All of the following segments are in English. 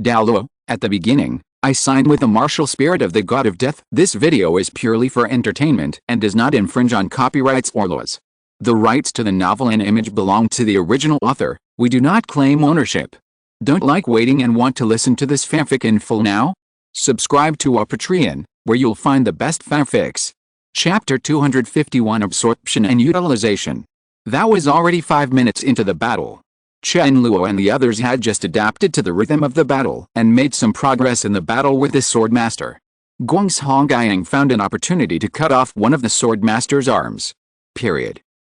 Douluo, at the beginning, I signed with the martial spirit of the god of death. This video is purely for entertainment and does not infringe on copyrights or laws. The rights to the novel and image belong to the original author. We do not claim ownership. Don't like waiting and want to listen to this fanfic in full now? Subscribe to our Patreon, where you'll find the best fanfics. Chapter 251 Absorption and Utilization. That was already 5 minutes into the battle. Chen Luo and the others had just adapted to the rhythm of the battle and made some progress in the battle with the Swordmaster. Guang's Hongyang found an opportunity to cut off one of the Swordmaster's arms.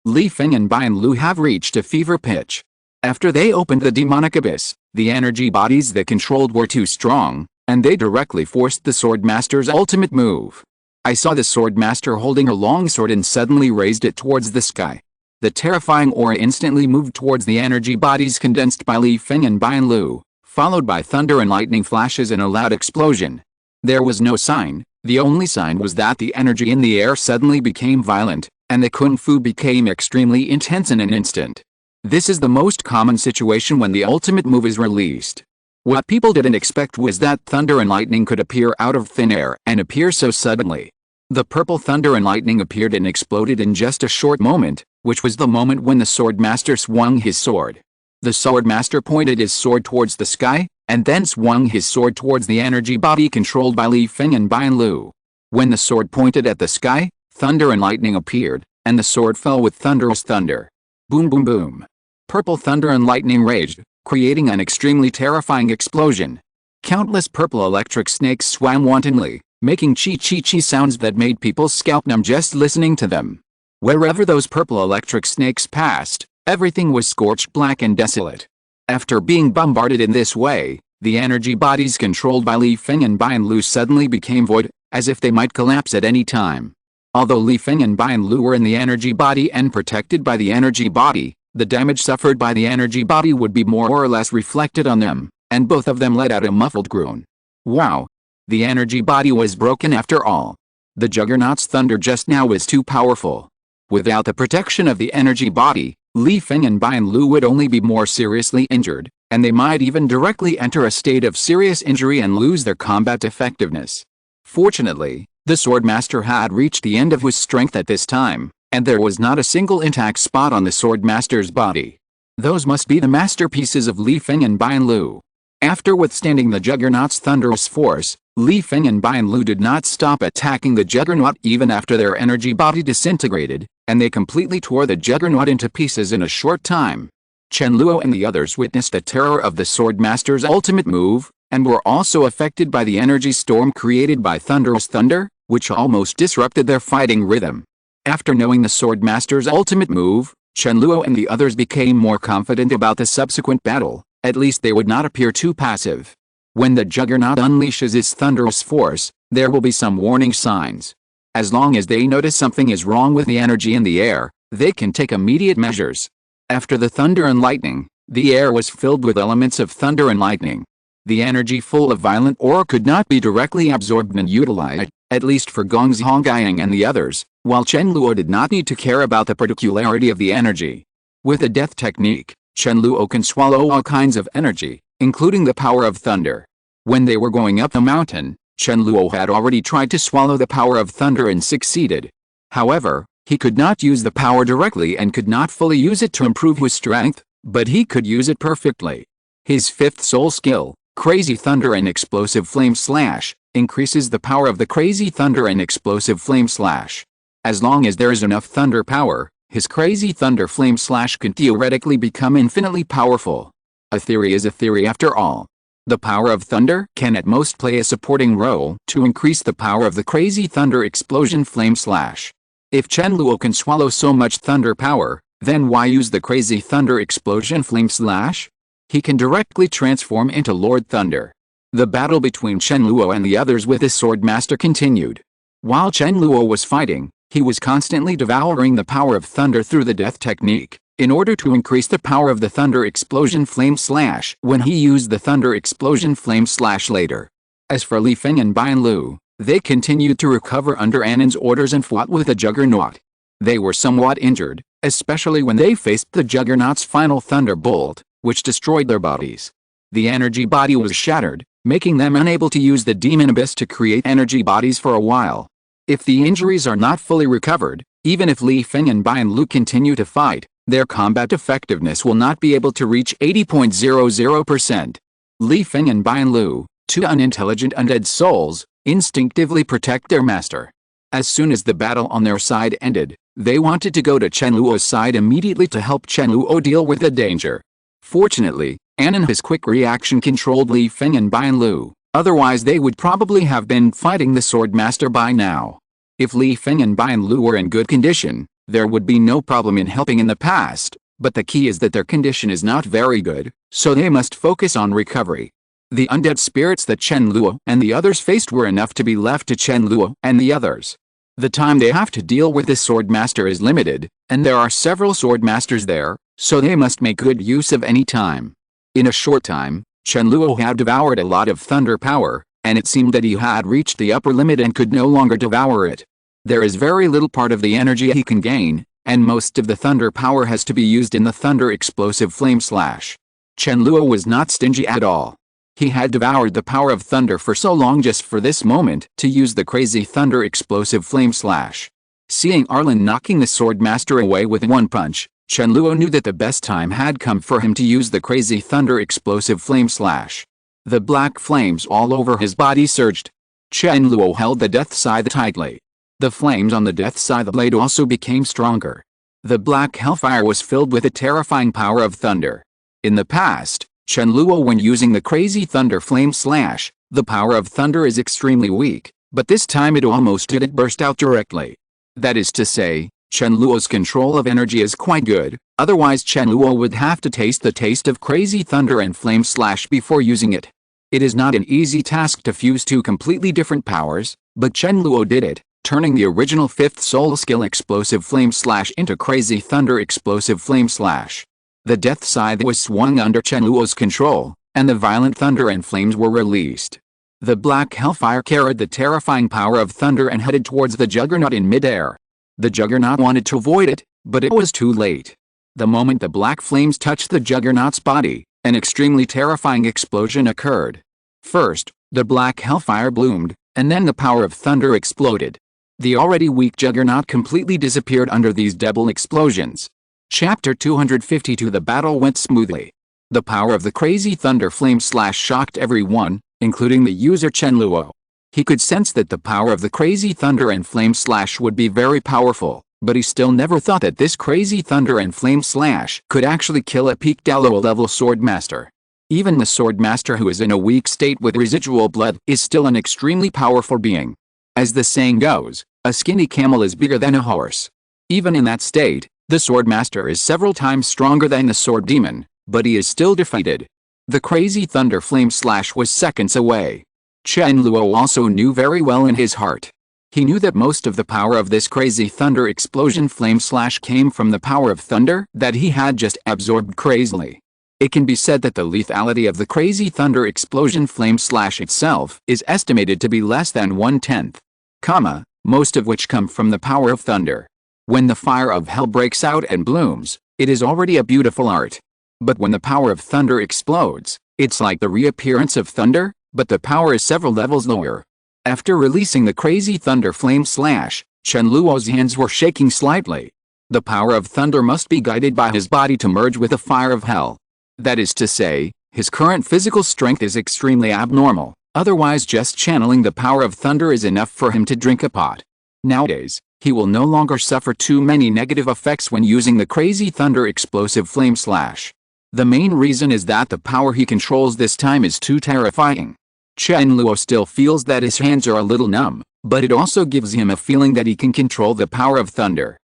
Li Feng and Bian Lu have reached a fever pitch. After they opened the demonic abyss, the energy bodies they controlled were too strong, and they directly forced the Swordmaster's ultimate move. I saw the Swordmaster holding a long sword and suddenly raised it towards the sky. The terrifying aura instantly moved towards the energy bodies condensed by Li Feng and Bian Lu, followed by thunder and lightning flashes and a loud explosion. There was no sign. The only sign was that the energy in the air suddenly became violent, and the kung fu became extremely intense in an instant. This is the most common situation when the ultimate move is released. What people didn't expect was that thunder and lightning could appear out of thin air and appear so suddenly. The purple thunder and lightning appeared and exploded in just a short moment, which was the moment when the Swordmaster swung his sword. The Swordmaster pointed his sword towards the sky, and then swung his sword towards the energy body controlled by Li Feng and Bian Lu. When the sword pointed at the sky, thunder and lightning appeared, and the sword fell with thunderous thunder. Boom boom boom. Purple thunder and lightning raged, creating an extremely terrifying explosion. Countless purple electric snakes swam wantonly, making chi-chi-chi sounds that made people's scalp numb just listening to them. Wherever those purple electric snakes passed, everything was scorched black and desolate. After being bombarded in this way, the energy bodies controlled by Li Feng and Bian Lu suddenly became void, as if they might collapse at any time. Although Li Feng and Bian Lu were in the energy body and protected by the energy body, the damage suffered by the energy body would be more or less reflected on them, and both of them let out a muffled groan. Wow! The energy body was broken after all. The Juggernaut's thunder just now was too powerful. Without the protection of the energy body, Li Feng and Bian Lu would only be more seriously injured, and they might even directly enter a state of serious injury and lose their combat effectiveness. Fortunately, the Swordmaster had reached the end of his strength at this time, and there was not a single intact spot on the Swordmaster's body. Those must be the masterpieces of Li Feng and Bian Lu. After withstanding the Juggernaut's thunderous force, Li Feng and Bian Lu did not stop attacking the Juggernaut even after their energy body disintegrated, and they completely tore the Juggernaut into pieces in a short time. Chen Luo and the others witnessed the terror of the Swordmaster's ultimate move, and were also affected by the energy storm created by thunderous thunder, which almost disrupted their fighting rhythm. After knowing the Swordmaster's ultimate move, Chen Luo and the others became more confident about the subsequent battle. At least they would not appear too passive. When the Juggernaut unleashes its thunderous force, there will be some warning signs. As long as they notice something is wrong with the energy in the air, they can take immediate measures. After the thunder and lightning, the air was filled with elements of thunder and lightning. The energy full of violent aura could not be directly absorbed and utilized, at least for Gong's Hongyang and the others, while Chen Luo did not need to care about the particularity of the energy. With the death technique, Chen Luo can swallow all kinds of energy, including the power of thunder. When they were going up the mountain, Chen Luo had already tried to swallow the power of thunder and succeeded. However, he could not use the power directly and could not fully use it to improve his strength, but he could use it perfectly. His fifth soul skill, Crazy Thunder and Explosive Flame Slash, increases the power of the Crazy Thunder and Explosive Flame Slash. As long as there is enough thunder power, his Crazy Thunder Flame Slash can theoretically become infinitely powerful. A theory is a theory after all. The power of thunder can at most play a supporting role to increase the power of the Crazy Thunder Explosion Flame Slash. If Chen Luo can swallow so much thunder power, then why use the Crazy Thunder Explosion Flame Slash? He can directly transform into Lord Thunder. The battle between Chen Luo and the others with the Swordmaster continued. While Chen Luo was fighting, he was constantly devouring the power of thunder through the death technique, in order to increase the power of the Thunder Explosion Flame Slash when he used the Thunder Explosion Flame Slash later. As for Li Feng and Bian Lu, they continued to recover under Annan's orders and fought with the Juggernaut. They were somewhat injured, especially when they faced the Juggernaut's final thunderbolt, which destroyed their bodies. The energy body was shattered, making them unable to use the demon abyss to create energy bodies for a while. If the injuries are not fully recovered, even if Li Feng and Bian Lu continue to fight, their combat effectiveness will not be able to reach 80.00%. Li Feng and Bian Lu, two unintelligent undead souls, instinctively protect their master. As soon as the battle on their side ended, they wanted to go to Chen Luo's side immediately to help Chen Luo deal with the danger. Fortunately, An and his quick reaction controlled Li Feng and Bian Lu, otherwise they would probably have been fighting the sword master by now. If Li Feng and Bian Lu were in good condition, there would be no problem in helping in the past, but the key is that their condition is not very good, so they must focus on recovery. The undead spirits that Chen Luo and the others faced were enough to be left to Chen Luo and the others. The time they have to deal with the sword master is limited, and there are several sword masters there, so they must make good use of any time. In a short time, Chen Luo had devoured a lot of thunder power, and it seemed that he had reached the upper limit and could no longer devour it. There is very little part of the energy he can gain, and most of the thunder power has to be used in the thunder explosive flame slash. Chen Luo was not stingy at all. He had devoured the power of thunder for so long just for this moment to use the crazy thunder explosive flame slash. Seeing Arlen knocking the sword master away with one punch, Chen Luo knew that the best time had come for him to use the crazy thunder explosive flame slash. The black flames all over his body surged. Chen Luo held the death scythe tightly. The flames on the death scythe blade also became stronger. The black hellfire was filled with the terrifying power of thunder. In the past, Chen Luo, when using the crazy thunder flame slash, the power of thunder is extremely weak, but this time it almost didn't burst out directly. That is to say, Chen Luo's control of energy is quite good, otherwise Chen Luo would have to taste the taste of crazy thunder and flame slash before using it. It is not an easy task to fuse two completely different powers, but Chen Luo did it, turning the original 5th soul skill explosive flame slash into crazy thunder explosive flame slash. The death scythe was swung under Chen Luo's control, and the violent thunder and flames were released. The black hellfire carried the terrifying power of thunder and headed towards the juggernaut in midair. The juggernaut wanted to avoid it, but it was too late. The moment the black flames touched the juggernaut's body, an extremely terrifying explosion occurred. First, the black hellfire bloomed, and then the power of thunder exploded. The already weak juggernaut completely disappeared under these double explosions. Chapter 252. The battle went smoothly. The power of the crazy thunder flame slash shocked everyone, including the user Chen Luo. He could sense that the power of the crazy thunder and flame slash would be very powerful, but he still never thought that this crazy thunder and flame slash could actually kill a peak Douluo level sword master. Even the sword master who is in a weak state with residual blood is still an extremely powerful being. As the saying goes, a skinny camel is bigger than a horse. Even in that state, the sword master is several times stronger than the sword demon, but he is still defeated. The crazy thunder flame slash was seconds away. Chen Luo also knew very well in his heart. He knew that most of the power of this crazy thunder explosion flame slash came from the power of thunder that he had just absorbed crazily. It can be said that the lethality of the crazy thunder explosion flame slash itself is estimated to be less than 1/10, most of which come from the power of thunder. When the fire of hell breaks out and blooms, it is already a beautiful art. But when the power of thunder explodes, it's like the reappearance of thunder, but the power is several levels lower. After releasing the crazy thunder flame slash, Chen Luo's hands were shaking slightly. The power of thunder must be guided by his body to merge with the fire of hell. That is to say, his current physical strength is extremely abnormal, otherwise just channeling the power of thunder is enough for him to drink a pot. Nowadays, he will no longer suffer too many negative effects when using the crazy thunder explosive flame slash. The main reason is that the power he controls this time is too terrifying. Chen Luo still feels that his hands are a little numb, but it also gives him a feeling that he can control the power of thunder.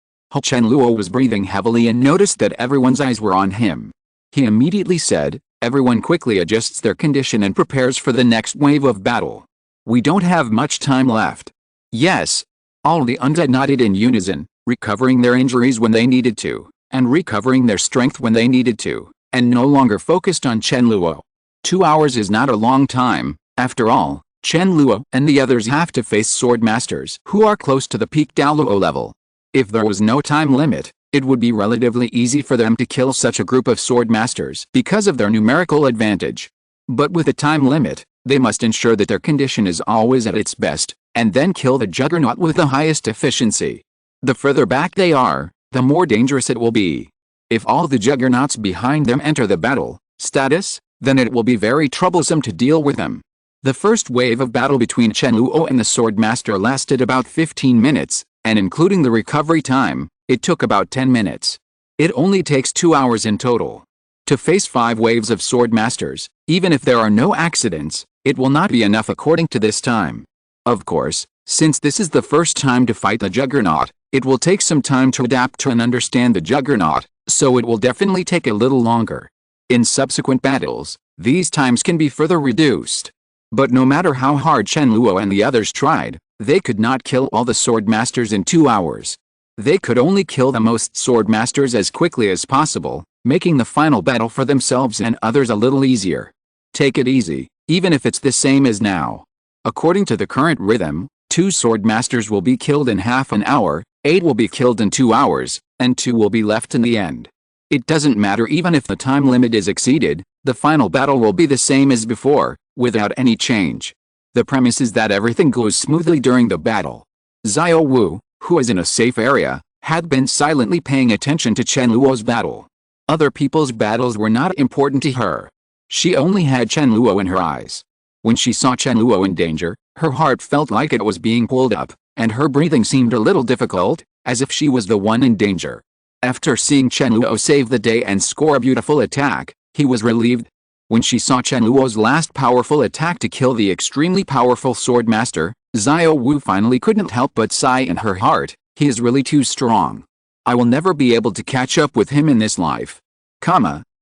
Chen Luo was breathing heavily and noticed that everyone's eyes were on him. He immediately said, "Everyone quickly adjusts their condition and prepares for the next wave of battle. We don't have much time left." Yes. All the undead nodded in unison, recovering their injuries when they needed to, and recovering their strength when they needed to, and no longer focused on Chen Luo. 2 hours is not a long time, after all. Chen Luo and the others have to face sword masters who are close to the peak Douluo level. If there was no time limit, it would be relatively easy for them to kill such a group of sword masters because of their numerical advantage. But with a time limit, they must ensure that their condition is always at its best, and then kill the juggernaut with the highest efficiency. The further back they are, the more dangerous it will be. If all the juggernauts behind them enter the battle status, then it will be very troublesome to deal with them. The first wave of battle between Chen Luo and the Swordmaster lasted about 15 minutes, and including the recovery time, it took about 10 minutes. It only takes 2 hours in total. To face 5 waves of Swordmasters, even if there are no accidents, it will not be enough according to this time. Of course, since this is the first time to fight the Juggernaut, it will take some time to adapt to and understand the Juggernaut, so it will definitely take a little longer. In subsequent battles, these times can be further reduced. But no matter how hard Chen Luo and the others tried, they could not kill all the Swordmasters in 2 hours. They could only kill the most Swordmasters as quickly as possible, making the final battle for themselves and others a little easier. Take it easy, even if it's the same as now. According to the current rhythm, 2 Swordmasters will be killed in half an hour, 8 will be killed in 2 hours, and 2 will be left in the end. It doesn't matter even if the time limit is exceeded, the final battle will be the same as before, without any change. The premise is that everything goes smoothly during the battle. Xiao Wu, who is in a safe area, had been silently paying attention to Chen Luo's battle. Other people's battles were not important to her. She only had Chen Luo in her eyes. When she saw Chen Luo in danger, her heart felt like it was being pulled up, and her breathing seemed a little difficult, as if she was the one in danger. After seeing Chen Luo save the day and score a beautiful attack, he was relieved. When she saw Chen Luo's last powerful attack to kill the extremely powerful Swordmaster, Xiao Wu finally couldn't help but sigh in her heart. He is really too strong. I will never be able to catch up with him in this life.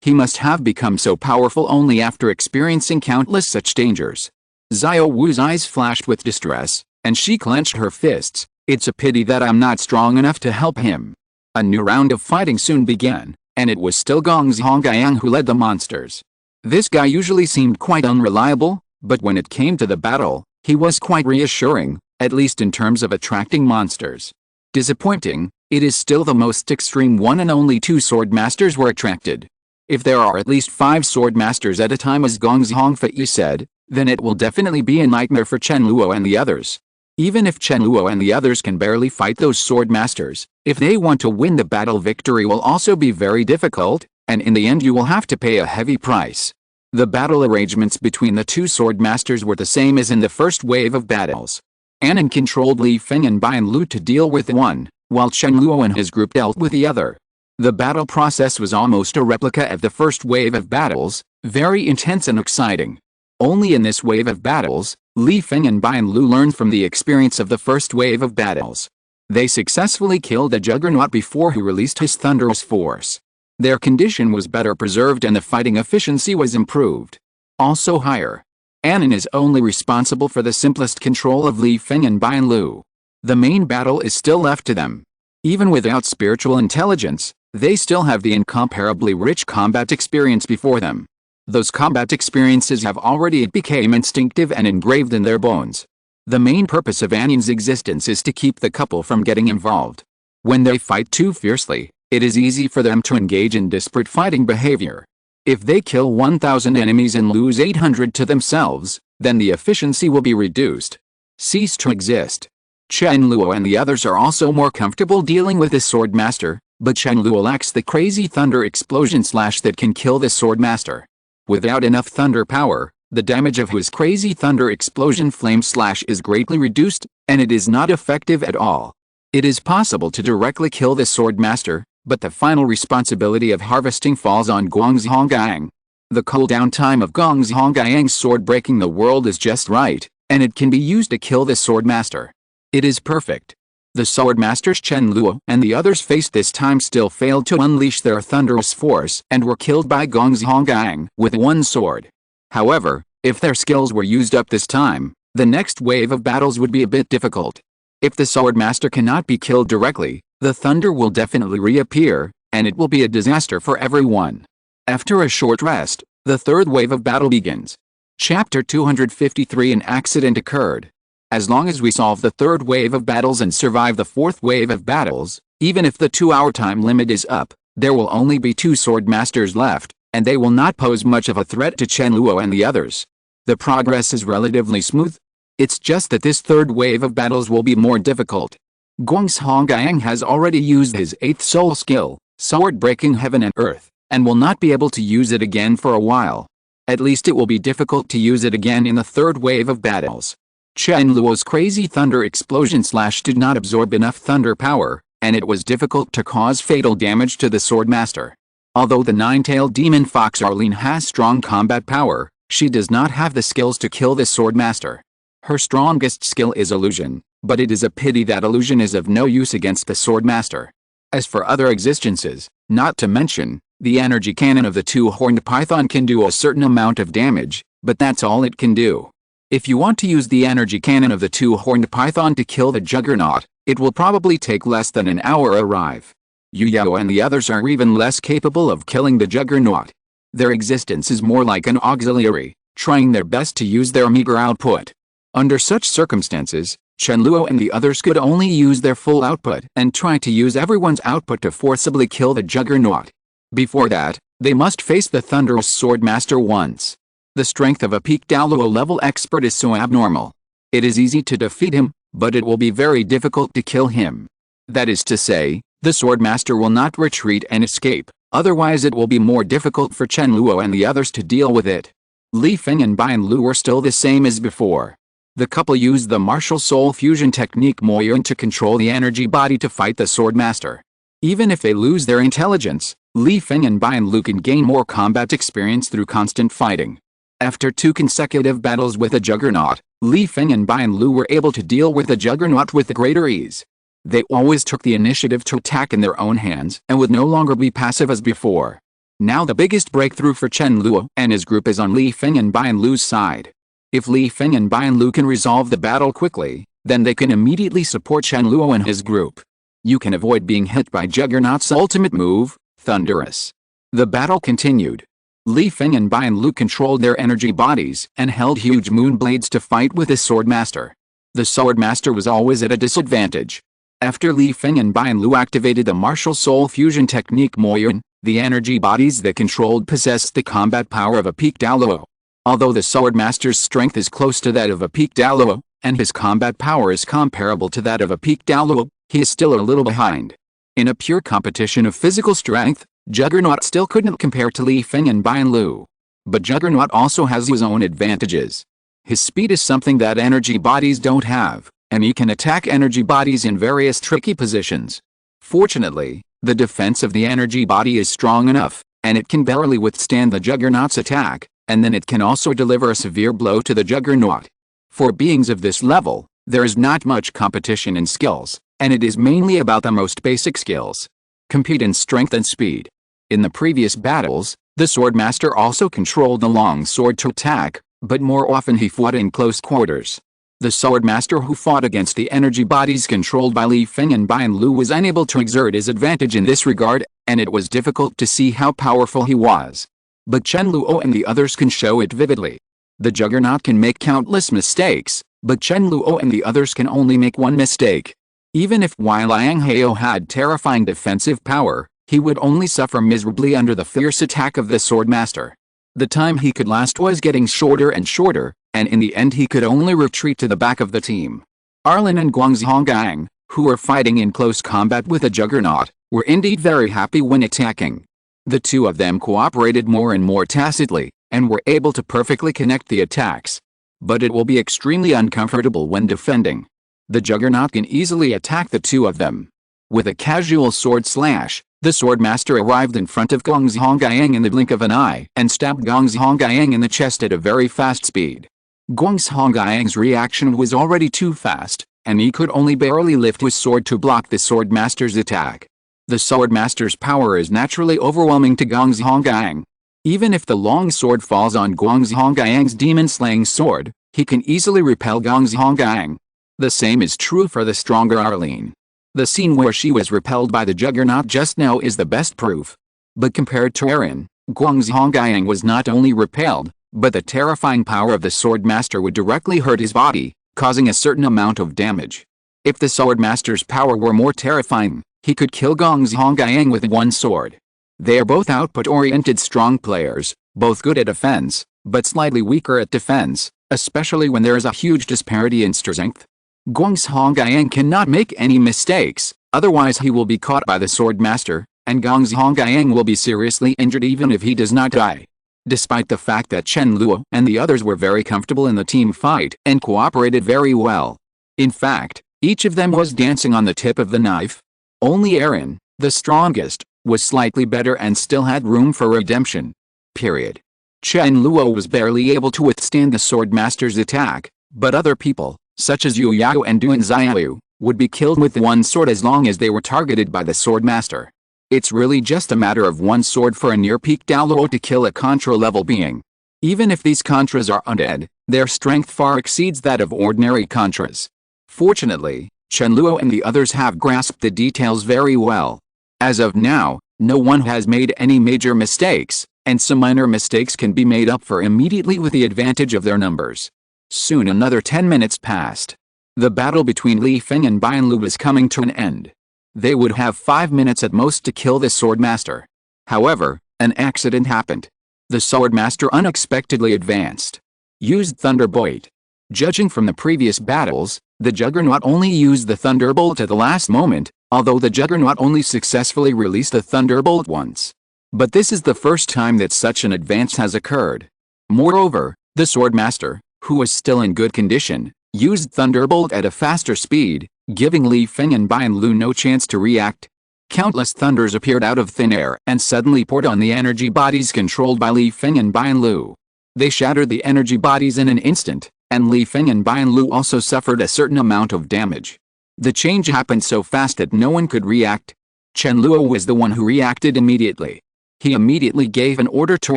He must have become so powerful only after experiencing countless such dangers. Xiao Wu's eyes flashed with distress, and she clenched her fists. It's a pity that I'm not strong enough to help him. A new round of fighting soon began, and it was still Gong Zhongyang who led the monsters. This guy usually seemed quite unreliable, but when it came to the battle, he was quite reassuring, at least in terms of attracting monsters. Disappointing, it is still the most extreme one and only 2 Swordmasters were attracted. If there are at least 5 Swordmasters at a time as Gong Zhongfei said, then it will definitely be a nightmare for Chen Luo and the others. Even if Chen Luo and the others can barely fight those Swordmasters, if they want to win the battle, victory will also be very difficult, and in the end you will have to pay a heavy price. The battle arrangements between the 2 Swordmasters were the same as in the first wave of battles. Anan controlled Li Feng and Bian Lu to deal with one, while Chen Luo and his group dealt with the other. The battle process was almost a replica of the first wave of battles, very intense and exciting. Only in this wave of battles, Li Feng and Bian Lu learned from the experience of the first wave of battles. They successfully killed the Juggernaut before he released his thunderous force. Their condition was better preserved and the fighting efficiency was improved. Also higher. Anan is only responsible for the simplest control of Li Feng and Bian Lu. The main battle is still left to them. Even without spiritual intelligence, they still have the incomparably rich combat experience before them. Those combat experiences have already become instinctive and engraved in their bones. The main purpose of Anan's existence is to keep the couple from getting involved. When they fight too fiercely, it is easy for them to engage in desperate fighting behavior. If they kill 1,000 enemies and lose 800 to themselves, then the efficiency will be reduced. Cease to exist. Chen Luo and the others are also more comfortable dealing with the Swordmaster, but Chen Luo lacks the crazy thunder explosion slash that can kill the Swordmaster. Without enough thunder power, the damage of his crazy thunder explosion flame slash is greatly reduced, and it is not effective at all. It is possible to directly kill the Swordmaster, but the final responsibility of harvesting falls on Gong Zhongyang. The cooldown time of Gong Zhongyang's sword breaking the world is just right, and it can be used to kill the Swordmaster. It is perfect. The Swordmasters Chen Luo and the others faced this time still failed to unleash their thunderous force and were killed by Gong Zhongyang with one sword. However, if their skills were used up this time, the next wave of battles would be a bit difficult. If the Swordmaster cannot be killed directly, the thunder will definitely reappear, and it will be a disaster for everyone. After a short rest, the third wave of battle begins. Chapter 253 An accident occurred. As long as we solve the third wave of battles and survive the fourth wave of battles, even if the 2-hour time limit is up, there will only be 2 Swordmasters left, and they will not pose much of a threat to Chen Luo and the others. The progress is relatively smooth. It's just that this third wave of battles will be more difficult. Guangzhonggang has already used his 8th soul skill, sword breaking heaven and earth, and will not be able to use it again for a while. At least it will be difficult to use it again in the third wave of battles. Chen Luo's crazy thunder explosion slash did not absorb enough thunder power, and it was difficult to cause fatal damage to the Swordmaster. Although the nine-tailed demon fox Arlene has strong combat power, she does not have the skills to kill the Swordmaster. Her strongest skill is illusion, but it is a pity that illusion is of no use against the Swordmaster. As for other existences, not to mention, the energy cannon of the two-horned python can do a certain amount of damage, but that's all it can do. If you want to use the energy cannon of the two-horned python to kill the Juggernaut, it will probably take less than an hour arrive. Xiao and the others are even less capable of killing the Juggernaut. Their existence is more like an auxiliary, trying their best to use their meager output. Under such circumstances, Chen Luo and the others could only use their full output and try to use everyone's output to forcibly kill the Juggernaut. Before that, they must face the thunderous Swordmaster once. The strength of a peak Douluo level expert is so abnormal. It is easy to defeat him, but it will be very difficult to kill him. That is to say, the Swordmaster will not retreat and escape, otherwise it will be more difficult for Chen Luo and the others to deal with it. Li Feng and Bian Lu were still the same as before. The couple used the martial soul fusion technique Moyun to control the energy body to fight the Swordmaster. Even if they lose their intelligence, Li Feng and Bian Lu can gain more combat experience through constant fighting. After 2 consecutive battles with the Juggernaut, Li Feng and Bian Lu were able to deal with the Juggernaut with greater ease. They always took the initiative to attack in their own hands and would no longer be passive as before. Now the biggest breakthrough for Chen Luo and his group is on Li Feng and Bian Lu's side. If Li Feng and Bian Lu can resolve the battle quickly, then they can immediately support Chen Luo and his group. You can avoid being hit by Juggernaut's ultimate move, Thunderous. The battle continued. Li Feng and Bian Lu controlled their energy bodies and held huge moon blades to fight with the Swordmaster. The Swordmaster was always at a disadvantage. After Li Feng and Bian Lu activated the martial soul fusion technique Moyun, the energy bodies they controlled possessed the combat power of a peak Douluo. Although the Swordmaster's strength is close to that of a peak Douluo, and his combat power is comparable to that of a peak Douluo, he is still a little behind. In a pure competition of physical strength, Juggernaut still couldn't compare to Li Feng and Bian Lu. But Juggernaut also has his own advantages. His speed is something that energy bodies don't have, and he can attack energy bodies in various tricky positions. Fortunately, the defense of the energy body is strong enough, and it can barely withstand the Juggernaut's attack, and then it can also deliver a severe blow to the Juggernaut. For beings of this level, there is not much competition in skills, and it is mainly about the most basic skills. Compete in strength and speed. In the previous battles, the Swordmaster also controlled the long sword to attack, but more often he fought in close quarters. The Swordmaster who fought against the energy bodies controlled by Li Feng and Bian Lu was unable to exert his advantage in this regard, and it was difficult to see how powerful he was. But Chen Luo and the others can show it vividly. The Juggernaut can make countless mistakes, but Chen Luo and the others can only make one mistake. Even if Liang Hao had terrifying defensive power, he would only suffer miserably under the fierce attack of the Swordmaster. The time he could last was getting shorter and shorter, and in the end he could only retreat to the back of the team. Arlin and Guangzhonggang, who were fighting in close combat with a Juggernaut, were indeed very happy when attacking. The two of them cooperated more and more tacitly, and were able to perfectly connect the attacks. But it will be extremely uncomfortable when defending. The Juggernaut can easily attack the two of them. With a casual sword slash, the Swordmaster arrived in front of Guangzhonggang in the blink of an eye and stabbed Guangzhonggang in the chest at a very fast speed. Guangzhonggang's reaction was already too fast, and he could only barely lift his sword to block the Swordmaster's attack. The Swordmaster's power is naturally overwhelming to Guangzhonggang. Even if the long sword falls on Guangzhonggang's demon-slaying sword, he can easily repel Guangzhonggang. The same is true for the stronger Arlene. The scene where she was repelled by the Juggernaut just now is the best proof. But compared to Aaron, Guangzhonggang was not only repelled, but the terrifying power of the Swordmaster would directly hurt his body, causing a certain amount of damage. If the Swordmaster's power were more terrifying, he could kill Guangzhonggang with one sword. They are both output-oriented strong players, both good at offense, but slightly weaker at defense, especially when there is a huge disparity in strength. Guang's Hongyan cannot make any mistakes, otherwise he will be caught by the sword master, and Gong's Hongyan will be seriously injured even if he does not die. Despite the fact that Chen Luo and the others were very comfortable in the team fight and cooperated very well. In fact, each of them was dancing on the tip of the knife. Only Aaron, the strongest, was slightly better and still had room for redemption. Period. Chen Luo was barely able to withstand the sword master's attack, but other people, such as Yu Yao and Duan Xiao, would be killed with one sword as long as they were targeted by the sword master. It's really just a matter of one sword for a near-peak Douluo to kill a Contra-level being. Even if these Contras are undead, their strength far exceeds that of ordinary Contras. Fortunately, Chen Luo and the others have grasped the details very well. As of now, no one has made any major mistakes, and some minor mistakes can be made up for immediately with the advantage of their numbers. Soon another 10 minutes passed. The battle between Li Feng and Bianlu was coming to an end. They would have 5 minutes at most to kill the sword master. However, an accident happened. The sword master unexpectedly advanced. Used Thunderbolt. Judging from the previous battles, the Juggernaut only used the Thunderbolt at the last moment, although the Juggernaut only successfully released the Thunderbolt once. But this is the first time that such an advance has occurred. Moreover, the sword master, who was still in good condition, used Thunderbolt at a faster speed, giving Li Feng and Bianlu no chance to react. Countless thunders appeared out of thin air and suddenly poured on the energy bodies controlled by Li Feng and Bianlu. They shattered the energy bodies in an instant, and Li Feng and Bianlu also suffered a certain amount of damage. The change happened so fast that no one could react. Chen Luo was the one who reacted immediately. He immediately gave an order to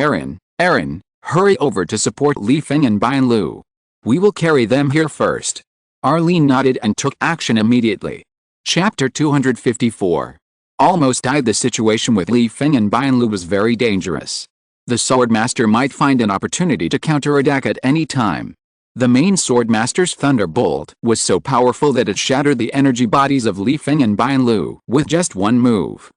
Aaron. Aaron, hurry over to support Li Feng and Bianlu. We will carry them here first. Arlene nodded and took action immediately. Chapter 254. Almost died. The situation with Li Feng and Bianlu was very dangerous. The sword master might find an opportunity to counterattack at any time. The main sword master's thunderbolt was so powerful that it shattered the energy bodies of Li Feng and Bianlu with just one move.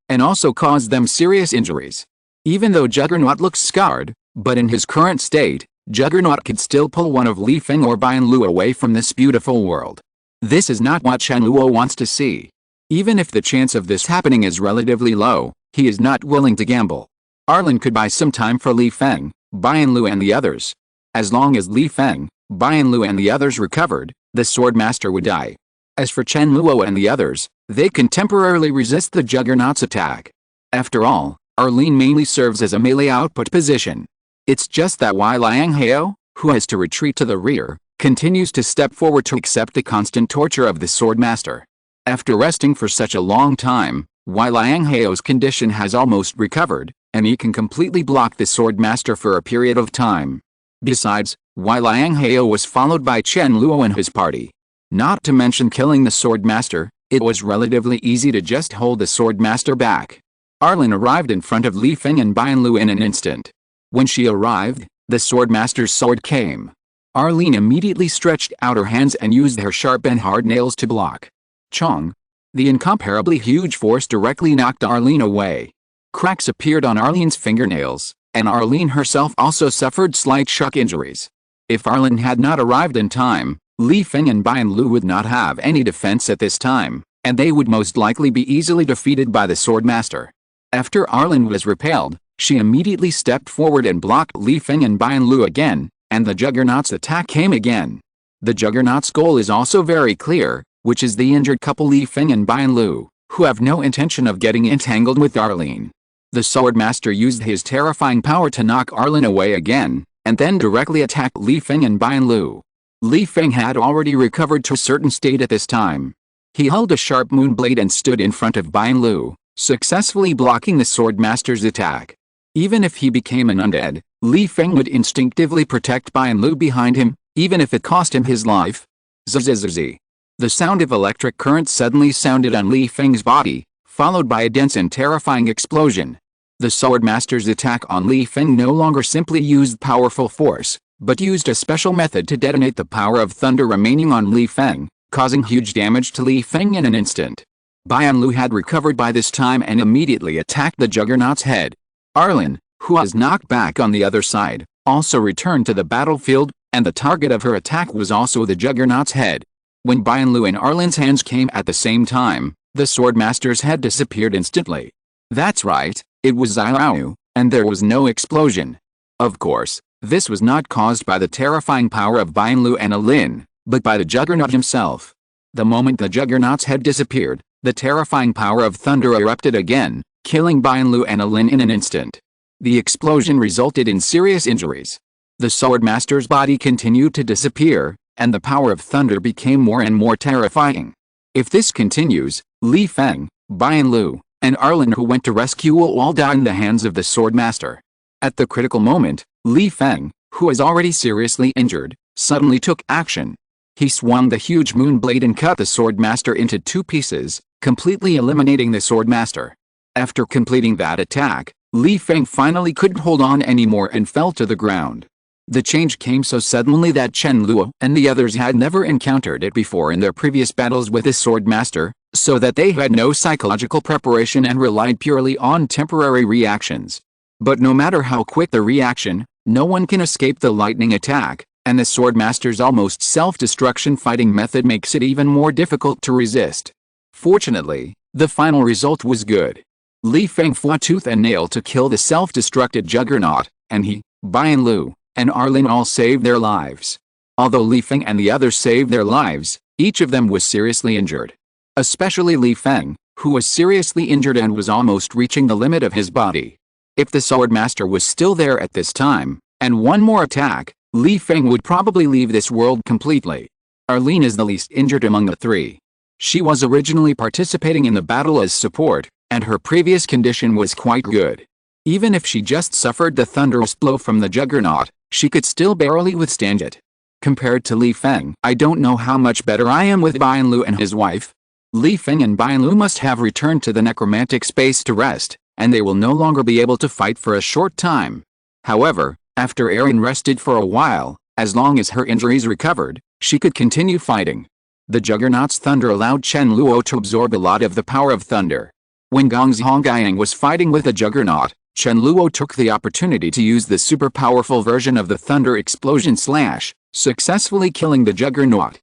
And also caused them serious injuries. Even though Juggernaut looks scarred, but in his current state, Juggernaut could still pull one of Li Feng or Bianlu away from this beautiful world. This is not what Chen Luo wants to see. Even if the chance of this happening is relatively low, he is not willing to gamble. Arlen could buy some time for Li Feng, Bianlu and the others. As long as Li Feng, Bianlu and the others recovered, the sword master would die. As for Chen Luo and the others, they can temporarily resist the Juggernaut's attack. After all, Arlene mainly serves as a melee output position. It's just that Wei Lianghao, who has to retreat to the rear, continues to step forward to accept the constant torture of the sword master. After resting for such a long time, Wei Lianghao's condition has almost recovered, and he can completely block the sword master for a period of time. Besides, Wei Lianghao was followed by Chen Luo and his party. Not to mention killing the sword master, it was relatively easy to just hold the sword master back. Arlen arrived in front of Li Feng and Bianlu in an instant. When she arrived, the sword master's sword came. Arlene immediately stretched out her hands and used her sharp and hard nails to block. Chong. The incomparably huge force directly knocked Arlene away. Cracks appeared on Arlene's fingernails, and Arlene herself also suffered slight shock injuries. If Arlen had not arrived in time, Li Feng and Bianlu would not have any defense at this time, and they would most likely be easily defeated by the sword master. After Arlen was repelled, she immediately stepped forward and blocked Li Feng and Bianlu again, and the Juggernaut's attack came again. The Juggernaut's goal is also very clear, which is the injured couple Li Feng and Bianlu, who have no intention of getting entangled with Arlene. The sword master used his terrifying power to knock Arlen away again, and then directly attack Li Feng and Bianlu. Li Feng had already recovered to a certain state at this time. He held a sharp moon blade and stood in front of Bianlu, successfully blocking the sword master's attack. Even if he became an undead, Li Feng would instinctively protect Bianlu behind him, even if it cost him his life. Zzz. The sound of electric current suddenly sounded on Li Feng's body, followed by a dense and terrifying explosion. The sword master's attack on Li Feng no longer simply used powerful force, but used a special method to detonate the power of thunder remaining on Li Feng, causing huge damage to Li Feng in an instant. Bianlu had recovered by this time and immediately attacked the Juggernaut's head. Arlin, who was knocked back on the other side, also returned to the battlefield, and the target of her attack was also the Juggernaut's head. When Bianlu and Arlin's hands came at the same time, the Swordmaster's head disappeared instantly. That's right, it was Xiao, and there was no explosion. Of course, this was not caused by the terrifying power of Bianlu and Arlin, but by the Juggernaut himself. The moment the Juggernaut's head disappeared, the terrifying power of thunder erupted again, killing Bianlu and Arlin in an instant. The explosion resulted in serious injuries. The Swordmaster's body continued to disappear, and the power of thunder became more and more terrifying. If this continues, Li Feng, Bianlu, and Arlin who went to rescue will all die in the hands of the Swordmaster. At the critical moment, Li Feng, who was already seriously injured, suddenly took action. He swung the huge moon blade and cut the Swordmaster into 2 pieces, completely eliminating the Swordmaster. After completing that attack, Li Feng finally couldn't hold on anymore and fell to the ground. The change came so suddenly that Chen Luo and the others had never encountered it before in their previous battles with the Swordmaster, so that they had no psychological preparation and relied purely on temporary reactions. But no matter how quick the reaction, no one can escape the lightning attack, and the Swordmaster's almost self-destruction fighting method makes it even more difficult to resist. Fortunately, the final result was good. Li Feng fought tooth and nail to kill the self-destructed Juggernaut, and he, Bianlu, and Arlin all saved their lives. Although Li Feng and the others saved their lives, each of them was seriously injured. Especially Li Feng, who was seriously injured and was almost reaching the limit of his body. If the Swordmaster was still there at this time, and one more attack, Li Feng would probably leave this world completely. Arlin is the least injured among the 3. She was originally participating in the battle as support, and her previous condition was quite good. Even if she just suffered the thunderous blow from the Juggernaut, she could still barely withstand it. Compared to Li Feng, I don't know how much better I am with Bianlu and his wife. Li Feng and Bianlu must have returned to the necromantic space to rest, and they will no longer be able to fight for a short time. However, after Erin rested for a while, as long as her injuries recovered, she could continue fighting. The Juggernaut's thunder allowed Chen Luo to absorb a lot of the power of thunder. When Gong's Hongyang was fighting with the Juggernaut, Chen Luo took the opportunity to use the super powerful version of the thunder explosion slash, successfully killing the Juggernaut.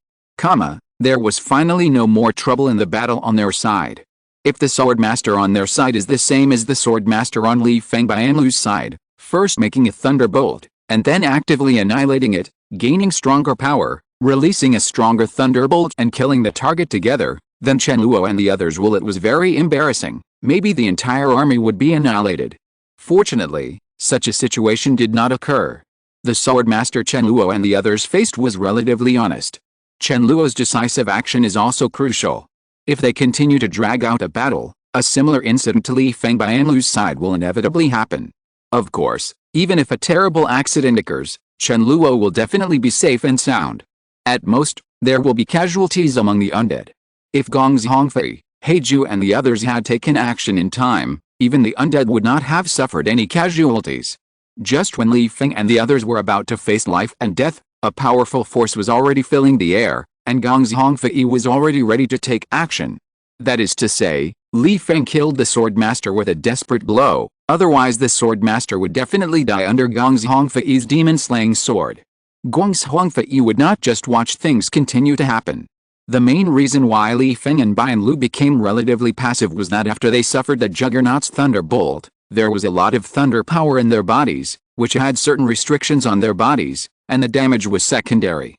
There was finally no more trouble in the battle on their side. If the Swordmaster on their side is the same as the Swordmaster on Li Feng Bianlu's side, first making a thunderbolt, and then actively annihilating it, gaining stronger power, releasing a stronger thunderbolt and killing the target together, then Chen Luo and the others will. It was very embarrassing. Maybe the entire army would be annihilated. Fortunately, such a situation did not occur. The Swordmaster Chen Luo and the others faced was relatively honest. Chen Luo's decisive action is also crucial. If they continue to drag out a battle, a similar incident to Li Feng Bianlu's side will inevitably happen. Of course, even if a terrible accident occurs, Chen Luo will definitely be safe and sound. At most, there will be casualties among the undead. If Gong's Hongfei, Heiju and the others had taken action in time, even the undead would not have suffered any casualties. Just when Li Feng and the others were about to face life and death, a powerful force was already filling the air, and Gong's Hongfei was already ready to take action. That is to say, Li Feng killed the Swordmaster with a desperate blow, otherwise the Swordmaster would definitely die under Gong's Hongfei's demon-slaying sword. Gong's Hongfei would not just watch things continue to happen. The main reason why Li Feng and Bianlu became relatively passive was that after they suffered the Juggernaut's thunderbolt, there was a lot of thunder power in their bodies, which had certain restrictions on their bodies, and the damage was secondary.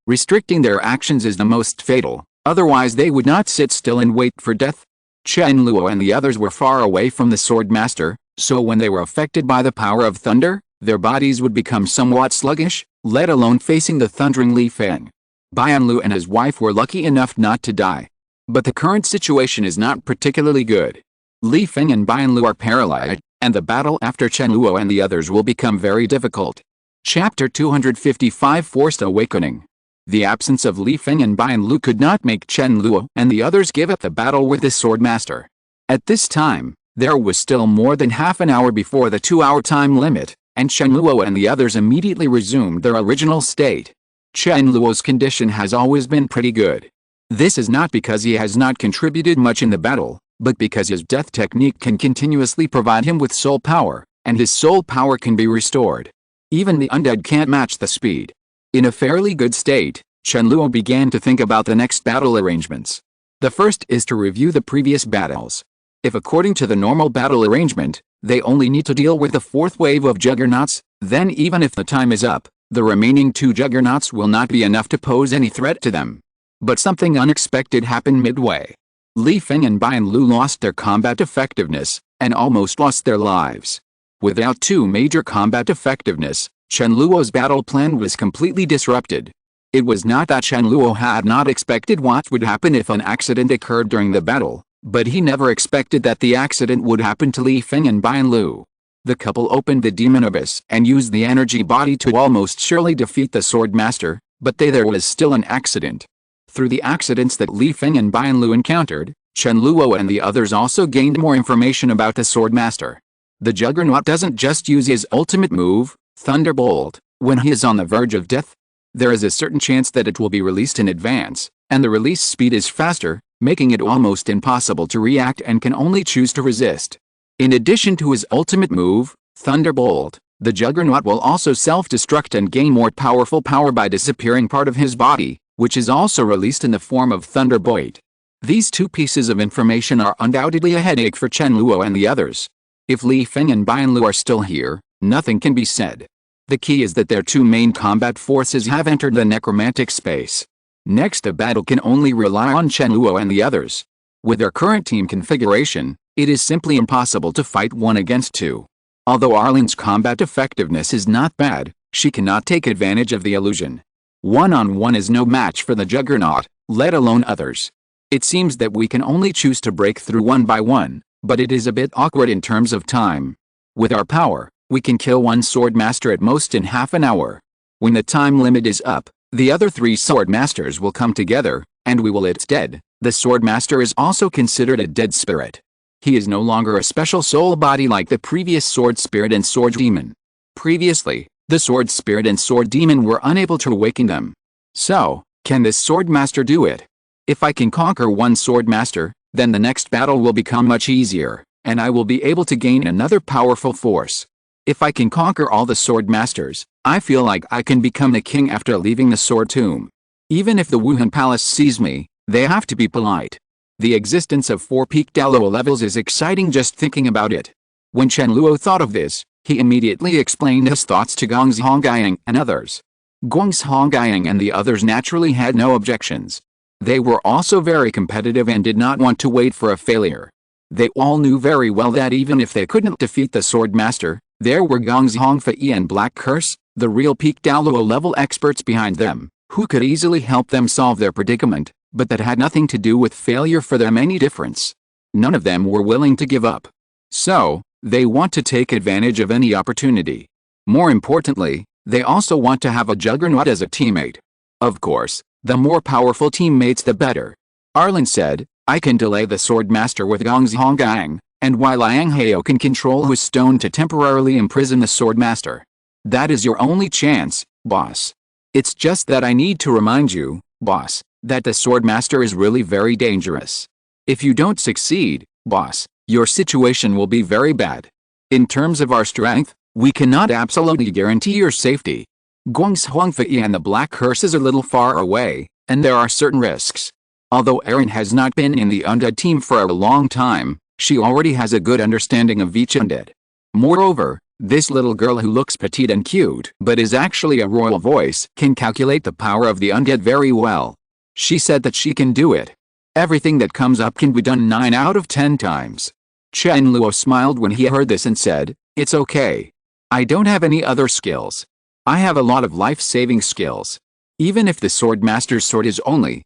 Restricting their actions is the most fatal, otherwise they would not sit still and wait for death. Chen Luo and the others were far away from the Swordmaster, so when they were affected by the power of thunder, their bodies would become somewhat sluggish, let alone facing the thundering Li Feng. Bianlu and his wife were lucky enough not to die. But the current situation is not particularly good. Li Feng and Bianlu are paralyzed, and the battle after Chen Luo and the others will become very difficult. Chapter 255 Forced Awakening. The absence of Li Feng and Bianlu could not make Chen Luo and the others give up the battle with the Swordmaster. At this time, there was still more than half an hour before the 2-hour time limit, and Chen Luo and the others immediately resumed their original state. Chen Luo's condition has always been pretty good. This is not because he has not contributed much in the battle, but because his death technique can continuously provide him with soul power, and his soul power can be restored. Even the undead can't match the speed. In a fairly good state, Chen Luo began to think about the next battle arrangements. The first is to review the previous battles. If according to the normal battle arrangement, they only need to deal with the fourth wave of juggernauts, then even if the time is up, the remaining 2 juggernauts will not be enough to pose any threat to them. But something unexpected happened midway. Li Feng and Bian Lu lost their combat effectiveness, and almost lost their lives. Without 2 major combat effectiveness, Chen Luo's battle plan was completely disrupted. It was not that Chen Luo had not expected what would happen if an accident occurred during the battle, but he never expected that the accident would happen to Li Feng and Bian Lu. The couple opened the demon abyss and used the energy body to almost surely defeat the sword master, but there was still an accident. Through the accidents that Li Feng and Bian Lu encountered, Chen Luo and the others also gained more information about the sword master. The Juggernaut doesn't just use his ultimate move, Thunderbolt, when he is on the verge of death. There is a certain chance that it will be released in advance, and the release speed is faster, making it almost impossible to react and can only choose to resist. In addition to his ultimate move, Thunderbolt, the Juggernaut will also self-destruct and gain more powerful power by disappearing part of his body, which is also released in the form of Thunderbolt. These 2 pieces of information are undoubtedly a headache for Chen Luo and the others. If Li Feng and Bian Lu are still here, nothing can be said. The key is that their 2 main combat forces have entered the necromantic space. Next, a battle can only rely on Chen Luo and the others. With their current team configuration, it is simply impossible to fight 1 against 2. Although Arlene's combat effectiveness is not bad, she cannot take advantage of the illusion. 1-on-1 is no match for the Juggernaut, let alone others. It seems that we can only choose to break through 1 by 1, but it is a bit awkward in terms of time. With our power, we can kill 1 sword master at most in half an hour. When the time limit is up, the other 3 sword masters will come together, and we will it's dead. The sword master is also considered a dead spirit. He is no longer a special soul body like the previous sword spirit and sword demon. Previously, the sword spirit and sword demon were unable to awaken them. So, can this sword master do it? If I can conquer 1 sword master, then the next battle will become much easier, and I will be able to gain another powerful force. If I can conquer all the sword masters, I feel like I can become the king after leaving the sword tomb. Even if the Wuhan Palace sees me, they have to be polite. The existence of 4 peak Douluo levels is exciting just thinking about it. When Chen Luo thought of this, he immediately explained his thoughts to Gong's Hongyang and others. Gong's Hongyang and the others naturally had no objections. They were also very competitive and did not want to wait for a failure. They all knew very well that even if they couldn't defeat the sword master, there were Gong's Hongfei and Black Curse, the real peak Douluo level experts behind them, who could easily help them solve their predicament, but that had nothing to do with failure for them any difference. None of them were willing to give up. So, they want to take advantage of any opportunity. More importantly, they also want to have a Juggernaut as a teammate. Of course, the more powerful teammates the better. Arlen said, I can delay the sword master with Gong's Hongyang, and while Liang Heo can control his stone to temporarily imprison the sword master. That is your only chance, boss. It's just that I need to remind you, boss, that the sword master is really very dangerous. If you don't succeed, boss, your situation will be very bad. In terms of our strength, we cannot absolutely guarantee your safety. Guang's Huangfei and the Black Curse is a little far away, and there are certain risks. Although Erin has not been in the undead team for a long time, she already has a good understanding of each undead. Moreover, this little girl who looks petite and cute but is actually a royal voice can calculate the power of the undead very well. She said that she can do it. Everything that comes up can be done 9 out of 10 times. Chen Luo smiled when he heard this and said, It's okay. I don't have any other skills. I have a lot of life-saving skills. Even if the sword master's sword is only,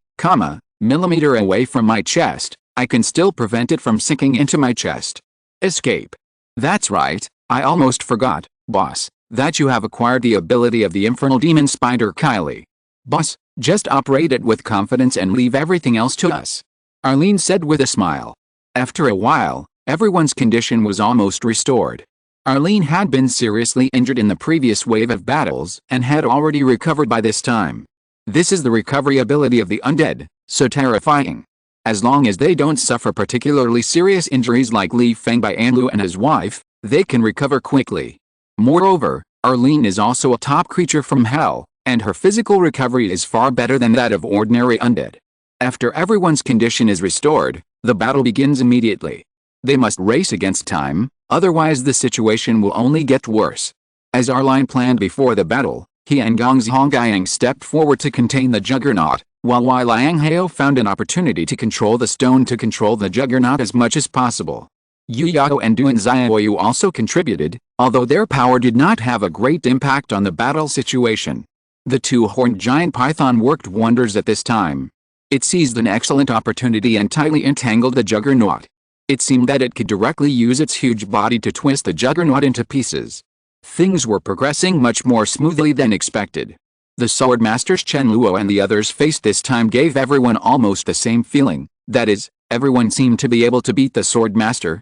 millimeter away from my chest, I can still prevent it from sinking into my chest. Escape. That's right, I almost forgot, boss, that you have acquired the ability of the infernal demon spider Kylie. Boss, just operate it with confidence and leave everything else to us. Arlene said with a smile. After a while, everyone's condition was almost restored. Arlene had been seriously injured in the previous wave of battles and had already recovered by this time. This is the recovery ability of the undead, so terrifying. As long as they don't suffer particularly serious injuries like Li Feng by Anlu and his wife, they can recover quickly. Moreover, Arlene is also a top creature from hell, and her physical recovery is far better than that of ordinary undead. After everyone's condition is restored, the battle begins immediately. They must race against time, otherwise the situation will only get worse. As Arline planned before the battle, he and Gong's Hongyang stepped forward to contain the juggernaut, while Wei Lianghao found an opportunity to control the stone to control the juggernaut as much as possible. Yu Yao and Duan Xiaoyu also contributed, although their power did not have a great impact on the battle situation. The two-horned giant python worked wonders at this time. It seized an excellent opportunity and tightly entangled the juggernaut. It seemed that it could directly use its huge body to twist the juggernaut into pieces. Things were progressing much more smoothly than expected. The sword masters Chen Luo and the others faced this time gave everyone almost the same feeling, that is, everyone seemed to be able to beat the sword master,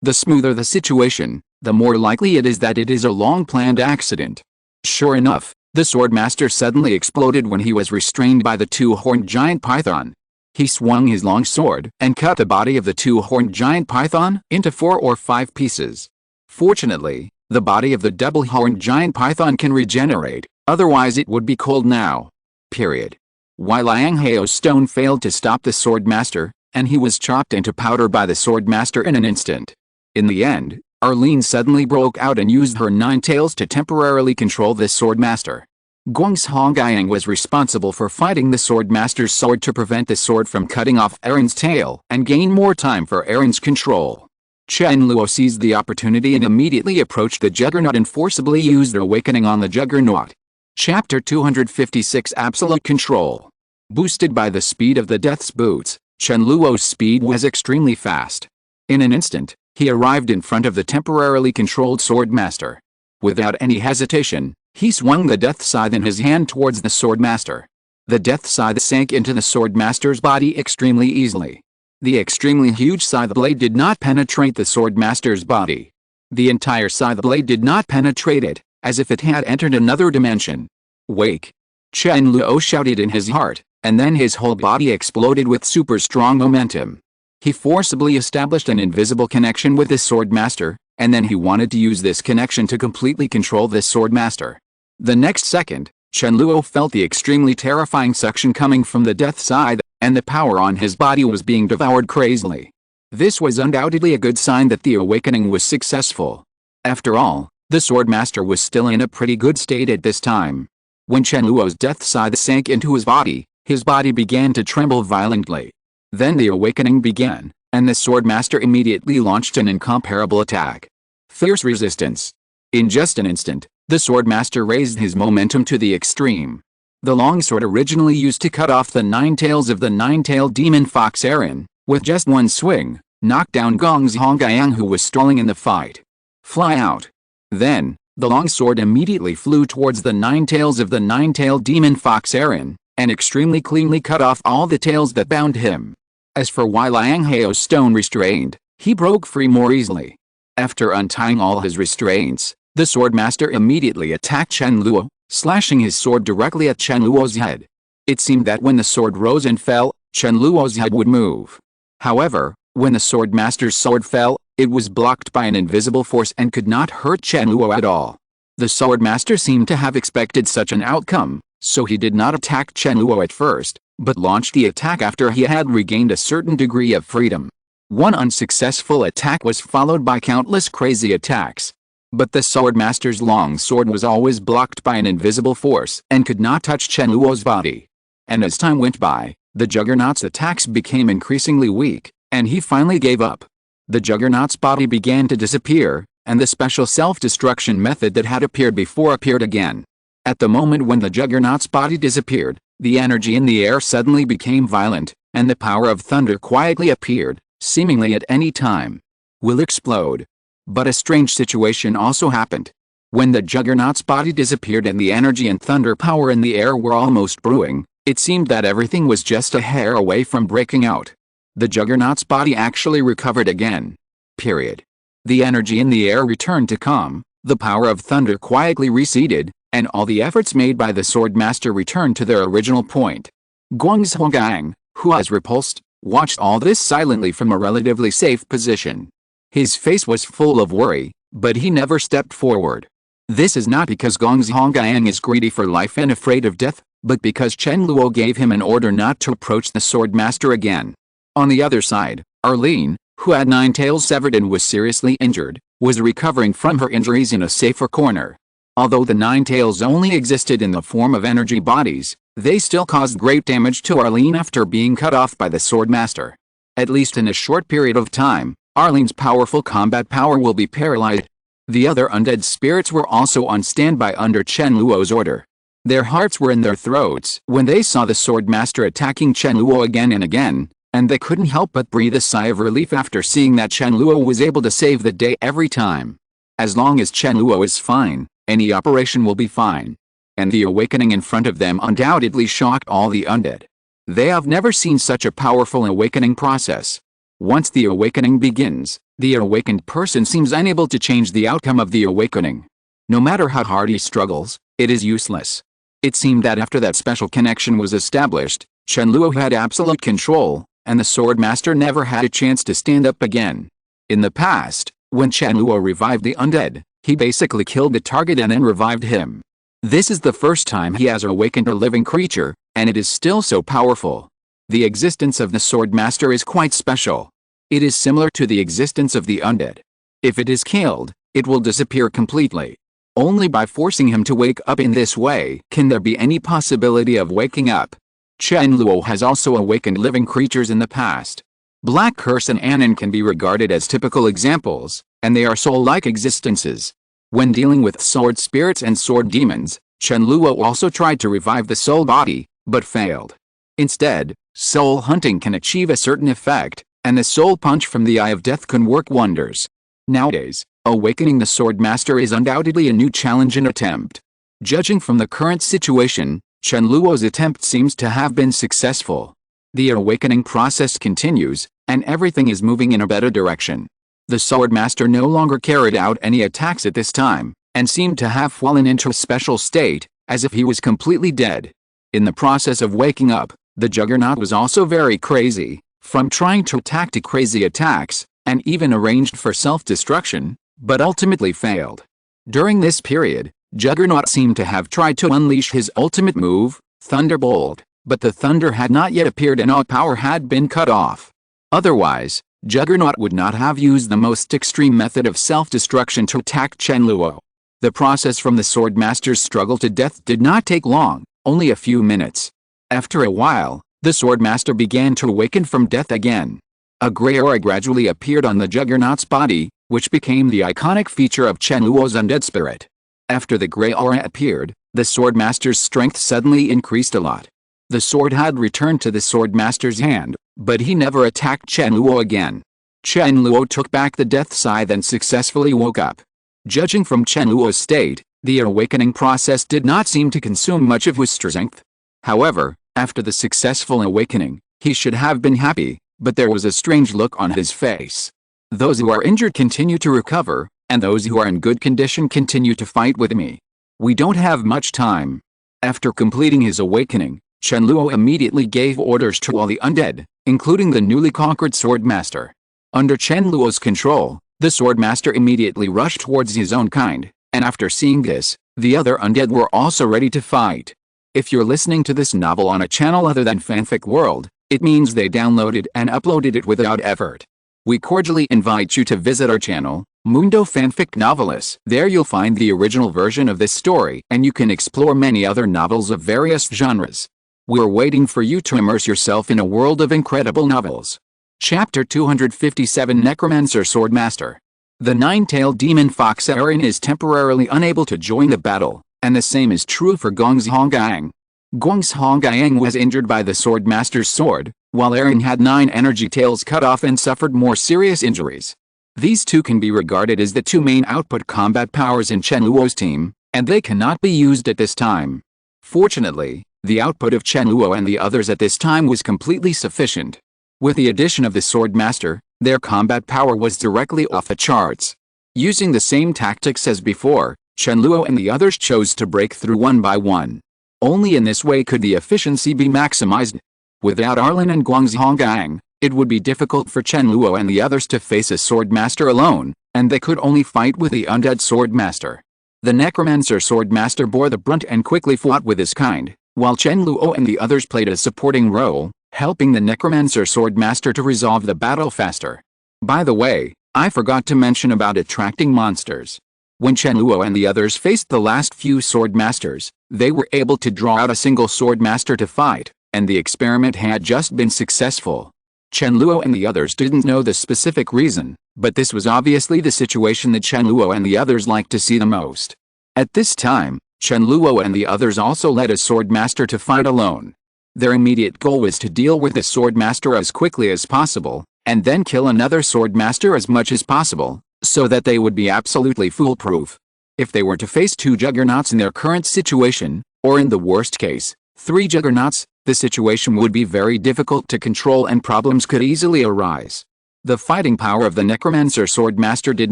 The smoother the situation, the more likely it is that it is a long-planned accident. Sure enough, the sword master suddenly exploded when he was restrained by the two-horned giant python. He swung his long sword and cut the body of the two-horned giant python into 4 or 5 pieces. Fortunately, the body of the double-horned giant python can regenerate, otherwise it would be cold now. Wei Lianghao's stone failed to stop the sword master, and he was chopped into powder by the sword master in an instant. In the end, Arlene suddenly broke out and used her 9 tails to temporarily control the sword master. Guang's Hongyang was responsible for fighting the sword master's sword to prevent the sword from cutting off Aaron's tail and gain more time for Aaron's control. Chen Luo seized the opportunity and immediately approached the juggernaut and forcibly used awakening on the juggernaut. Chapter 256 Absolute Control. Boosted by the speed of the Death's Boots, Chen Luo's speed was extremely fast. In an instant, he arrived in front of the temporarily controlled sword master. Without any hesitation, he swung the death scythe in his hand towards the sword master. The death scythe sank into the sword master's body extremely easily. The extremely huge scythe blade did not penetrate the sword master's body. The entire scythe blade did not penetrate it, as if it had entered another dimension. Wake! Chen Luo shouted in his heart, and then his whole body exploded with super strong momentum. He forcibly established an invisible connection with the sword master, and then he wanted to use this connection to completely control this sword master. The next second, Chen Luo felt the extremely terrifying suction coming from the death scythe, and the power on his body was being devoured crazily. This was undoubtedly a good sign that the awakening was successful. After all, the sword master was still in a pretty good state at this time. When Chen Luo's death scythe sank into his body began to tremble violently. Then the awakening began, and the sword master immediately launched an incomparable attack. Fierce resistance. In just an instant, the sword master raised his momentum to the extreme. The longsword originally used to cut off the 9 tails of the 9-tailed demon fox Aaron, with just one swing, knocked down Gong's Hongyang who was stalling in the fight. Fly out. Then, the longsword immediately flew towards the 9 tails of the 9-tailed demon fox Aaron, and extremely cleanly cut off all the tails that bound him. As for Wei Lianghao's stone restrained, he broke free more easily. After untying all his restraints, the sword master immediately attacked Chen Luo, slashing his sword directly at Chen Luo's head. It seemed that when the sword rose and fell, Chen Luo's head would move. However, when the sword master's sword fell, it was blocked by an invisible force and could not hurt Chen Luo at all. The sword master seemed to have expected such an outcome, so he did not attack Chen Luo at first, but launched the attack after he had regained a certain degree of freedom. One unsuccessful attack was followed by countless crazy attacks. But the sword master's long sword was always blocked by an invisible force and could not touch Chen Luo's body. And as time went by, the juggernaut's attacks became increasingly weak, and he finally gave up. The juggernaut's body began to disappear, and the special self-destruction method that had appeared before appeared again. At the moment when the juggernaut's body disappeared, the energy in the air suddenly became violent, and the power of thunder quietly appeared, seemingly at any time. Will explode. But a strange situation also happened. When the juggernaut's body disappeared and the energy and thunder power in the air were almost brewing, it seemed that everything was just a hair away from breaking out. The juggernaut's body actually recovered again. The energy in the air returned to calm, the power of thunder quietly receded, and all the efforts made by the sword master returned to their original point. Guangzhonggang, who was repulsed, watched all this silently from a relatively safe position. His face was full of worry, but he never stepped forward. This is not because Guangzhonggang is greedy for life and afraid of death, but because Chen Luo gave him an order not to approach the sword master again. On the other side, Arlene, who had 9 tails severed and was seriously injured, was recovering from her injuries in a safer corner. Although the 9 tails only existed in the form of energy bodies, they still caused great damage to Arlene after being cut off by the sword master. At least in a short period of time, Arlene's powerful combat power will be paralyzed. The other undead spirits were also on standby under Chen Luo's order. Their hearts were in their throats when they saw the sword master attacking Chen Luo again and again, and they couldn't help but breathe a sigh of relief after seeing that Chen Luo was able to save the day every time. As long as Chen Luo is fine, any operation will be fine. And the awakening in front of them undoubtedly shocked all the undead. They have never seen such a powerful awakening process. Once the awakening begins, the awakened person seems unable to change the outcome of the awakening. No matter how hard he struggles, it is useless. It seemed that after that special connection was established, Chen Luo had absolute control, and the sword master never had a chance to stand up again. In the past, when Chen Luo revived the undead, he basically killed the target and then revived him. This is the first time he has awakened a living creature, and it is still so powerful. The existence of the sword master is quite special. It is similar to the existence of the undead. If it is killed, it will disappear completely. Only by forcing him to wake up in this way can there be any possibility of waking up. Chen Luo has also awakened living creatures in the past. Black Curse and Anon can be regarded as typical examples, and they are soul-like existences. When dealing with sword spirits and sword demons, Chen Luo also tried to revive the soul body, but failed. Instead, soul hunting can achieve a certain effect, and the soul punch from the Eye of Death can work wonders. Nowadays, awakening the sword master is undoubtedly a new challenge and attempt. Judging from the current situation, Chen Luo's attempt seems to have been successful. The awakening process continues, and everything is moving in a better direction. The sword master no longer carried out any attacks at this time, and seemed to have fallen into a special state, as if he was completely dead. In the process of waking up, the juggernaut was also very crazy, from trying to attack to crazy attacks, and even arranged for self-destruction, but ultimately failed. During this period, Juggernaut seemed to have tried to unleash his ultimate move, Thunderbolt, but the thunder had not yet appeared and all power had been cut off. Otherwise, Juggernaut would not have used the most extreme method of self-destruction to attack Chen Luo. The process from the sword master's struggle to death did not take long, only a few minutes. After a while, the sword master began to awaken from death again. A gray aura gradually appeared on the Juggernaut's body, which became the iconic feature of Chen Luo's undead spirit. After the gray aura appeared, the sword master's strength suddenly increased a lot. The sword had returned to the sword master's hand, but he never attacked Chen Luo again. Chen Luo took back the death scythe and successfully woke up. Judging from Chen Luo's state, the awakening process did not seem to consume much of his strength. However, after the successful awakening, he should have been happy, but there was a strange look on his face. Those who are injured continue to recover, and those who are in good condition continue to fight with me. We don't have much time. After completing his awakening, Chen Luo immediately gave orders to all the undead, including the newly conquered sword master. Under Chen Luo's control, the sword master immediately rushed towards his own kind, and after seeing this, the other undead were also ready to fight. If you're listening to this novel on a channel other than Fanfic World, it means they downloaded and uploaded it without effort. We cordially invite you to visit our channel, Mundo Fanfic Novelis. There you'll find the original version of this story, and you can explore many other novels of various genres. We're waiting for you to immerse yourself in a world of incredible novels. Chapter 257 Necromancer Swordmaster. The nine-tailed demon fox Aaron is temporarily unable to join the battle, and the same is true for Guangzhonggang. Guangzhonggang was injured by the swordmaster's sword, while Aaron had 9 energy tails cut off and suffered more serious injuries. These two can be regarded as the two main output combat powers in Chen Luo's team, and they cannot be used at this time. Fortunately, the output of Chen Luo and the others at this time was completely sufficient. With the addition of the swordmaster, their combat power was directly off the charts. Using the same tactics as before, Chen Luo and the others chose to break through one by one. Only in this way could the efficiency be maximized. Without Arlin and Guangzhonggang, it would be difficult for Chen Luo and the others to face a sword master alone, and they could only fight with the undead sword master. The necromancer sword master bore the brunt and quickly fought with his kind, while Chen Luo and the others played a supporting role, helping the necromancer sword master to resolve the battle faster. By the way, I forgot to mention about attracting monsters. When Chen Luo and the others faced the last few sword masters, they were able to draw out a single sword master to fight, and the experiment had just been successful. Chen Luo and the others didn't know the specific reason, but this was obviously the situation that Chen Luo and the others liked to see the most. At this time, Chen Luo and the others also led a sword master to fight alone. Their immediate goal was to deal with the sword master as quickly as possible, and then kill another sword master as much as possible, so that they would be absolutely foolproof. If they were to face two juggernauts in their current situation, or in the worst case, 3 juggernauts, the situation would be very difficult to control and problems could easily arise. The fighting power of the necromancer sword master did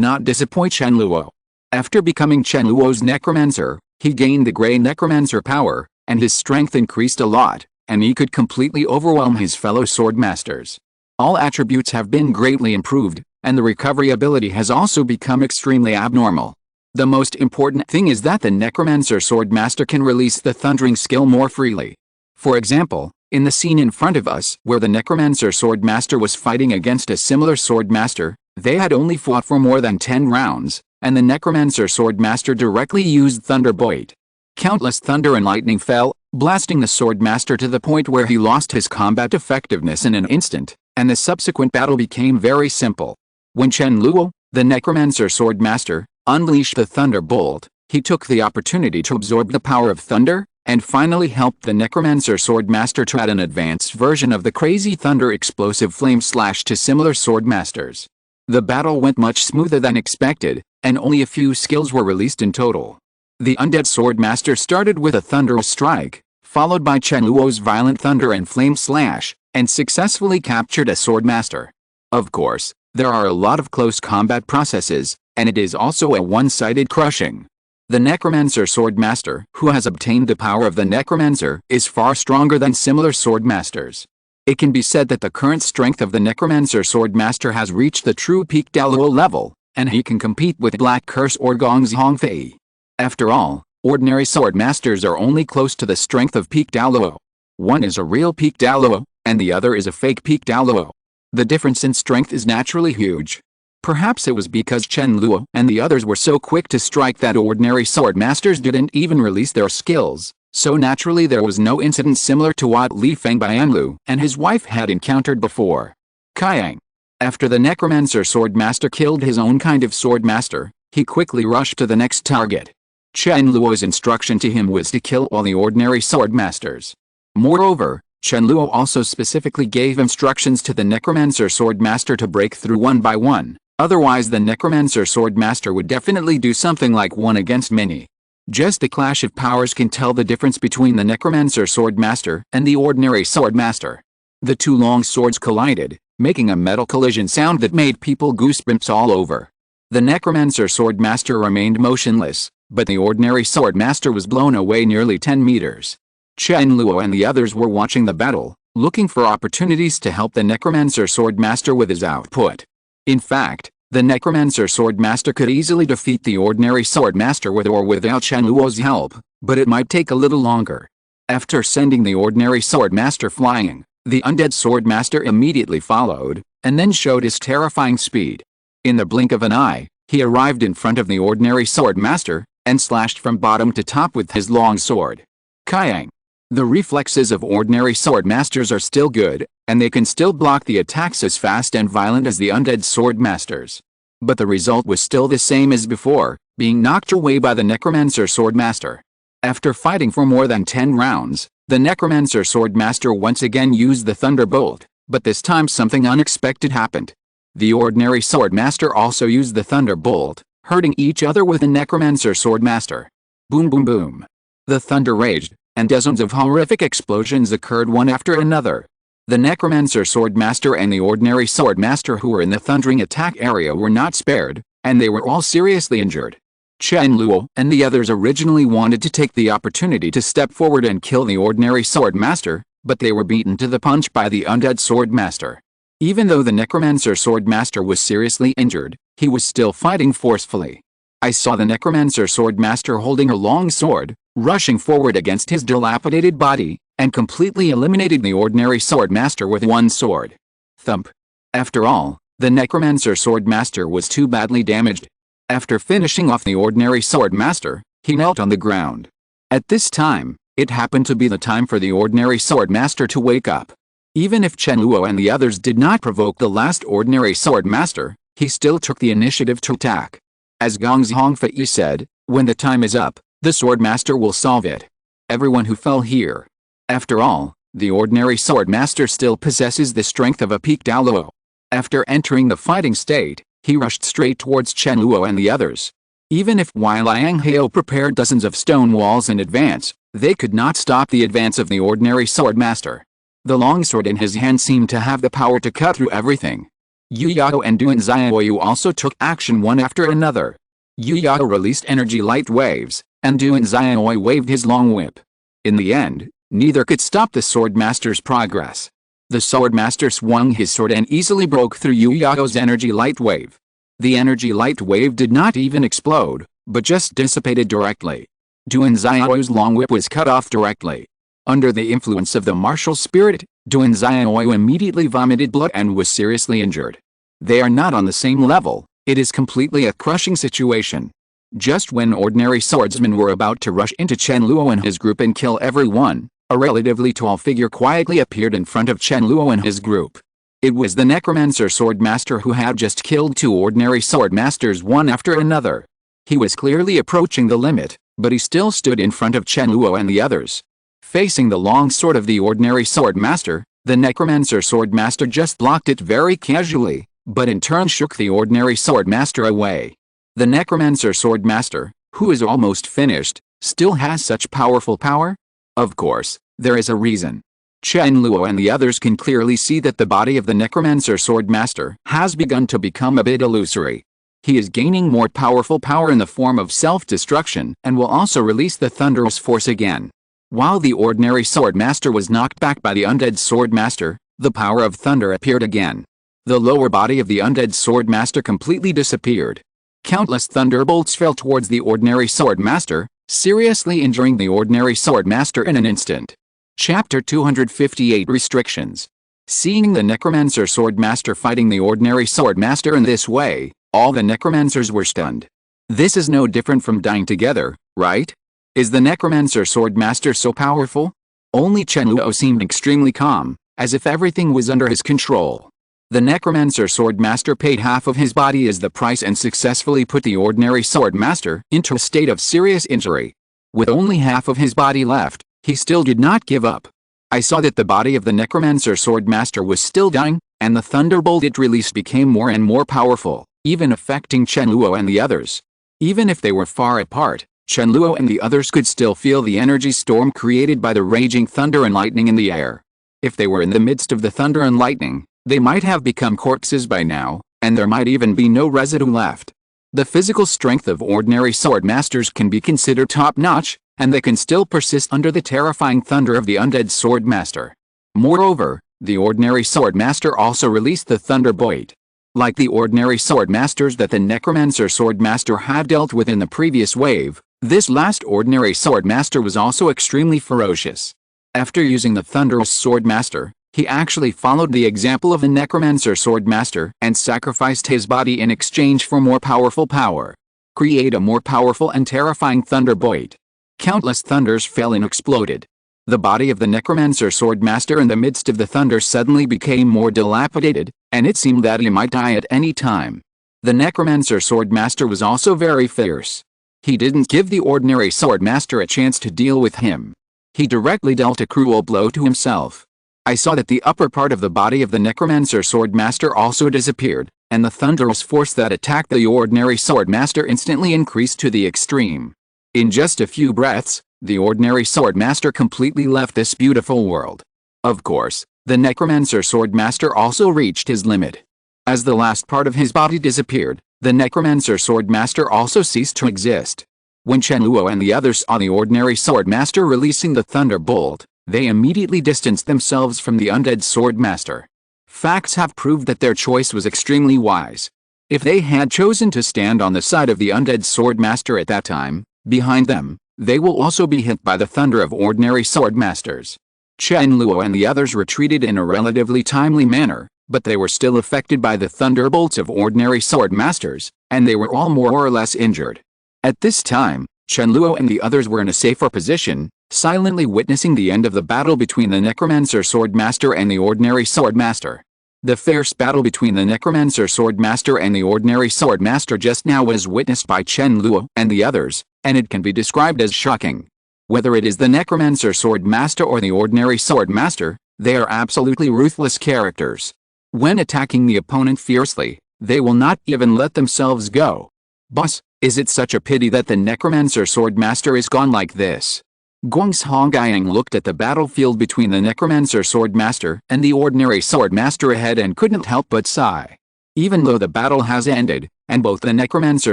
not disappoint Chen Luo. After becoming Chen Luo's necromancer, he gained the grey necromancer power, and his strength increased a lot, and he could completely overwhelm his fellow sword masters. All attributes have been greatly improved, and the recovery ability has also become extremely abnormal. The most important thing is that the necromancer sword master can release the thundering skill more freely. For example, in the scene in front of us where the necromancer sword master was fighting against a similar sword master, they had only fought for more than 10 rounds, and the necromancer sword master directly used thunderbolt. Countless thunder and lightning fell, blasting the sword master to the point where he lost his combat effectiveness in an instant, and the subsequent battle became very simple. When Chen Luo, the necromancer sword master, unleashed the thunderbolt, he took the opportunity to absorb the power of thunder, and finally helped the necromancer sword master to add an advanced version of the crazy thunder explosive flame slash to similar sword masters. The battle went much smoother than expected, and only a few skills were released in total. The undead sword master started with a thunderous strike, followed by Chen Luo's violent thunder and flame slash, and successfully captured a sword master. Of course, there are a lot of close combat processes, and it is also a one-sided crushing. The necromancer sword master, who has obtained the power of the necromancer, is far stronger than similar sword masters. It can be said that the current strength of the necromancer sword master has reached the true peak Douluo level, and he can compete with Black Curse or Gongzhong Fei. After all, ordinary sword masters are only close to the strength of peak Douluo. One is a real peak Douluo, and the other is a fake peak Douluo. The difference in strength is naturally huge. Perhaps it was because Chen Luo and the others were so quick to strike that ordinary sword masters didn't even release their skills, so naturally there was no incident similar to what Li Fengbianlu and his wife had encountered before. Kaiyang. After the necromancer sword master killed his own kind of sword master, he quickly rushed to the next target. Chen Luo's instruction to him was to kill all the ordinary sword masters. Moreover, Chen Luo also specifically gave instructions to the necromancer sword master to break through one by one. Otherwise the necromancer sword master would definitely do something like one against many. Just the clash of powers can tell the difference between the necromancer sword master and the ordinary sword master. The two long swords collided, making a metal collision sound that made people goosebumps all over. The necromancer sword master remained motionless, but the ordinary sword master was blown away nearly 10 meters. Chen Luo and the others were watching the battle, looking for opportunities to help the necromancer sword master with his output. In fact, the necromancer sword master could easily defeat the ordinary sword master with or without Chen Luo's help, but it might take a little longer. After sending the ordinary sword master flying, the undead sword master immediately followed, and then showed his terrifying speed. In the blink of an eye, he arrived in front of the ordinary sword master, and slashed from bottom to top with his long sword. Kaiyang. The reflexes of ordinary sword masters are still good, and they can still block the attacks as fast and violent as the undead sword masters. But the result was still the same as before, being knocked away by the necromancer sword master. After fighting for more than 10 rounds, the necromancer sword master once again used the thunderbolt, but this time something unexpected happened. The ordinary sword master also used the thunderbolt, hurting each other with the necromancer sword master. Boom boom boom. The thunder raged, and dozens of horrific explosions occurred one after another. The necromancer sword master and the ordinary sword master who were in the thundering attack area were not spared, and they were all seriously injured. Chen Luo and the others originally wanted to take the opportunity to step forward and kill the ordinary sword master, but they were beaten to the punch by the undead sword master. Even though the necromancer sword master was seriously injured, he was still fighting forcefully. I saw the necromancer sword master holding a long sword, rushing forward against his dilapidated body, and completely eliminated the ordinary sword master with one sword. Thump. After all, the necromancer sword master was too badly damaged. After finishing off the ordinary sword master, he knelt on the ground. At this time, it happened to be the time for the ordinary sword master to wake up. Even if Chen Luo and the others did not provoke the last ordinary sword master, he still took the initiative to attack. As Gong Zhongfei said, when the time is up, the sword master will solve it. Everyone who fell here. After all, the ordinary sword master still possesses the strength of a peak Douluo. After entering the fighting state, he rushed straight towards Chen Luo and the others. Even if Liang Hao prepared dozens of stone walls in advance, they could not stop the advance of the ordinary sword master. The longsword in his hand seemed to have the power to cut through everything. Yu Yao and Duan Xiaoyu also took action one after another. Yu Yao released energy light waves, and Duan Xiaoyu waved his long whip. In the end, neither could stop the sword master's progress. The sword master swung his sword and easily broke through Yu Yao's energy light wave. The energy light wave did not even explode, but just dissipated directly. Duan Xiaoyu's long whip was cut off directly. Under the influence of the martial spirit, Duan Xiaoyu immediately vomited blood and was seriously injured. They are not on the same level, it is completely a crushing situation. Just when ordinary swordsmen were about to rush into Chen Luo and his group and kill everyone, a relatively tall figure quietly appeared in front of Chen Luo and his group. It was the necromancer sword master who had just killed two ordinary sword masters one after another. He was clearly approaching the limit, but he still stood in front of Chen Luo and the others. Facing the long sword of the ordinary sword master, the necromancer sword master just blocked it very casually, but in turn shook the ordinary sword master away. The necromancer sword master, who is almost finished, still has such powerful power? Of course, there is a reason. Chen Luo and the others can clearly see that the body of the necromancer sword master has begun to become a bit illusory. He is gaining more powerful power in the form of self-destruction and will also release the thunderous force again. While the ordinary sword master was knocked back by the undead sword master, the power of thunder appeared again. The lower body of the undead sword master completely disappeared. Countless thunderbolts fell towards the ordinary sword master, seriously injuring the ordinary sword master in an instant. Chapter 258 Restrictions. Seeing the necromancer sword master fighting the ordinary sword master in this way, all the necromancers were stunned. This is no different from dying together, right? Is the necromancer sword master so powerful? Only Chen Luo seemed extremely calm, as if everything was under his control. The necromancer sword master paid half of his body as the price and successfully put the ordinary sword master into a state of serious injury. With only half of his body left, he still did not give up. I saw that the body of the necromancer sword master was still dying, and the thunderbolt it released became more and more powerful, even affecting Chen Luo and the others. Even if they were far apart, Chen Luo and the others could still feel the energy storm created by the raging thunder and lightning in the air. If they were in the midst of the thunder and lightning, they might have become corpses by now, and there might even be no residue left. The physical strength of ordinary sword masters can be considered top-notch, and they can still persist under the terrifying thunder of the undead sword master. Moreover, the ordinary sword master also released the thunderbolt. Like the ordinary sword masters that the necromancer sword master had dealt with in the previous wave, this last ordinary sword master was also extremely ferocious. After using the thunderous sword master, he actually followed the example of the necromancer sword master and sacrificed his body in exchange for more powerful power. Create a more powerful and terrifying thunderbolt. Countless thunders fell and exploded. The body of the necromancer sword master in the midst of the thunder suddenly became more dilapidated, and it seemed that he might die at any time. The necromancer sword master was also very fierce. He didn't give the ordinary sword master a chance to deal with him. He directly dealt a cruel blow to himself. I saw that the upper part of the body of the necromancer sword master also disappeared, and the thunderous force that attacked the ordinary sword master instantly increased to the extreme. In just a few breaths, the ordinary sword master completely left this beautiful world. Of course, the necromancer sword master also reached his limit. As the last part of his body disappeared, The necromancer swordmaster also ceased to exist. When Chen Luo and the others saw the ordinary swordmaster releasing the thunderbolt, they immediately distanced themselves from the undead swordmaster. Facts have proved that their choice was extremely wise. If they had chosen to stand on the side of the undead swordmaster at that time, behind them, they will also be hit by the thunder of ordinary swordmasters. Chen Luo and the others retreated in a relatively timely manner, but they were still affected by the thunderbolts of ordinary swordmasters, and they were all more or less injured. At this time, Chen Luo and the others were in a safer position, silently witnessing the end of the battle between the necromancer swordmaster and the ordinary swordmaster. The fierce battle between the necromancer swordmaster and the ordinary swordmaster just now was witnessed by Chen Luo and the others, and it can be described as shocking. Whether it is the necromancer swordmaster or the ordinary swordmaster, they are absolutely ruthless characters. When attacking the opponent fiercely, they will not even let themselves go. Boss, is it such a pity that the necromancer swordmaster is gone like this? Guang's Hongyang looked at the battlefield between the necromancer swordmaster and the ordinary swordmaster ahead and couldn't help but sigh. Even though the battle has ended, and both the necromancer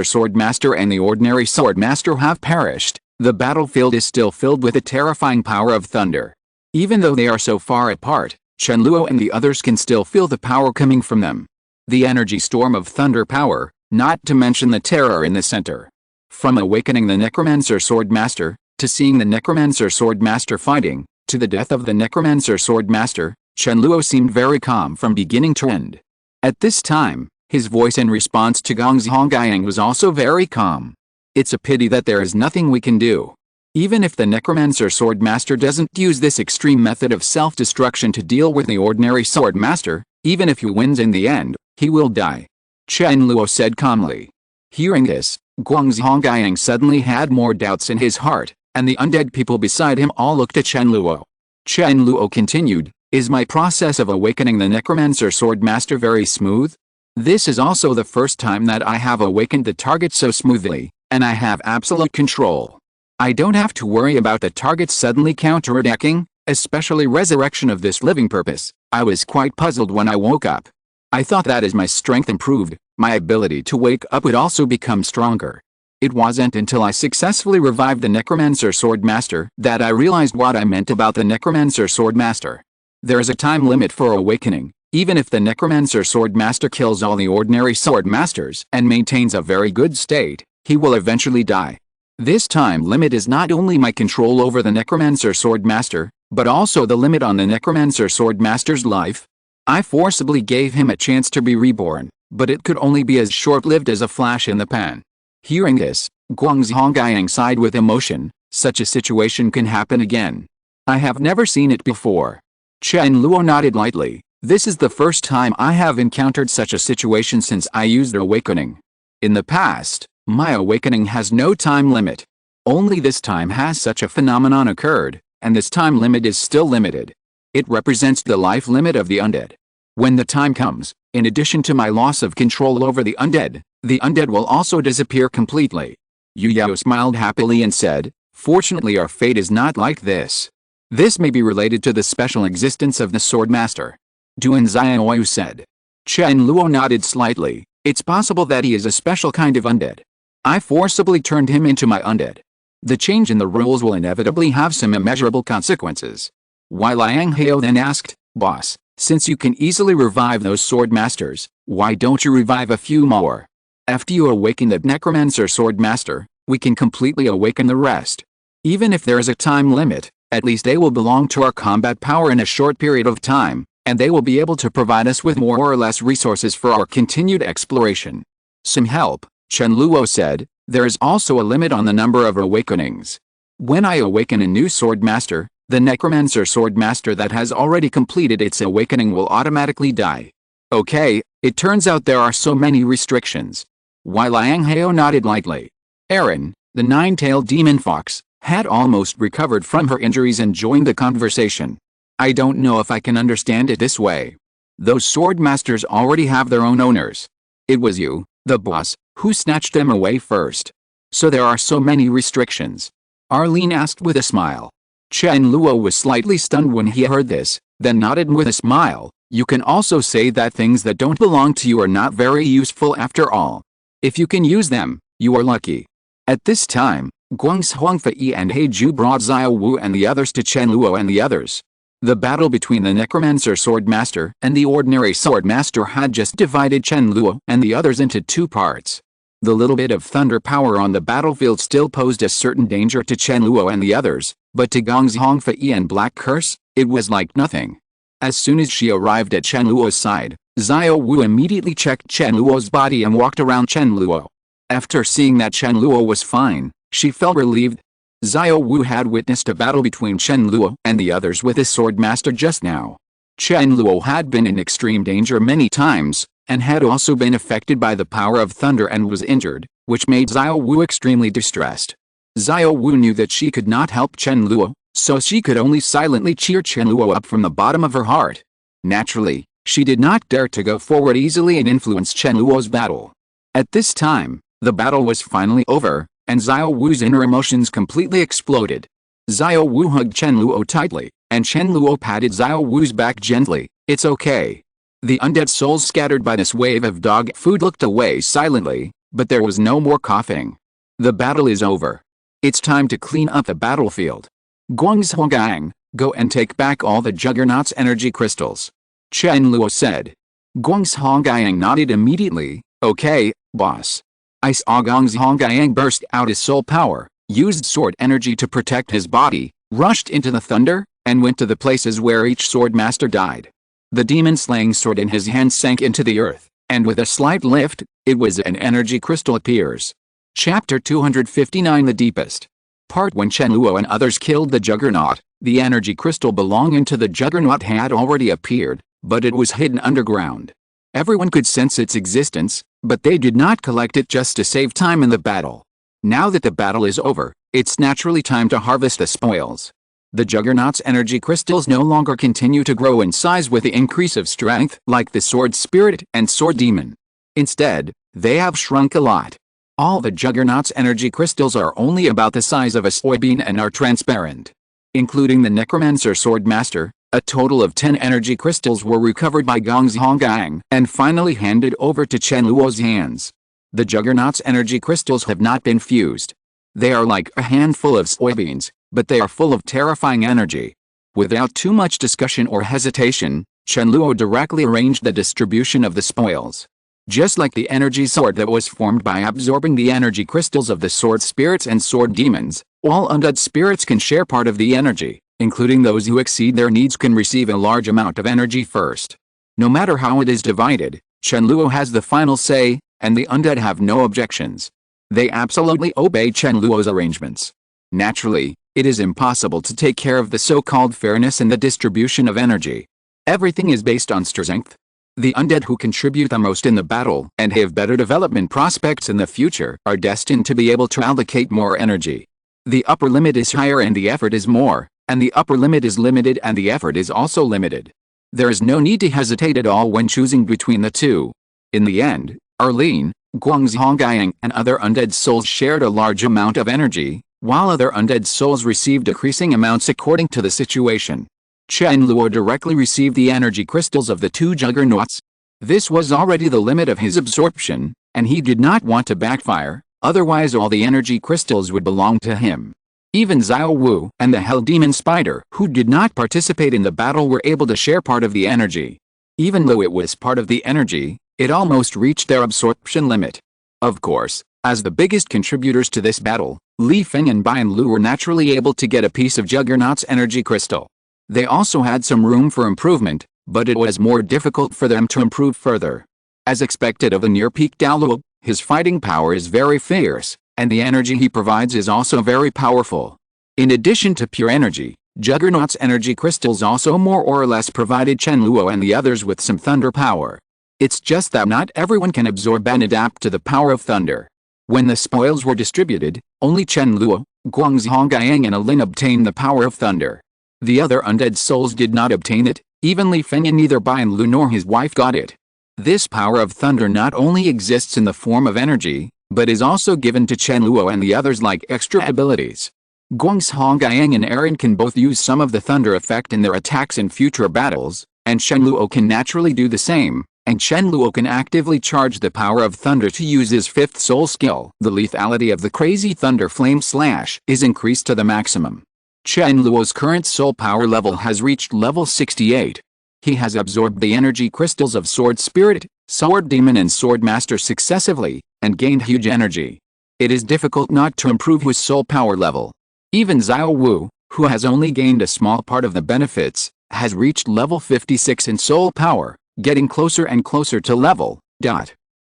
swordmaster and the ordinary swordmaster have perished, the battlefield is still filled with the terrifying power of thunder. Even though they are so far apart, Chen Luo and the others can still feel the power coming from them. The energy storm of thunder power, not to mention the terror in the center. From awakening the necromancer swordmaster, to seeing the necromancer swordmaster fighting, to the death of the necromancer swordmaster, Chen Luo seemed very calm from beginning to end. At this time, his voice in response to Gong's Hongyang was also very calm. It's a pity that there is nothing we can do. Even if the necromancer swordmaster doesn't use this extreme method of self-destruction to deal with the ordinary swordmaster, even if he wins in the end, he will die. Chen Luo said calmly. Hearing this, Guang's Hongyang suddenly had more doubts in his heart, and the undead people beside him all looked at Chen Luo. Chen Luo continued, "Is my process of awakening the necromancer swordmaster very smooth? This is also the first time that I have awakened the target so smoothly, and I have absolute control. I don't have to worry about the target suddenly counterattacking, especially resurrection of this living purpose." I was quite puzzled when I woke up. I thought that as my strength improved, my ability to wake up would also become stronger. It wasn't until I successfully revived the necromancer swordmaster that I realized what I meant about the necromancer swordmaster. There is a time limit for awakening. Even if the necromancer swordmaster kills all the ordinary swordmasters and maintains a very good state, he will eventually die. This time limit is not only my control over the necromancer swordmaster, but also the limit on the necromancer swordmaster's life. I forcibly gave him a chance to be reborn, but it could only be as short-lived as a flash in the pan. Hearing this, Guang's Hongyang sighed with emotion. Such a situation can happen again. I have never seen it before. Chen Luo nodded lightly. This is the first time I have encountered such a situation since I used awakening. In the past, my awakening has no time limit. Only this time has such a phenomenon occurred, and this time limit is still limited. It represents the life limit of the undead. When the time comes, in addition to my loss of control over the undead will also disappear completely. Yu Yao smiled happily and said, "Fortunately our fate is not like this. This may be related to the special existence of the swordmaster." Duan Xiaoyu said. Chen Luo nodded slightly. "It's possible that he is a special kind of undead. I forcibly turned him into my undead. The change in the rules will inevitably have some immeasurable consequences." Liang Hao then asked, "Boss, since you can easily revive those swordmasters, why don't you revive a few more? After you awaken the necromancer swordmaster, we can completely awaken the rest. Even if there is a time limit, at least they will belong to our combat power in a short period of time, and they will be able to provide us with more or less resources for our continued exploration." "Some help," Chen Luo said. "There is also a limit on the number of awakenings. When I awaken a new swordmaster, the necromancer swordmaster that has already completed its awakening will automatically die." "Okay, it turns out there are so many restrictions." Liang Hao nodded lightly. Erin, the nine-tailed demon fox, had almost recovered from her injuries and joined the conversation. "I don't know if I can understand it this way. Those swordmasters already have their own owners. It was you, the boss, who snatched them away first. So there are so many restrictions." Arlene asked with a smile. Chen Luo was slightly stunned when he heard this, then nodded with a smile. "You can also say that things that don't belong to you are not very useful after all. If you can use them, you are lucky. At this time, Guangxuangfei and Heiju brought Xiao Wu and the others to Chen Luo and the others. The battle between the Necromancer Swordmaster and the ordinary Swordmaster had just divided Chen Luo and the others into two parts. The little bit of thunder power on the battlefield still posed a certain danger to Chen Luo and the others, but to Guangxuangfei and Black Curse, it was like nothing. As soon as she arrived at Chen Luo's side, Xiao Wu immediately checked Chen Luo's body and walked around Chen Luo. After seeing that Chen Luo was fine, she felt relieved. Xiao Wu had witnessed a battle between Chen Luo and the others with his Swordmaster just now. Chen Luo had been in extreme danger many times, and had also been affected by the power of thunder and was injured, which made Xiao Wu extremely distressed. Xiao Wu knew that she could not help Chen Luo, so she could only silently cheer Chen Luo up from the bottom of her heart. Naturally, she did not dare to go forward easily and influence Chen Luo's battle. At this time, the battle was finally over, and Xiao Wu's inner emotions completely exploded. Xiao Wu hugged Chen Luo tightly, and Chen Luo patted Xiao Wu's back gently. "It's okay." The undead souls scattered by this wave of dog food looked away silently, but there was no more coughing. The battle is over. It's time to clean up the battlefield. Guangxuang, go and take back all the Juggernaut's energy crystals, Chen Luo said. Guangxuang nodded immediately. "Okay, boss." I saw Guangxuang burst out his soul power, used sword energy to protect his body, rushed into the thunder, and went to the places where each swordmaster died. The demon-slaying sword in his hand sank into the earth, and with a slight lift, it was an energy crystal appears. Chapter 259 The Deepest. Part when Chen Luo and others killed the Juggernaut, the energy crystal belonging to the Juggernaut had already appeared, but it was hidden underground. Everyone could sense its existence, but they did not collect it just to save time in the battle. Now that the battle is over, it's naturally time to harvest the spoils. The Juggernaut's energy crystals no longer continue to grow in size with the increase of strength like the Sword Spirit and Sword Demon. Instead, they have shrunk a lot. All the Juggernaut's energy crystals are only about the size of a soybean and are transparent. Including the Necromancer Swordmaster, a total of 10 energy crystals were recovered by Guangxuang and finally handed over to Chen Luo's hands. The Juggernaut's energy crystals have not been fused. They are like a handful of soybeans, but they are full of terrifying energy. Without too much discussion or hesitation, Chen Luo directly arranged the distribution of the spoils. Just like the energy sword that was formed by absorbing the energy crystals of the sword spirits and sword demons, all undead spirits can share part of the energy, including those who exceed their needs can receive a large amount of energy first. No matter how it is divided, Chen Luo has the final say, and the undead have no objections. They absolutely obey Chen Luo's arrangements. Naturally, it is impossible to take care of the so-called fairness in the distribution of energy. Everything is based on strength. The undead who contribute the most in the battle and have better development prospects in the future are destined to be able to allocate more energy. The upper limit is higher and the effort is more, and the upper limit is limited and the effort is also limited. There is no need to hesitate at all when choosing between the two. In the end, Arlene, Guangxuang and other undead souls shared a large amount of energy, while other undead souls received decreasing amounts according to the situation. Chen Luo directly received the energy crystals of the two juggernauts. This was already the limit of his absorption, and he did not want to backfire, otherwise all the energy crystals would belong to him. Even Xiao Wu and the Hell Demon Spider who did not participate in the battle were able to share part of the energy. Even though it was part of the energy, it almost reached their absorption limit. Of course, as the biggest contributors to this battle, Li Feng and Bian Lu were naturally able to get a piece of Juggernaut's energy crystal. They also had some room for improvement, but it was more difficult for them to improve further. As expected of a near-peak Douluo, his fighting power is very fierce, and the energy he provides is also very powerful. In addition to pure energy, Juggernaut's energy crystals also more or less provided Chen Luo and the others with some thunder power. It's just that not everyone can absorb and adapt to the power of thunder. When the spoils were distributed, only Chen Luo, Guangxuang and Alin obtained the power of thunder. The other undead souls did not obtain it, even Li Feng and neither Bian Lu nor his wife got it. This power of thunder not only exists in the form of energy, but is also given to Chen Luo and the others like extra abilities. Guangxuang and Aaron can both use some of the thunder effect in their attacks in future battles, and Chen Luo can naturally do the same, and Chen Luo can actively charge the power of thunder to use his fifth soul skill. The lethality of the crazy thunder flame slash is increased to the maximum. Chen Luo's current soul power level has reached level 68. He has absorbed the energy crystals of Sword Spirit, Sword Demon and Sword Master successively, and gained huge energy. It is difficult not to improve his soul power level. Even Xiao Wu, who has only gained a small part of the benefits, has reached level 56 in soul power, getting closer and closer to level.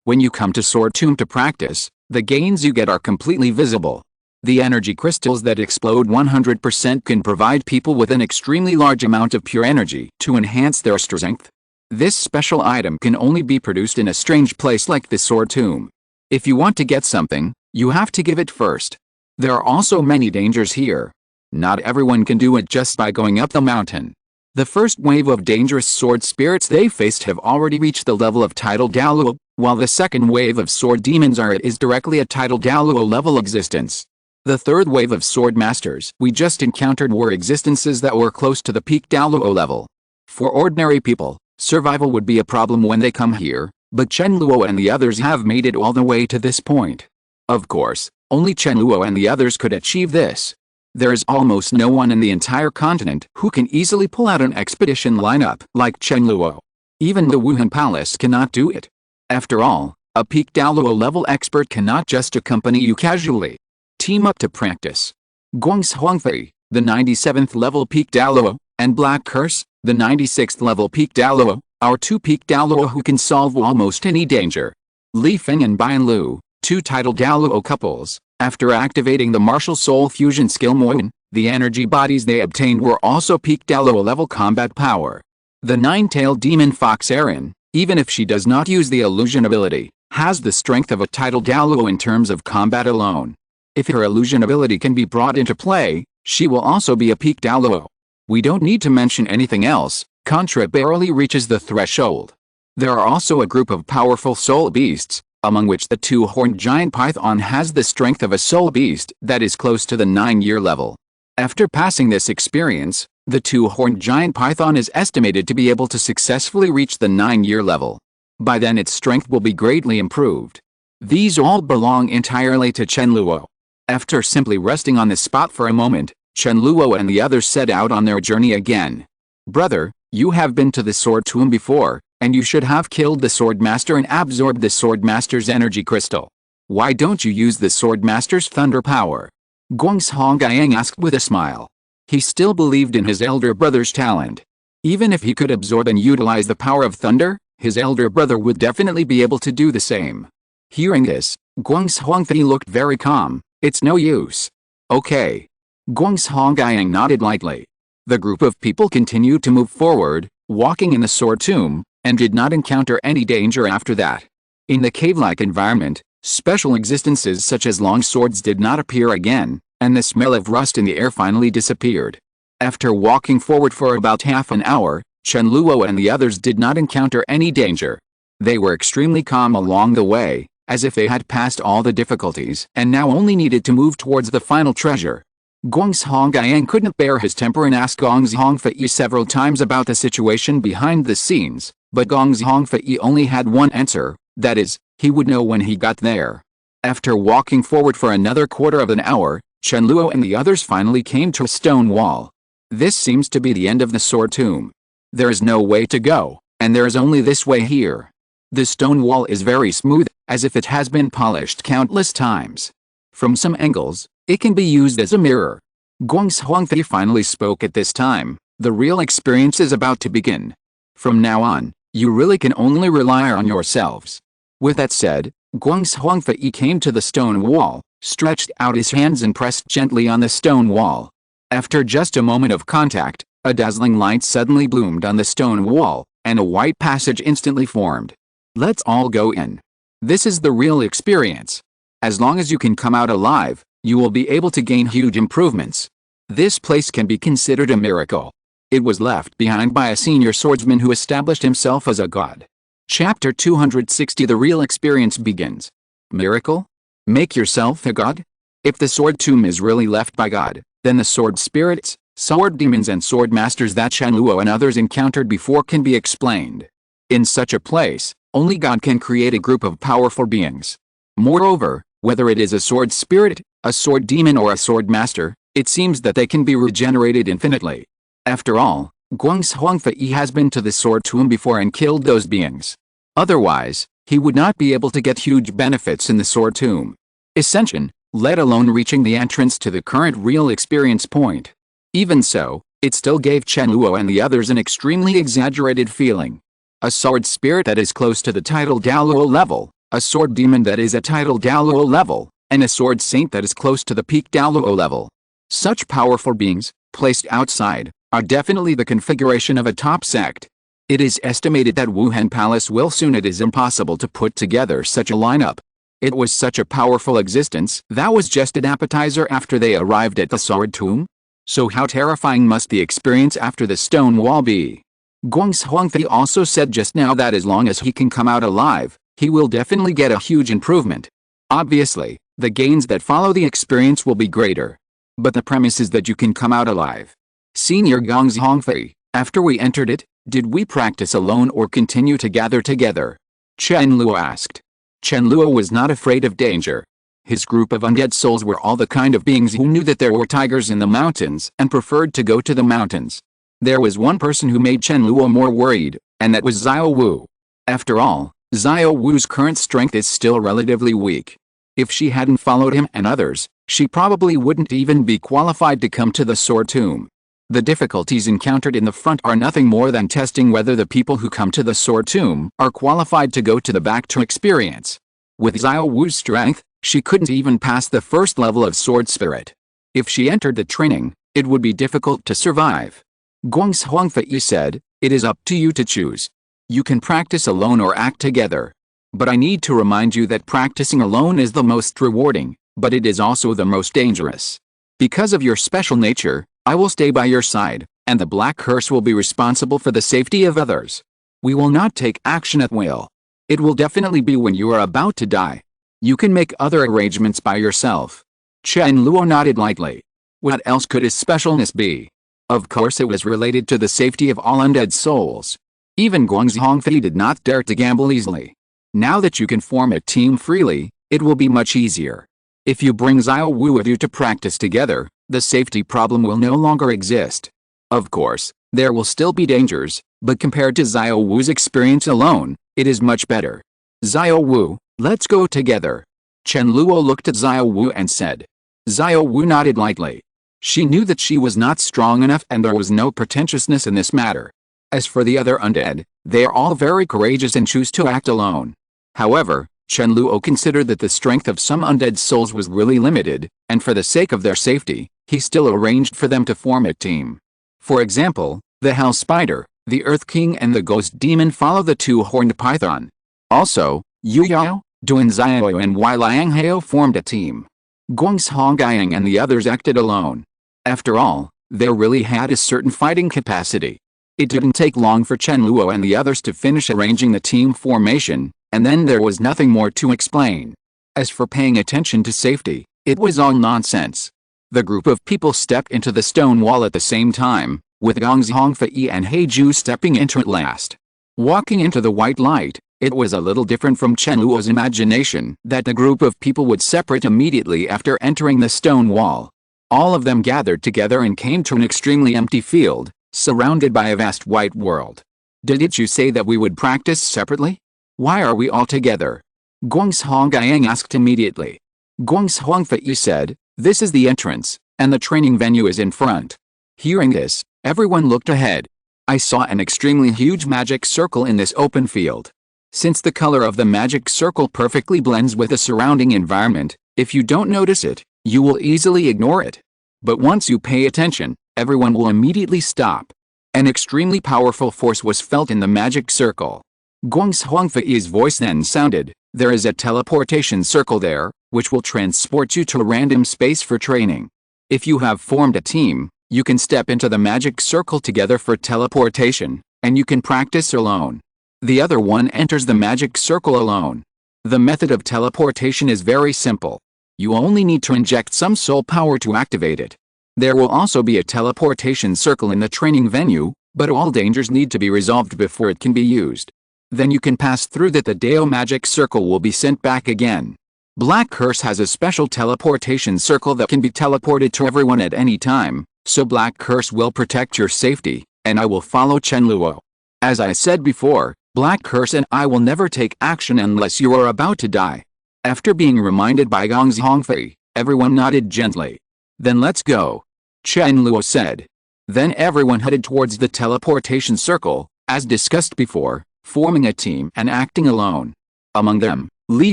When you come to Sword Tomb to practice, the gains you get are completely visible. The energy crystals that explode 100% can provide people with an extremely large amount of pure energy to enhance their strength. This special item can only be produced in a strange place like the Sword Tomb. If you want to get something, you have to give it first. There are also many dangers here. Not everyone can do it just by going up the mountain. The first wave of dangerous sword spirits they faced have already reached the level of tidal Douluo, while the second wave of sword demons is directly a tidal Douluo level existence. The third wave of sword masters we just encountered were existences that were close to the peak Douluo level. For ordinary people, survival would be a problem when they come here, but Chen Luo and the others have made it all the way to this point. Of course, only Chen Luo and the others could achieve this. There is almost no one in the entire continent who can easily pull out an expedition lineup like Chen Luo. Even the Wuhan Palace cannot do it. After all, a peak Douluo level expert cannot just accompany you casually. Team up to practice. Guang's Huangfei, the 97th level peak Douluo, and Black Curse, the 96th level peak Douluo, are two peak Douluo who can solve almost any danger. Li Feng and Bian Lu, two tidal Douluo couples, after activating the martial soul fusion skill Moen, the energy bodies they obtained were also peak Douluo level combat power. The nine-tailed demon Fox Erin, even if she does not use the illusion ability, has the strength of a tidal Douluo in terms of combat alone. If her illusion ability can be brought into play, she will also be a peak Douluo. We don't need to mention anything else, Contra barely reaches the threshold. There are also a group of powerful soul beasts, among which the two-horned giant python has the strength of a soul beast that is close to the 9-year level. After passing this experience, the two-horned giant python is estimated to be able to successfully reach the 9-year level. By then its strength will be greatly improved. These all belong entirely to Chen Luo. After simply resting on the spot for a moment, Chen Luo and the others set out on their journey again. Brother, you have been to the Sword Tomb before, and you should have killed the Sword Master and absorbed the Sword Master's energy crystal. Why don't you use the Sword Master's thunder power? Guang's Hongyang asked with a smile. He still believed in his elder brother's talent. Even if he could absorb and utilize the power of thunder, his elder brother would definitely be able to do the same. Hearing this, Guang's Huangfei looked very calm. It's no use. Okay. Guang's Hongyang nodded lightly. The group of people continued to move forward, walking in the Sword Tomb, and did not encounter any danger after that. In the cave-like environment, special existences such as long swords did not appear again, and the smell of rust in the air finally disappeared. After walking forward for about half an hour, Chen Luo and the others did not encounter any danger. They were extremely calm along the way, as if they had passed all the difficulties and now only needed to move towards the final treasure. Guang's Hongyang couldn't bear his temper and asked Gong's Hongfei several times about the situation behind the scenes, but Gong's Hongfei only had one answer, that is, he would know when he got there. After walking forward for another quarter of an hour, Chen Luo and the others finally came to a stone wall. This seems to be the end of the Sword Tomb. There is no way to go, and there is only this way here. The stone wall is very smooth, as if it has been polished countless times. From some angles, it can be used as a mirror. Guang's Huangfei finally spoke at this time. The real experience is about to begin. From now on, you really can only rely on yourselves. With that said, Guang's Huangfei came to the stone wall, stretched out his hands and pressed gently on the stone wall. After just a moment of contact, a dazzling light suddenly bloomed on the stone wall, and a white passage instantly formed. Let's all go in. This is the real experience. As long as you can come out alive, you will be able to gain huge improvements. This place can be considered a miracle. It was left behind by a senior swordsman who established himself as a god. Chapter 260 The real experience begins. Miracle? Make yourself a god? If the Sword Tomb is really left by God, then the sword spirits, sword demons and sword masters that Chen Luo and others encountered before can be explained. In such a place, only God can create a group of powerful beings. Moreover, whether it is a sword spirit, a sword demon or a sword master, it seems that they can be regenerated infinitely. After all, Guang's Huangfei has been to the sword tomb before and killed those beings. Otherwise, he would not be able to get huge benefits in the sword tomb. Ascension, let alone reaching the entrance to the current real experience point. Even so, it still gave Chen Luo and the others an extremely exaggerated feeling. A sword spirit that is close to the title Douluo level, a sword demon that is at title Douluo level, and a sword saint that is close to the peak Douluo level. Such powerful beings, placed outside, are definitely the configuration of a top sect. It is estimated that Wuhan Palace will soon. It is impossible to put together such a lineup. It was such a powerful existence that was just an appetizer after they arrived at the sword tomb. So how terrifying must the experience after the stone wall be? Guang's Huangfei also said just now that as long as he can come out alive, he will definitely get a huge improvement. Obviously, the gains that follow the experience will be greater. But the premise is that you can come out alive. Senior Guang's Huangfei, after we entered it, did we practice alone or continue to gather together? Chen Luo asked. Chen Luo was not afraid of danger. His group of undead souls were all the kind of beings who knew that there were tigers in the mountains and preferred to go to the mountains. There was one person who made Chen Luo more worried, and that was Xiao Wu. After all, Xiao Wu's current strength is still relatively weak. If she hadn't followed him and others, she probably wouldn't even be qualified to come to the sword tomb. The difficulties encountered in the front are nothing more than testing whether the people who come to the sword tomb are qualified to go to the back to experience. With Xiao Wu's strength, she couldn't even pass the first level of sword spirit. If she entered the training, it would be difficult to survive. Guang's Huangfei said, "It is up to you to choose. You can practice alone or act together. But I need to remind you that practicing alone is the most rewarding, but it is also the most dangerous. Because of your special nature, I will stay by your side, and the Black Curse will be responsible for the safety of others. We will not take action at will. It will definitely be when you are about to die. You can make other arrangements by yourself." Chen Luo nodded lightly. What else could his specialness be? Of course it was related to the safety of all undead souls. Even Guang's Huangfei did not dare to gamble easily. Now that you can form a team freely, it will be much easier. If you bring Xiao Wu with you to practice together, the safety problem will no longer exist. Of course, there will still be dangers, but compared to Xiao Wu's experience alone, it is much better. Xiao Wu, let's go together. Chen Luo looked at Xiao Wu and said. Xiao Wu nodded lightly. She knew that she was not strong enough and there was no pretentiousness in this matter. As for the other undead, they are all very courageous and choose to act alone. However, Chen Luo considered that the strength of some undead souls was really limited, and for the sake of their safety, he still arranged for them to form a team. For example, the Hell Spider, the Earth King and the Ghost Demon follow the two-horned python. Also, Yu Yao, Duan Xiao and Wei Liang Hao formed a team. Guang's Hongyang and the others acted alone. After all, they really had a certain fighting capacity. It didn't take long for Chen Luo and the others to finish arranging the team formation, and then there was nothing more to explain. As for paying attention to safety, it was all nonsense. The group of people stepped into the stone wall at the same time, with Gong's Hongfei and Heiju stepping into it last. Walking into the white light, it was a little different from Chen Luo's imagination that the group of people would separate immediately after entering the stone wall. All of them gathered together and came to an extremely empty field, surrounded by a vast white world. Didn't you say that we would practice separately? Why are we all together? Guang's Hongyang asked immediately. Guang's Huangfei said, this is the entrance, and the training venue is in front. Hearing this, everyone looked ahead. I saw an extremely huge magic circle in this open field. Since the color of the magic circle perfectly blends with the surrounding environment, if you don't notice it, you will easily ignore it. But once you pay attention, everyone will immediately stop. An extremely powerful force was felt in the magic circle. Guang's Huangfei's voice then sounded, there is a teleportation circle there, which will transport you to a random space for training. If you have formed a team, you can step into the magic circle together for teleportation, and you can practice alone. The other one enters the magic circle alone. The method of teleportation is very simple. You only need to inject some soul power to activate it. There will also be a teleportation circle in the training venue, but all dangers need to be resolved before it can be used. Then you can pass through that the Dao magic circle will be sent back again. Black Curse has a special teleportation circle that can be teleported to everyone at any time, so Black Curse will protect your safety, and I will follow Chen Luo. As I said before, Black Curse and I will never take action unless you are about to die. After being reminded by Gong Zhongfei, everyone nodded gently. Then let's go, Chen Luo said. Then everyone headed towards the teleportation circle, as discussed before, forming a team and acting alone. Among them, Li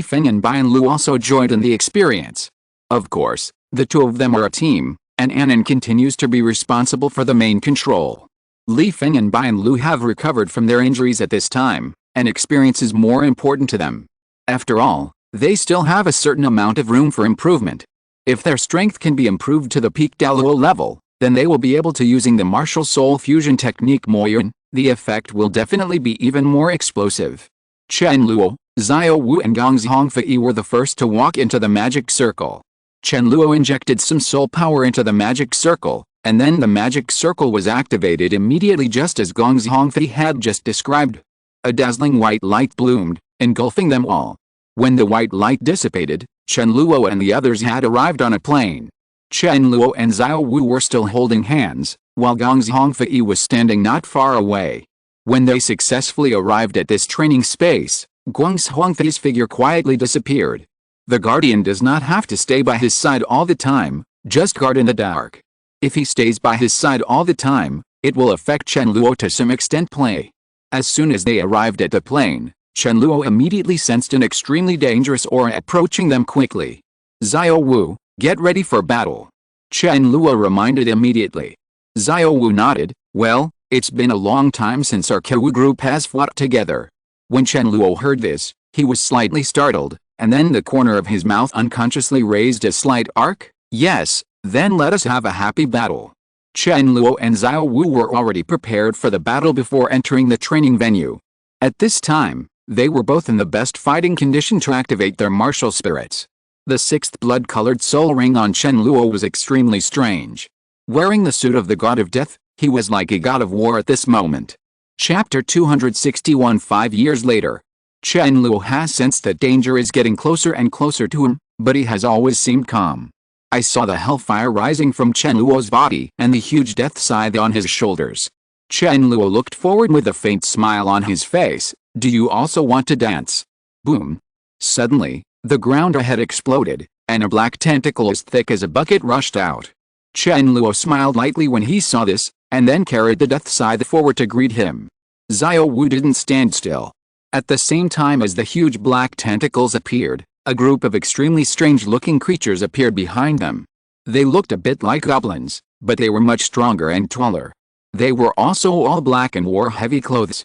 Feng and Bian Lu also joined in the experience. Of course, the two of them are a team, and Anan continues to be responsible for the main control. Li Feng and Bian Lu have recovered from their injuries at this time, and experience is more important to them. After all, they still have a certain amount of room for improvement. If their strength can be improved to the peak Douluo level, then they will be able to using the martial soul fusion technique Moyun. The effect will definitely be even more explosive. Chen Luo, Xiao Wu and Gong Zhongfei were the first to walk into the magic circle. Chen Luo injected some soul power into the magic circle, and then the magic circle was activated immediately just as Gong Zhongfei had just described. A dazzling white light bloomed, engulfing them all. When the white light dissipated, Chen Luo and the others had arrived on a plane. Chen Luo and Xiao Wu were still holding hands, while Gong Zhongfei was standing not far away. When they successfully arrived at this training space, Gong Zhongfei's figure quietly disappeared. The guardian does not have to stay by his side all the time, just guard in the dark. If he stays by his side all the time, it will affect Chen Luo to some extent. As soon as they arrived at the plane, Chen Luo immediately sensed an extremely dangerous aura approaching them quickly. Xiao Wu, get ready for battle, Chen Luo reminded immediately. Xiao Wu nodded. Well, it's been a long time since our Kawu group has fought together. When Chen Luo heard this, he was slightly startled, and then the corner of his mouth unconsciously raised a slight arc. Yes, then let us have a happy battle. Chen Luo and Xiao Wu were already prepared for the battle before entering the training venue. At this time, they were both in the best fighting condition to activate their martial spirits. The sixth blood-colored soul ring on Chen Luo was extremely strange. Wearing the suit of the god of death, he was like a god of war at this moment. Chapter 261. 5 years later. Chen Luo has sensed that danger is getting closer and closer to him, but he has always seemed calm. I saw the hellfire rising from Chen Luo's body and the huge death scythe on his shoulders. Chen Luo looked forward with a faint smile on his face. Do you also want to dance? Boom. Suddenly, the ground ahead exploded, and a black tentacle as thick as a bucket rushed out. Chen Luo smiled lightly when he saw this, and then carried the death scythe forward to greet him. Xiao Wu didn't stand still. At the same time as the huge black tentacles appeared, a group of extremely strange-looking creatures appeared behind them. They looked a bit like goblins, but they were much stronger and taller. They were also all black and wore heavy clothes.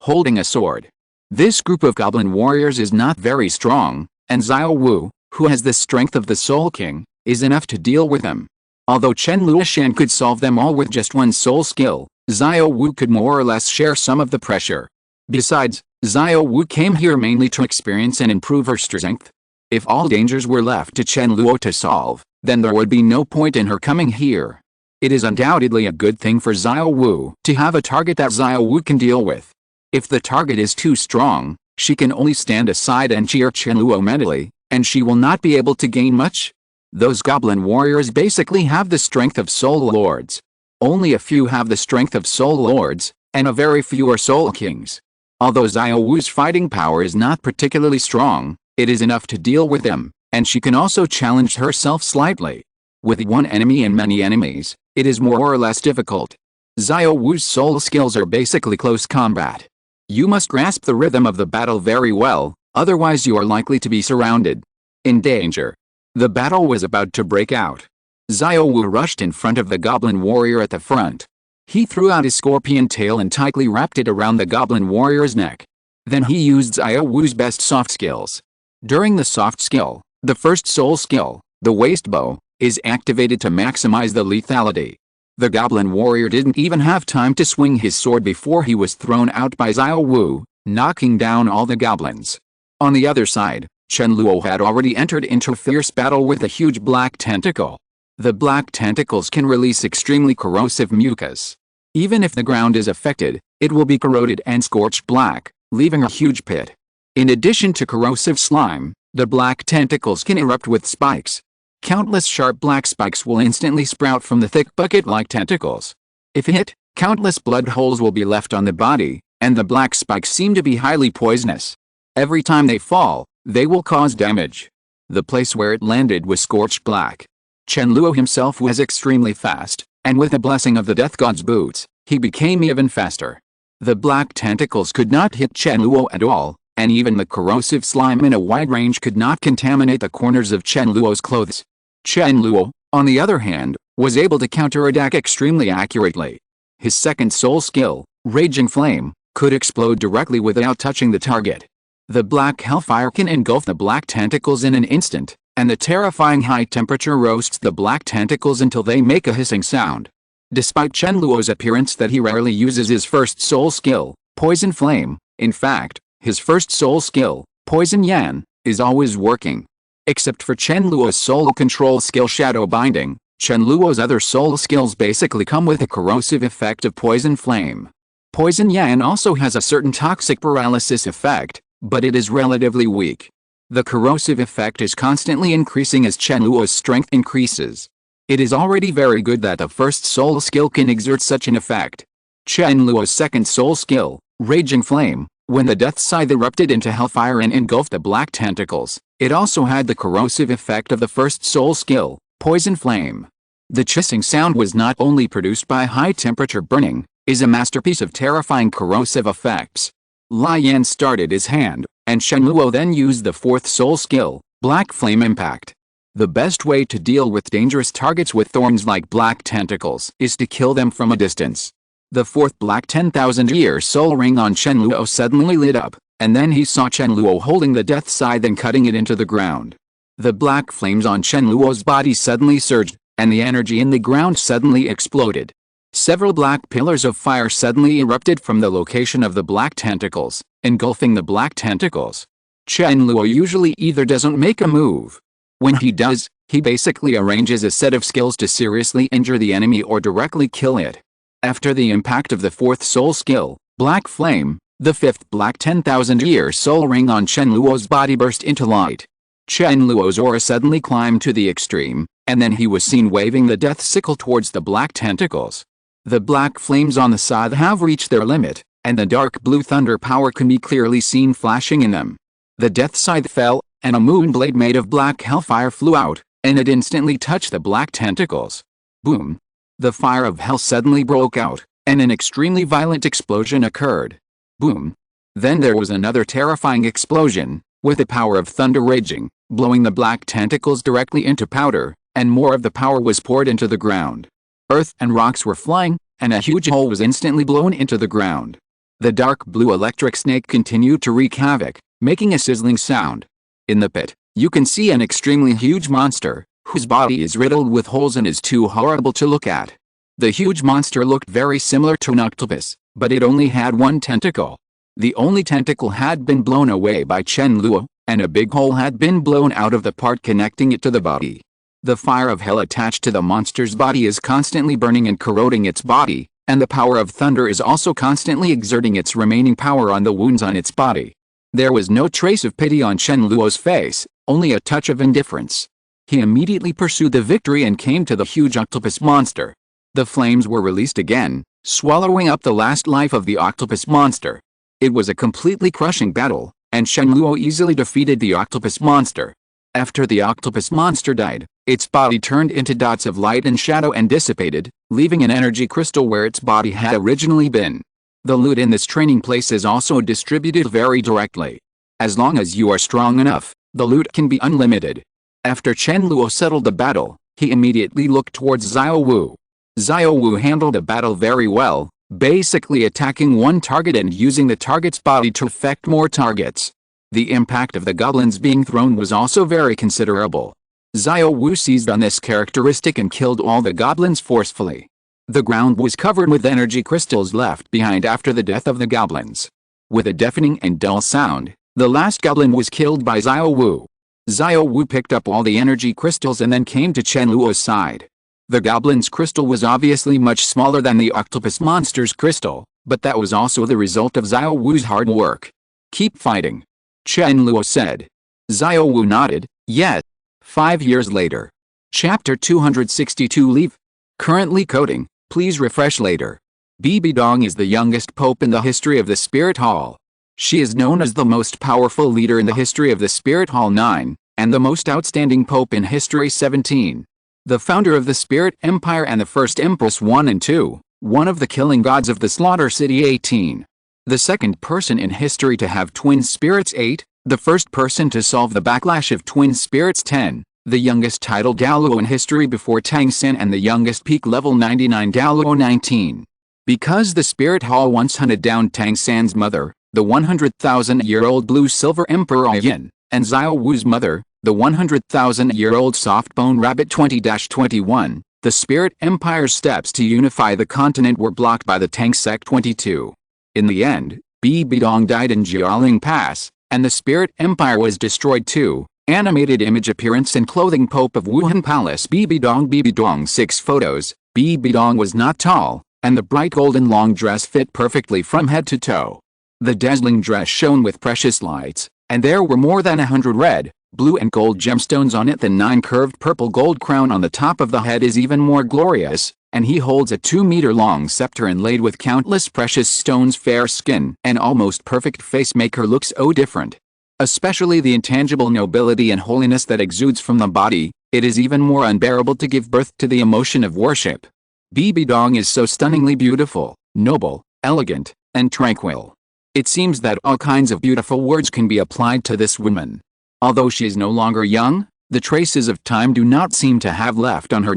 Holding a sword. This group of goblin warriors is not very strong, and Xiao Wu, who has the strength of the Soul King, is enough to deal with them. Although Chen Luoshan could solve them all with just one soul skill, Xiao Wu could more or less share some of the pressure. Besides, Xiao Wu came here mainly to experience and improve her strength. If all dangers were left to Chen Luo to solve, then there would be no point in her coming here. It is undoubtedly a good thing for Xiao Wu to have a target that Xiao Wu can deal with. If the target is too strong, she can only stand aside and cheer Chen Luo mentally, and she will not be able to gain much. Those goblin warriors basically have the strength of soul lords. Only a few have the strength of soul lords, and a very few are soul kings. Although Xiao Wu's fighting power is not particularly strong, it is enough to deal with them, and she can also challenge herself slightly. With one enemy and many enemies, it is more or less difficult. Xiao Wu's soul skills are basically close combat. You must grasp the rhythm of the battle very well, otherwise you are likely to be surrounded. In danger. The battle was about to break out. Xiao Wu rushed in front of the goblin warrior at the front. He threw out his scorpion tail and tightly wrapped it around the goblin warrior's neck. Then he used Xiao Wu's best soft skills. During the soft skill, the first soul skill, the waist bow, is activated to maximize the lethality. The goblin warrior didn't even have time to swing his sword before he was thrown out by Xiao Wu, knocking down all the goblins. On the other side, Chen Luo had already entered into a fierce battle with a huge black tentacle. The black tentacles can release extremely corrosive mucus. Even if the ground is affected, it will be corroded and scorched black, leaving a huge pit. In addition to corrosive slime, the black tentacles can erupt with spikes. Countless sharp black spikes will instantly sprout from the thick bucket-like tentacles. If hit, countless blood holes will be left on the body, and the black spikes seem to be highly poisonous. Every time they fall, they will cause damage. The place where it landed was scorched black. Chen Luo himself was extremely fast, and with the blessing of the death god's boots, he became even faster. The black tentacles could not hit Chen Luo at all, and even the corrosive slime in a wide range could not contaminate the corners of Chen Luo's clothes. Chen Luo, on the other hand, was able to counterattack extremely accurately. His second soul skill, Raging Flame, could explode directly without touching the target. The black hellfire can engulf the black tentacles in an instant, and the terrifying high temperature roasts the black tentacles until they make a hissing sound. Despite Chen Luo's appearance that he rarely uses his first soul skill, Poison Flame, in fact, his first soul skill, Poison Yan, is always working. Except for Chen Luo's soul control skill Shadow Binding, Chen Luo's other soul skills basically come with a corrosive effect of Poison Flame. Poison Yan also has a certain toxic paralysis effect, but it is relatively weak. The corrosive effect is constantly increasing as Chen Luo's strength increases. It is already very good that the first soul skill can exert such an effect. Chen Luo's second soul skill, Raging Flame, when the death scythe erupted into hellfire and engulfed the black tentacles, it also had the corrosive effect of the first soul skill, Poison Flame. The hissing sound was not only produced by high temperature burning, is a masterpiece of terrifying corrosive effects. Lai Yan started his hand, and Chen Luo then used the fourth soul skill, Black Flame Impact. The best way to deal with dangerous targets with thorns like black tentacles is to kill them from a distance. The fourth black 10,000-year soul ring on Chen Luo suddenly lit up, and then he saw Chen Luo holding the death scythe and cutting it into the ground. The black flames on Chen Luo's body suddenly surged, and the energy in the ground suddenly exploded. Several black pillars of fire suddenly erupted from the location of the black tentacles, engulfing the black tentacles. Chen Luo usually either doesn't make a move. When he does, he basically arranges a set of skills to seriously injure the enemy or directly kill it. After the impact of the fourth soul skill, Black Flame, the fifth black 10,000-year soul ring on Chen Luo's body burst into light. Chen Luo's aura suddenly climbed to the extreme, and then he was seen waving the death sickle towards the black tentacles. The black flames on the scythe have reached their limit, and the dark blue thunder power can be clearly seen flashing in them. The death scythe fell, and a moon blade made of black hellfire flew out, and it instantly touched the black tentacles. Boom! The fire of hell suddenly broke out, and an extremely violent explosion occurred. Boom! Then there was another terrifying explosion, with the power of thunder raging, blowing the black tentacles directly into powder, and more of the power was poured into the ground. Earth and rocks were flying, and a huge hole was instantly blown into the ground. The dark blue electric snake continued to wreak havoc, making a sizzling sound. In the pit, you can see an extremely huge monster, whose body is riddled with holes and is too horrible to look at. The huge monster looked very similar to an octopus, but it only had one tentacle. The only tentacle had been blown away by Chen Luo, and a big hole had been blown out of the part connecting it to the body. The fire of hell attached to the monster's body is constantly burning and corroding its body, and the power of thunder is also constantly exerting its remaining power on the wounds on its body. There was no trace of pity on Chen Luo's face, only a touch of indifference. He immediately pursued the victory and came to the huge octopus monster. The flames were released again, swallowing up the last life of the octopus monster. It was a completely crushing battle, and Chen Luo easily defeated the octopus monster. After the octopus monster died, its body turned into dots of light and shadow and dissipated, leaving an energy crystal where its body had originally been. The loot in this training place is also distributed very directly. As long as you are strong enough, the loot can be unlimited. After Chen Luo settled the battle, he immediately looked towards Xiao Wu. Xiao Wu handled the battle very well, basically attacking one target and using the target's body to affect more targets. The impact of the goblins being thrown was also very considerable. Xiao Wu seized on this characteristic and killed all the goblins forcefully. The ground was covered with energy crystals left behind after the death of the goblins. With a deafening and dull sound, the last goblin was killed by Xiao Wu. Xiao Wu picked up all the energy crystals and then came to Chen Luo's side. The goblin's crystal was obviously much smaller than the octopus monster's crystal, but that was also the result of Xiao Wu's hard work. Keep fighting. Chen Luo said. Xiao Wu nodded, yes. 5 years later. Chapter 262 Leave. Currently coding, please refresh later. Bibi Dong is the youngest pope in the history of the Spirit Hall. She is known as the most powerful leader in the history of the Spirit Hall 9, and the most outstanding pope in history 17. The founder of the Spirit Empire and the first Empress 1 and 2, one of the killing gods of the Slaughter City 18. The second person in history to have twin spirits 8, the first person to solve the backlash of twin spirits 10, the youngest title Douluo in history before Tang and the youngest peak level 99 Douluo 19. Because the Spirit Hall once hunted down Tang San's mother, the 100,000-year-old blue-silver Emperor Yin, and Xiao Wu's mother, the 100,000-year-old soft-bone rabbit 20-21, the Spirit Empire's steps to unify the continent were blocked by the Tang sect 22. In the end, Bibi Dong died in Jialing Pass, and the Spirit Empire was destroyed too. Animated image appearance and clothing Pope of Wuhan Palace Bibi Dong 6 photos. Bibi Dong was not tall, and the bright golden long dress fit perfectly from head to toe. The dazzling dress shone with precious lights, and there were more than 100 red, blue and gold gemstones on it. The 9 curved purple gold crown on the top of the head is even more glorious, and he holds a 2-meter-long scepter inlaid with countless precious stones. Fair skin and almost perfect face make her look so different. Especially the intangible nobility and holiness that exudes from the body, it is even more unbearable to give birth to the emotion of worship. Bibi Dong is so stunningly beautiful, noble, elegant, and tranquil. It seems that all kinds of beautiful words can be applied to this woman. Although she is no longer young, the traces of time do not seem to have left on her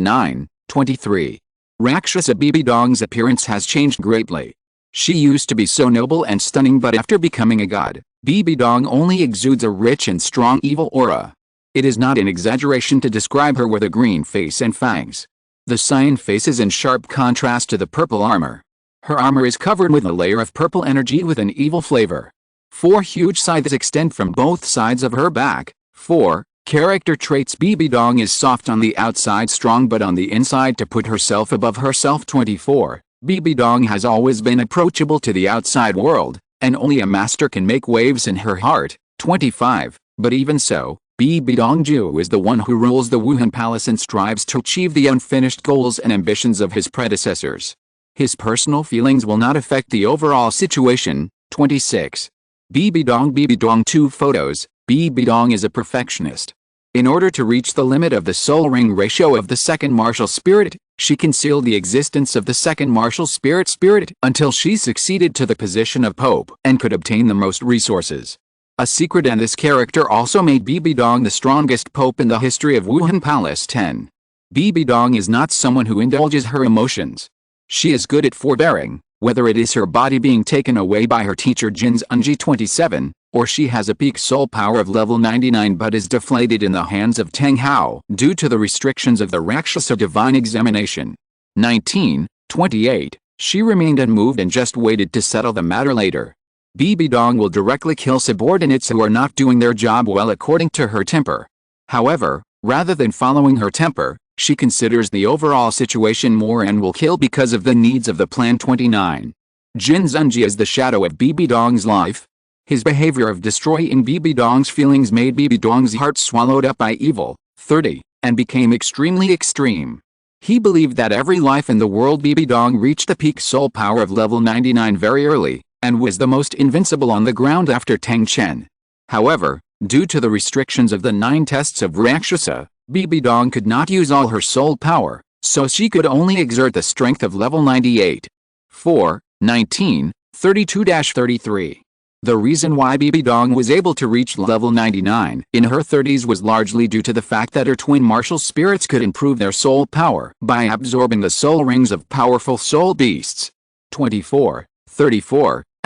23. Rakshasa Bibi Dong's appearance has changed greatly. She used to be so noble and stunning, but after becoming a god, Bibi Dong only exudes a rich and strong evil aura. It is not an exaggeration to describe her with a green face and fangs. The cyan face is in sharp contrast to the purple armor. Her armor is covered with a layer of purple energy with an evil flavor. 4 huge scythes extend from both sides of her back. 4. Character traits. Bibi Dong is soft on the outside, strong but on the inside to put herself above herself. 24. Bibi Dong has always been approachable to the outside world, and only a master can make waves in her heart. 25. But even so, Bibi Dongju is the one who rules the Wuhan Palace and strives to achieve the unfinished goals and ambitions of his predecessors. His personal feelings will not affect the overall situation. 26. Bibi Dong 2 photos. Bibi Dong is a perfectionist. In order to reach the limit of the soul ring ratio of the second martial spirit, she concealed the existence of the second martial spirit until she succeeded to the position of pope and could obtain the most resources. A secret, and this character also made Bibi Dong the strongest pope in the history of Wuhan Palace 10. Bibi Dong is not someone who indulges her emotions. She is good at forbearing, whether it is her body being taken away by her teacher Jin's Unji 27, or she has a peak soul power of level 99 but is deflated in the hands of Tang Hao due to the restrictions of the Rakshasa divine examination. 28. She remained unmoved and just waited to settle the matter later. Bibi Dong will directly kill subordinates who are not doing their job well according to her temper. However, rather than following her temper, she considers the overall situation more and will kill because of the needs of the plan. 29. Jin Zunji is the shadow of Bibi Dong's life. His behavior of destroying Bibi Dong's feelings made Bibi Dong's heart swallowed up by evil. 30. And became extremely extreme. He believed that every life in the world Bibi Dong reached the peak soul power of level 99 very early, and was the most invincible on the ground after Tang Chen. However, due to the restrictions of the 9 tests of Rakshasa, Bibi Dong could not use all her soul power, so she could only exert the strength of level 98. 4. 32-33. The reason why Bibi Dong was able to reach level 99 in her 30s was largely due to the fact that her twin martial spirits could improve their soul power by absorbing the soul rings of powerful soul beasts. 34.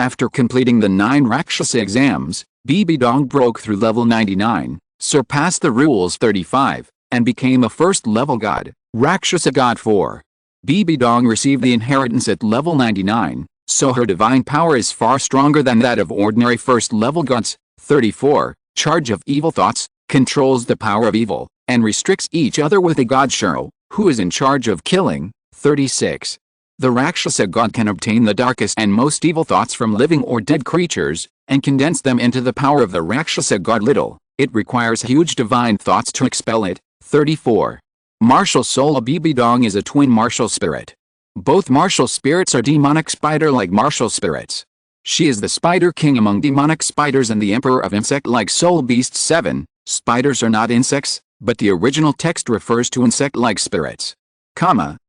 After completing the 9 Rakshasa exams, Bibi Dong broke through level 99, surpassed the rules 35, and became a first-level god, Rakshasa God 4. Bibi Dong received the inheritance at level 99, so her divine power is far stronger than that of ordinary first-level gods. 34. Charge of evil thoughts, controls the power of evil, and restricts each other with a god Xiao, who is in charge of killing. 36. The Rakshasa god can obtain the darkest and most evil thoughts from living or dead creatures, and condense them into the power of the Rakshasa god. Little, it requires huge divine thoughts to expel it. 34. Martial soul. Bibidong is a twin martial spirit. Both martial spirits are demonic spider-like martial spirits. She is the spider king among demonic spiders and the emperor of insect-like soul beasts. 7. Spiders are not insects, but the original text refers to insect-like spirits.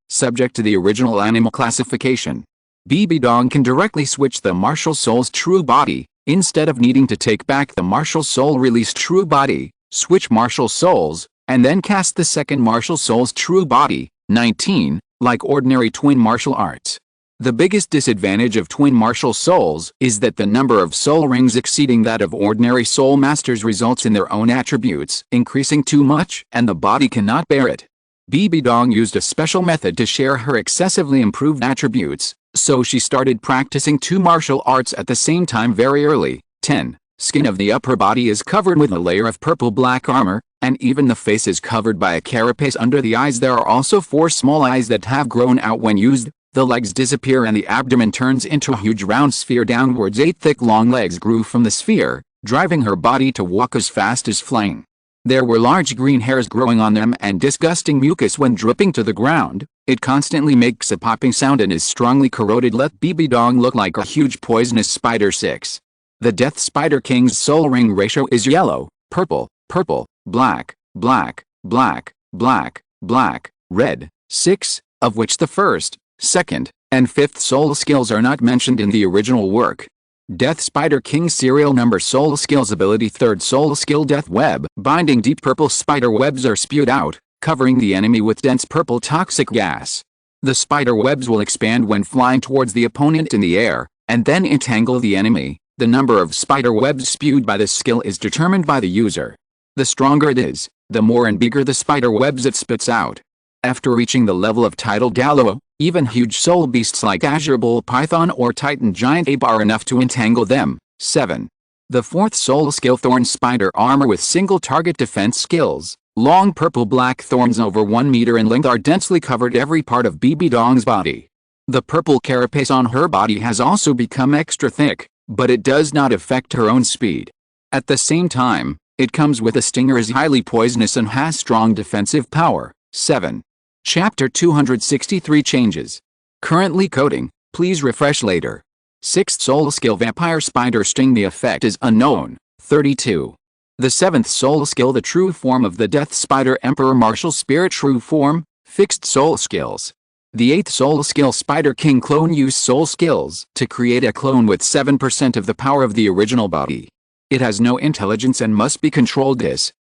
Subject to the original animal classification. Bibidong can directly switch the martial soul's true body, instead of needing to take back the martial soul released true body, switch martial souls, and then cast the second martial soul's true body. 19. Like ordinary twin martial arts. The biggest disadvantage of twin martial souls is that the number of soul rings exceeding that of ordinary soul masters results in their own attributes increasing too much, and the body cannot bear it. Bibidong used a special method to share her excessively improved attributes, so she started practicing two martial arts at the same time very early. 10. Skin of the upper body is covered with a layer of purple-black armor, and even the face is covered by a carapace under the eyes. There are also 4 small eyes that have grown out when used. The legs disappear and the abdomen turns into a huge round sphere downwards. 8 thick long legs grew from the sphere, driving her body to walk as fast as flying. There were large green hairs growing on them and disgusting mucus when dripping to the ground. It constantly makes a popping sound and is strongly corroded. Let Bibidong look like a huge poisonous spider. 6. The Death Spider King's soul ring ratio is yellow, purple, purple, black, black, black, black, black, red. 6, of which the first, second, and fifth soul skills are not mentioned in the original work. Death Spider King serial number soul skills ability. Third soul skill Death Web. Binding deep purple spider webs are spewed out, covering the enemy with dense purple toxic gas. The spider webs will expand when flying towards the opponent in the air, and then entangle the enemy. The number of spider webs spewed by this skill is determined by the user. The stronger it is, the more and bigger the spider webs it spits out. After reaching the level of tidal Douluo, even huge soul beasts like Azure Bull Python or Titan Giant Ape are enough to entangle them. 7. The fourth soul skill Thorn Spider Armor with single target defense skills. Long purple-black thorns over 1 meter in length are densely covered every part of Bibidong's body. The purple carapace on her body has also become extra thick, but it does not affect her own speed. At the same time, it comes with a stinger, is highly poisonous and has strong defensive power. 7. Chapter 263 changes. Currently coding, please refresh later. 6th soul skill Vampire Spider Sting. The effect is unknown. 32. The 7th soul skill the true form of the Death Spider Emperor Martial Spirit True Form, fixed soul skills. The 8th soul skill Spider King Clone. Use soul skills to create a clone with 7% of the power of the original body. It has no intelligence and must be controlled. This,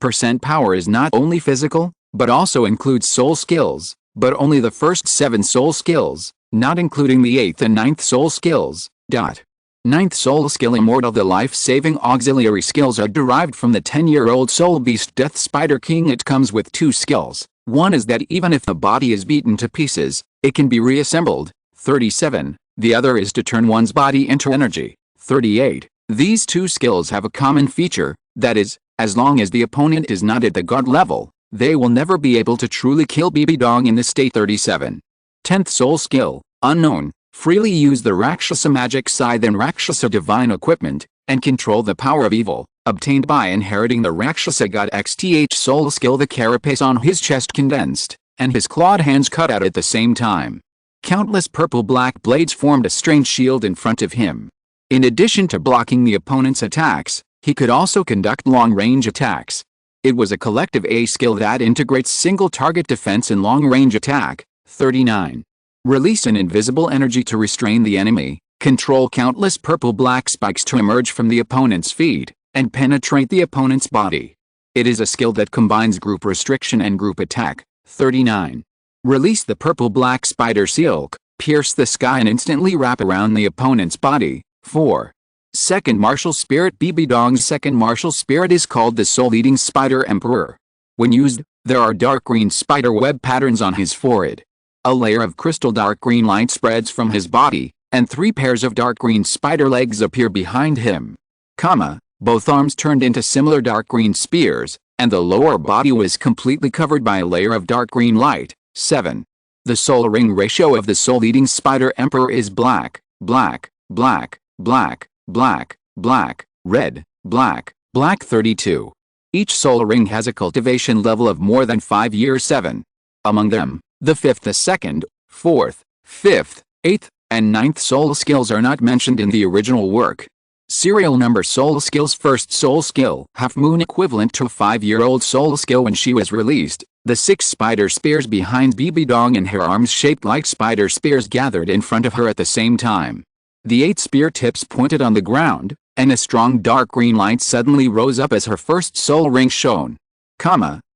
percent power is not only physical, but also includes soul skills, but only the first 7 soul skills, not including the 8th and 9th soul skills. 9th soul skill Immortal. The life-saving auxiliary skills are derived from the 10-year-old soul beast Death Spider King. It comes with 2 skills. One is that even if the body is beaten to pieces, it can be reassembled. 37. The other is to turn one's body into energy. 38. These 2 skills have a common feature, that is, as long as the opponent is not at the god level, they will never be able to truly kill Bibidong in this state. 37. 10th soul skill, unknown. Freely use the Rakshasa magic scythe and Rakshasa divine equipment, and control the power of evil, obtained by inheriting the Rakshasa god XTH soul skill. The carapace on his chest condensed, and his clawed hands cut out at the same time. Countless purple-black blades formed a strange shield in front of him. In addition to blocking the opponent's attacks, he could also conduct long-range attacks. It was a collective A skill that integrates single-target defense and long-range attack. 39. Release an invisible energy to restrain the enemy, control countless purple-black spikes to emerge from the opponent's feet, and penetrate the opponent's body. It is a skill that combines group restriction and group attack. 39. Release the purple-black spider silk, pierce the sky and instantly wrap around the opponent's body. 4. Second martial spirit Bibidong's second martial spirit is called the Soul-Eating Spider Emperor. When used, there are dark green spider web patterns on his forehead. A layer of crystal dark green light spreads from his body, and 3 pairs of dark green spider legs appear behind him. Both arms turned into similar dark green spears, and the lower body was completely covered by a layer of dark green light. 7. The soul ring ratio of the soul-eating spider emperor is black, black, black, black, black, black, red, black, black 32. Each soul ring has a cultivation level of more than 5 years 7. Among them, the 5th, the 2nd, 4th, 5th, 8th, and 9th soul skills are not mentioned in the original work. Serial number soul skills. First soul skill, half moon, equivalent to a 5-year-old soul skill when she was released. The 6 spider spears behind Bibi Dong and her arms shaped like spider spears gathered in front of her at the same time. The 8 spear tips pointed on the ground, and a strong dark green light suddenly rose up as her first soul ring shone.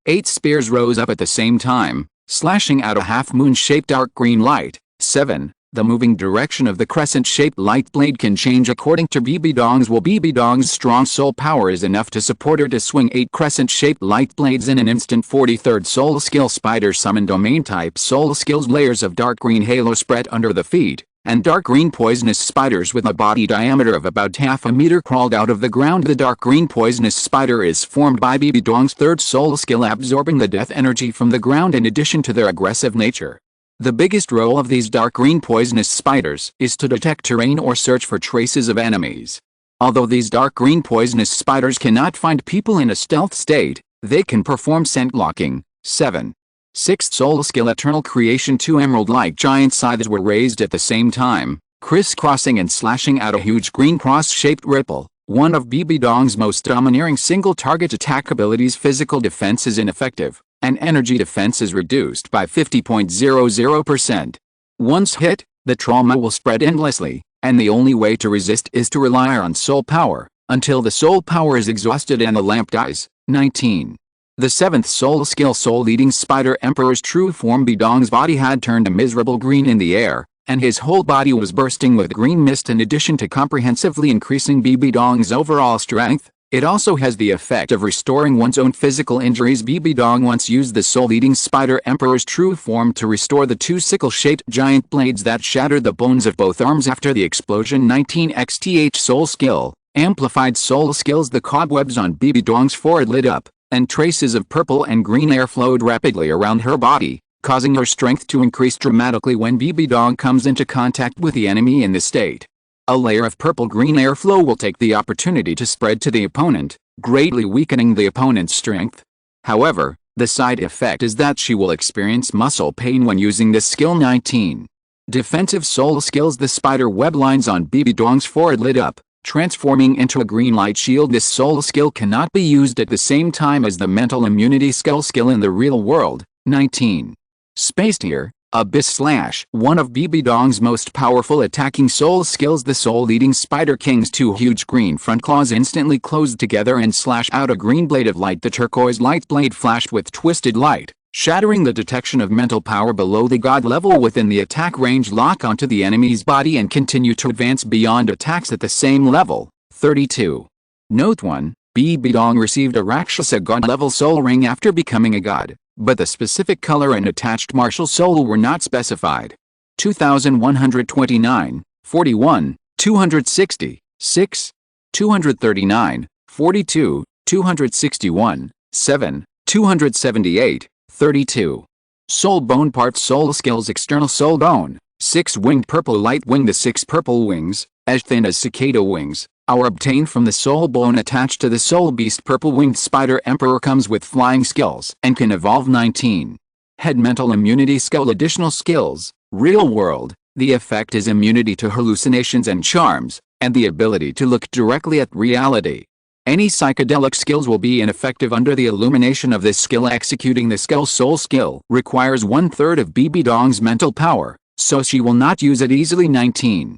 8 spears rose up at the same time, slashing out a half-moon shaped dark green light. 7. The moving direction of the crescent-shaped light blade can change according to Bibi Dong's will. Bibi Dong's strong soul power is enough to support her to swing 8 crescent-shaped light blades in an instant. 43rd soul skill, spider summon domain type soul skills. Layers of dark green halo spread under the feet, and dark green poisonous spiders with a body diameter of about half a meter crawled out of the ground. The dark green poisonous spider is formed by Bibi Dong's 3rd soul skill, absorbing the death energy from the ground in addition to their aggressive nature. The biggest role of these dark green poisonous spiders is to detect terrain or search for traces of enemies. Although these dark green poisonous spiders cannot find people in a stealth state, they can perform scent locking. 7. 6th soul skill, eternal creation. 2 emerald-like giant scythes were raised at the same time, crisscrossing and slashing out a huge green cross-shaped ripple. One of Bibi Dong's most domineering single-target attack abilities. Physical defense is ineffective, and energy defense is reduced by 50.00%. Once hit, the trauma will spread endlessly, and the only way to resist is to rely on soul power, until the soul power is exhausted and the lamp dies. 19. The 7th soul skill, soul eating spider. Emperor's true form. Bibi Dong's body had turned a miserable green in the air, and his whole body was bursting with green mist. In addition to comprehensively increasing Bibi Dong's overall strength, it also has the effect of restoring one's own physical injuries. Bibi Dong once used the soul-eating spider Emperor's true form to restore the 2 sickle-shaped giant blades that shattered the bones of both arms after the explosion. 19. XTH soul skill, amplified soul skills. The cobwebs on Bibi Dong's forehead lit up, and traces of purple and green air flowed rapidly around her body, causing her strength to increase dramatically when Bibi Dong comes into contact with the enemy in this state. A layer of purple-green airflow will take the opportunity to spread to the opponent, greatly weakening the opponent's strength. However, the side effect is that she will experience muscle pain when using this skill. 19. Defensive soul skills. The spider web lines on Bibi Dong's forehead lit up, transforming into a green light shield. This soul skill cannot be used at the same time as the mental immunity skill in the real world. 19. Spaced here, Abyss Slash. One of Bibi Dong's most powerful attacking soul skills. The soul-eating spider king's 2 huge green front claws instantly closed together and slash out a green blade of light. The turquoise light blade flashed with twisted light, shattering the detection of mental power below the god level within the attack range. Lock onto the enemy's body and continue to advance beyond attacks at the same level. 32. Note 1. Bibi Dong received a Rakshasa god level soul ring after becoming a god, but the specific color and attached martial soul were not specified. 2129, 41, 260, 6, 239, 42, 261, 7, 278, 32. Soul bone parts. Soul skills. External soul bone, 6 winged purple light wing. The 6 purple wings, as thin as cicada wings, are obtained from the soul bone attached to the soul beast. Purple winged spider Emperor comes with flying skills and can evolve. 19. Head mental immunity skill. Additional skills. Real world. The effect is immunity to hallucinations and charms, and the ability to look directly at reality. Any psychedelic skills will be ineffective under the illumination of this skill. Executing the skill soul skill requires 1/3 of Bibi Dong's mental power, so she will not use it easily. 19.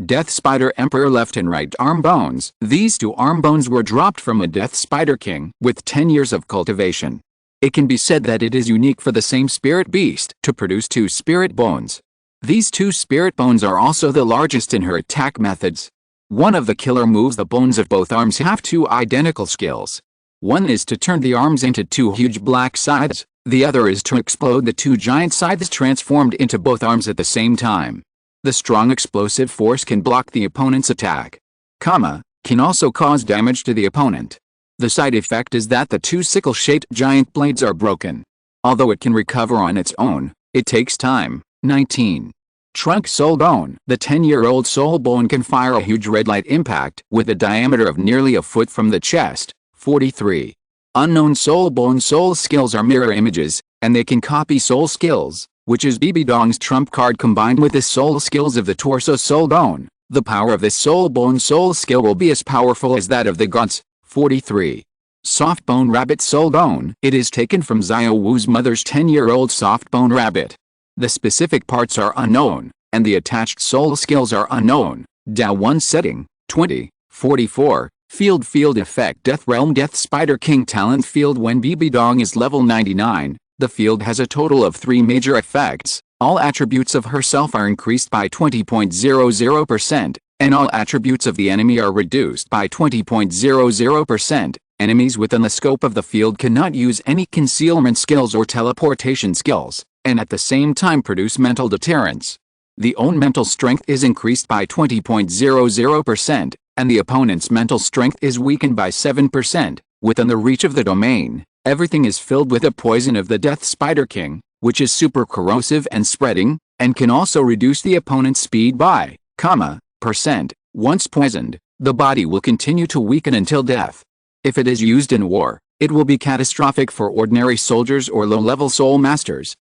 Death Spider Emperor left and right arm bones. These 2 arm bones were dropped from a Death Spider King with 10 years of cultivation. It can be said that it is unique for the same spirit beast to produce 2 spirit bones. These 2 spirit bones are also the largest in her attack methods. One of the killer moves. The bones of both arms have 2 identical skills. One is to turn the arms into 2 huge black scythes, the other is to explode the 2 giant scythes transformed into both arms at the same time. The strong explosive force can block the opponent's attack, can also cause damage to the opponent. The side effect is that the 2 sickle-shaped giant blades are broken. Although it can recover on its own, it takes time. 19. Trunk Soul Bone. The 10-year-old soul bone can fire a huge red light impact with a diameter of nearly a foot from the chest. 43. Unknown soul bone. Soul skills are mirror images, and they can copy soul skills, which is BB Dong's trump card combined with the soul skills of the torso soul bone. The power of this soul bone soul skill will be as powerful as that of the gods. 43. Soft bone rabbit soul bone. It is taken from Xiao Wu's mother's 10-year-old soft bone rabbit. The specific parts are unknown, and the attached soul skills are unknown. Dao 1 setting. 20. 44. Field effect. Death Realm Death Spider King talent field. When BB Dong is level 99, the field has a total of 3 major effects. All attributes of herself are increased by 20.00%, and all attributes of the enemy are reduced by 20.00%. Enemies within the scope of the field cannot use any concealment skills or teleportation skills, and at the same time produce mental deterrence. The own mental strength is increased by 20.00%, and the opponent's mental strength is weakened by 7%. Within the reach of the domain, everything is filled with the poison of the Death Spider King, which is super corrosive and spreading, and can also reduce the opponent's speed by %. Once poisoned, the body will continue to weaken until death. If it is used in war, it will be catastrophic for ordinary soldiers or low-level soul masters.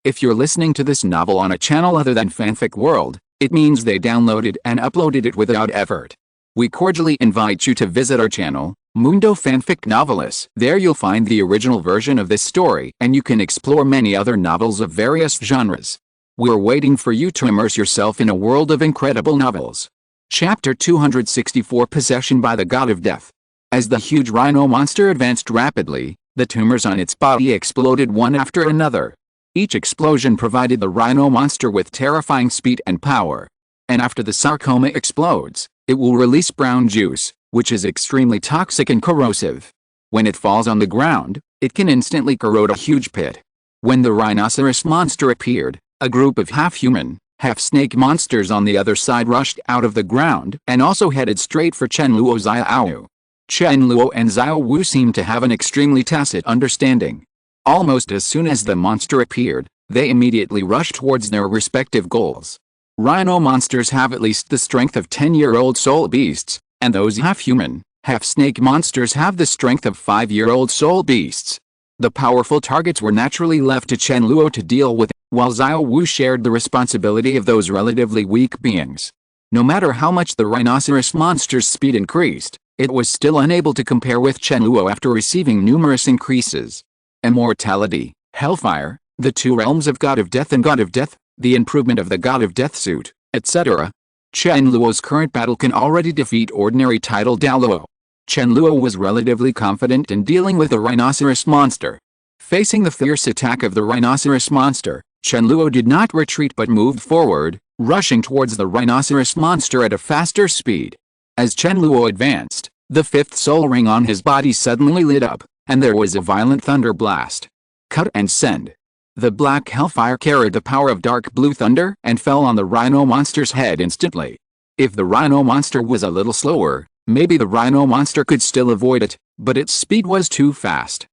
If you're listening to this novel on a channel other than Fanfic World, it means they downloaded and uploaded it without effort. We cordially invite you to visit our channel, Mundo Fanfic Novelis. There you'll find the original version of this story, and you can explore many other novels of various genres. We're waiting for you to immerse yourself in a world of incredible novels. Chapter 264 Possession by the God of Death. As the huge rhino monster advanced rapidly, the tumors on its body exploded one after another. Each explosion provided the rhino monster with terrifying speed and power. And after the sarcoma explodes, it will release brown juice, which is extremely toxic and corrosive. When it falls on the ground, it can instantly corrode a huge pit. When the rhinoceros monster appeared, a group of half-human, half-snake monsters on the other side rushed out of the ground and also headed straight for Chen Luo Xiao. Chen Luo and Xiao Wu seemed to have an extremely tacit understanding. Almost as soon as the monster appeared, they immediately rushed towards their respective goals. Rhino monsters have at least the strength of 10-year-old soul beasts, and those half-human, half-snake monsters have the strength of 5-year-old soul beasts. The powerful targets were naturally left to Chen Luo to deal with, while Xiao Wu shared the responsibility of those relatively weak beings. No matter how much the rhinoceros monster's speed increased, it was still unable to compare with Chen Luo after receiving numerous increases. Immortality, Hellfire, the 2 realms of God of Death and God of Death, the improvement of the God of Death suit, etc. Chen Luo's current battle can already defeat ordinary title Douluo. Chen Luo was relatively confident in dealing with the rhinoceros monster. Facing the fierce attack of the rhinoceros monster, Chen Luo did not retreat but moved forward, rushing towards the rhinoceros monster at a faster speed. As Chen Luo advanced, the 5th soul ring on his body suddenly lit up, and there was a violent thunder blast. Cut and send. The black hellfire carried the power of dark blue thunder and fell on the rhino monster's head instantly. If the rhino monster was a little slower, maybe the rhino monster could still avoid it, but its speed was too fast.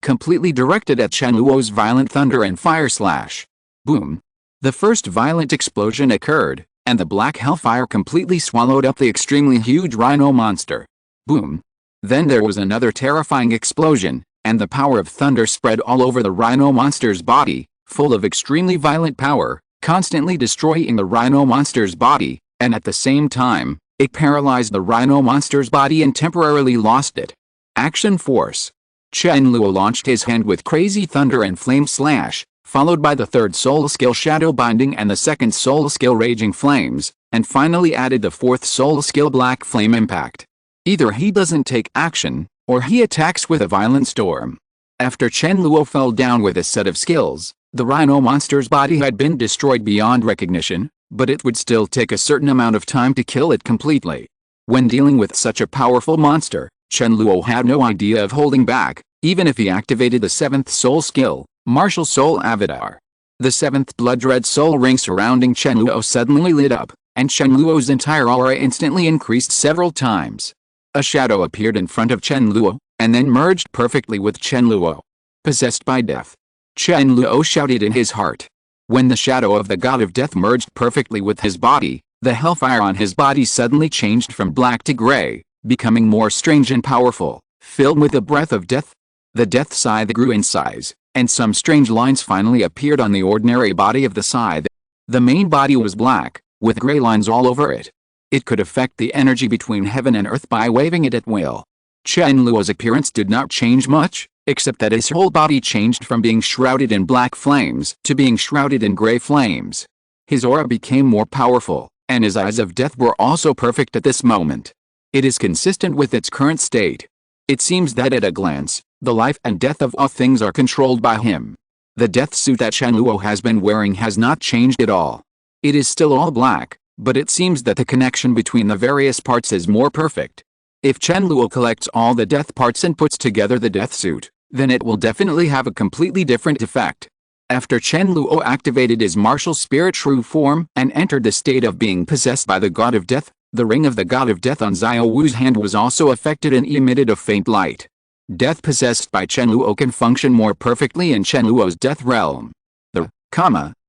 Completely directed at Chen Luo's violent thunder and fire slash. Boom. The first violent explosion occurred, and the black hellfire completely swallowed up the extremely huge rhino monster. Boom. Then there was another terrifying explosion, and the power of thunder spread all over the rhino monster's body, full of extremely violent power, constantly destroying the rhino monster's body, and at the same time, it paralyzed the rhino monster's body and temporarily lost it. Action Force. Chen Luo launched his hand with Crazy Thunder and Flame Slash, followed by the 3rd soul skill Shadow Binding and the 2nd soul skill Raging Flames, and finally added the 4th soul skill Black Flame Impact. Either he doesn't take action, or he attacks with a violent storm. After Chen Luo fell down with a set of skills, the rhino monster's body had been destroyed beyond recognition, but it would still take a certain amount of time to kill it completely. When dealing with such a powerful monster, Chen Luo had no idea of holding back, even if he activated the 7th soul skill, Martial Soul Avatar. The 7th blood red soul ring surrounding Chen Luo suddenly lit up, and Chen Luo's entire aura instantly increased several times. A shadow appeared in front of Chen Luo, and then merged perfectly with Chen Luo. Possessed by death. Chen Luo shouted in his heart. When the shadow of the god of death merged perfectly with his body, the hellfire on his body suddenly changed from black to gray, becoming more strange and powerful, filled with the breath of death. The death scythe grew in size, and some strange lines finally appeared on the ordinary body of the scythe. The main body was black, with gray lines all over it. It could affect the energy between heaven and earth by waving it at will. Chen Luo's appearance did not change much, except that his whole body changed from being shrouded in black flames to being shrouded in gray flames. His aura became more powerful, and his eyes of death were also perfect at this moment. It is consistent with its current state. It seems that at a glance, the life and death of all things are controlled by him. The death suit that Chen Luo has been wearing has not changed at all. It is still all black, but it seems that the connection between the various parts is more perfect. If Chen Luo collects all the death parts and puts together the death suit, then it will definitely have a completely different effect. After Chen Luo activated his martial spirit true form and entered the state of being possessed by the god of death, the ring of the god of death on Xiao Wu's hand was also affected and emitted a faint light. Death possessed by Chen Luo can function more perfectly in Chen Luo's death realm. The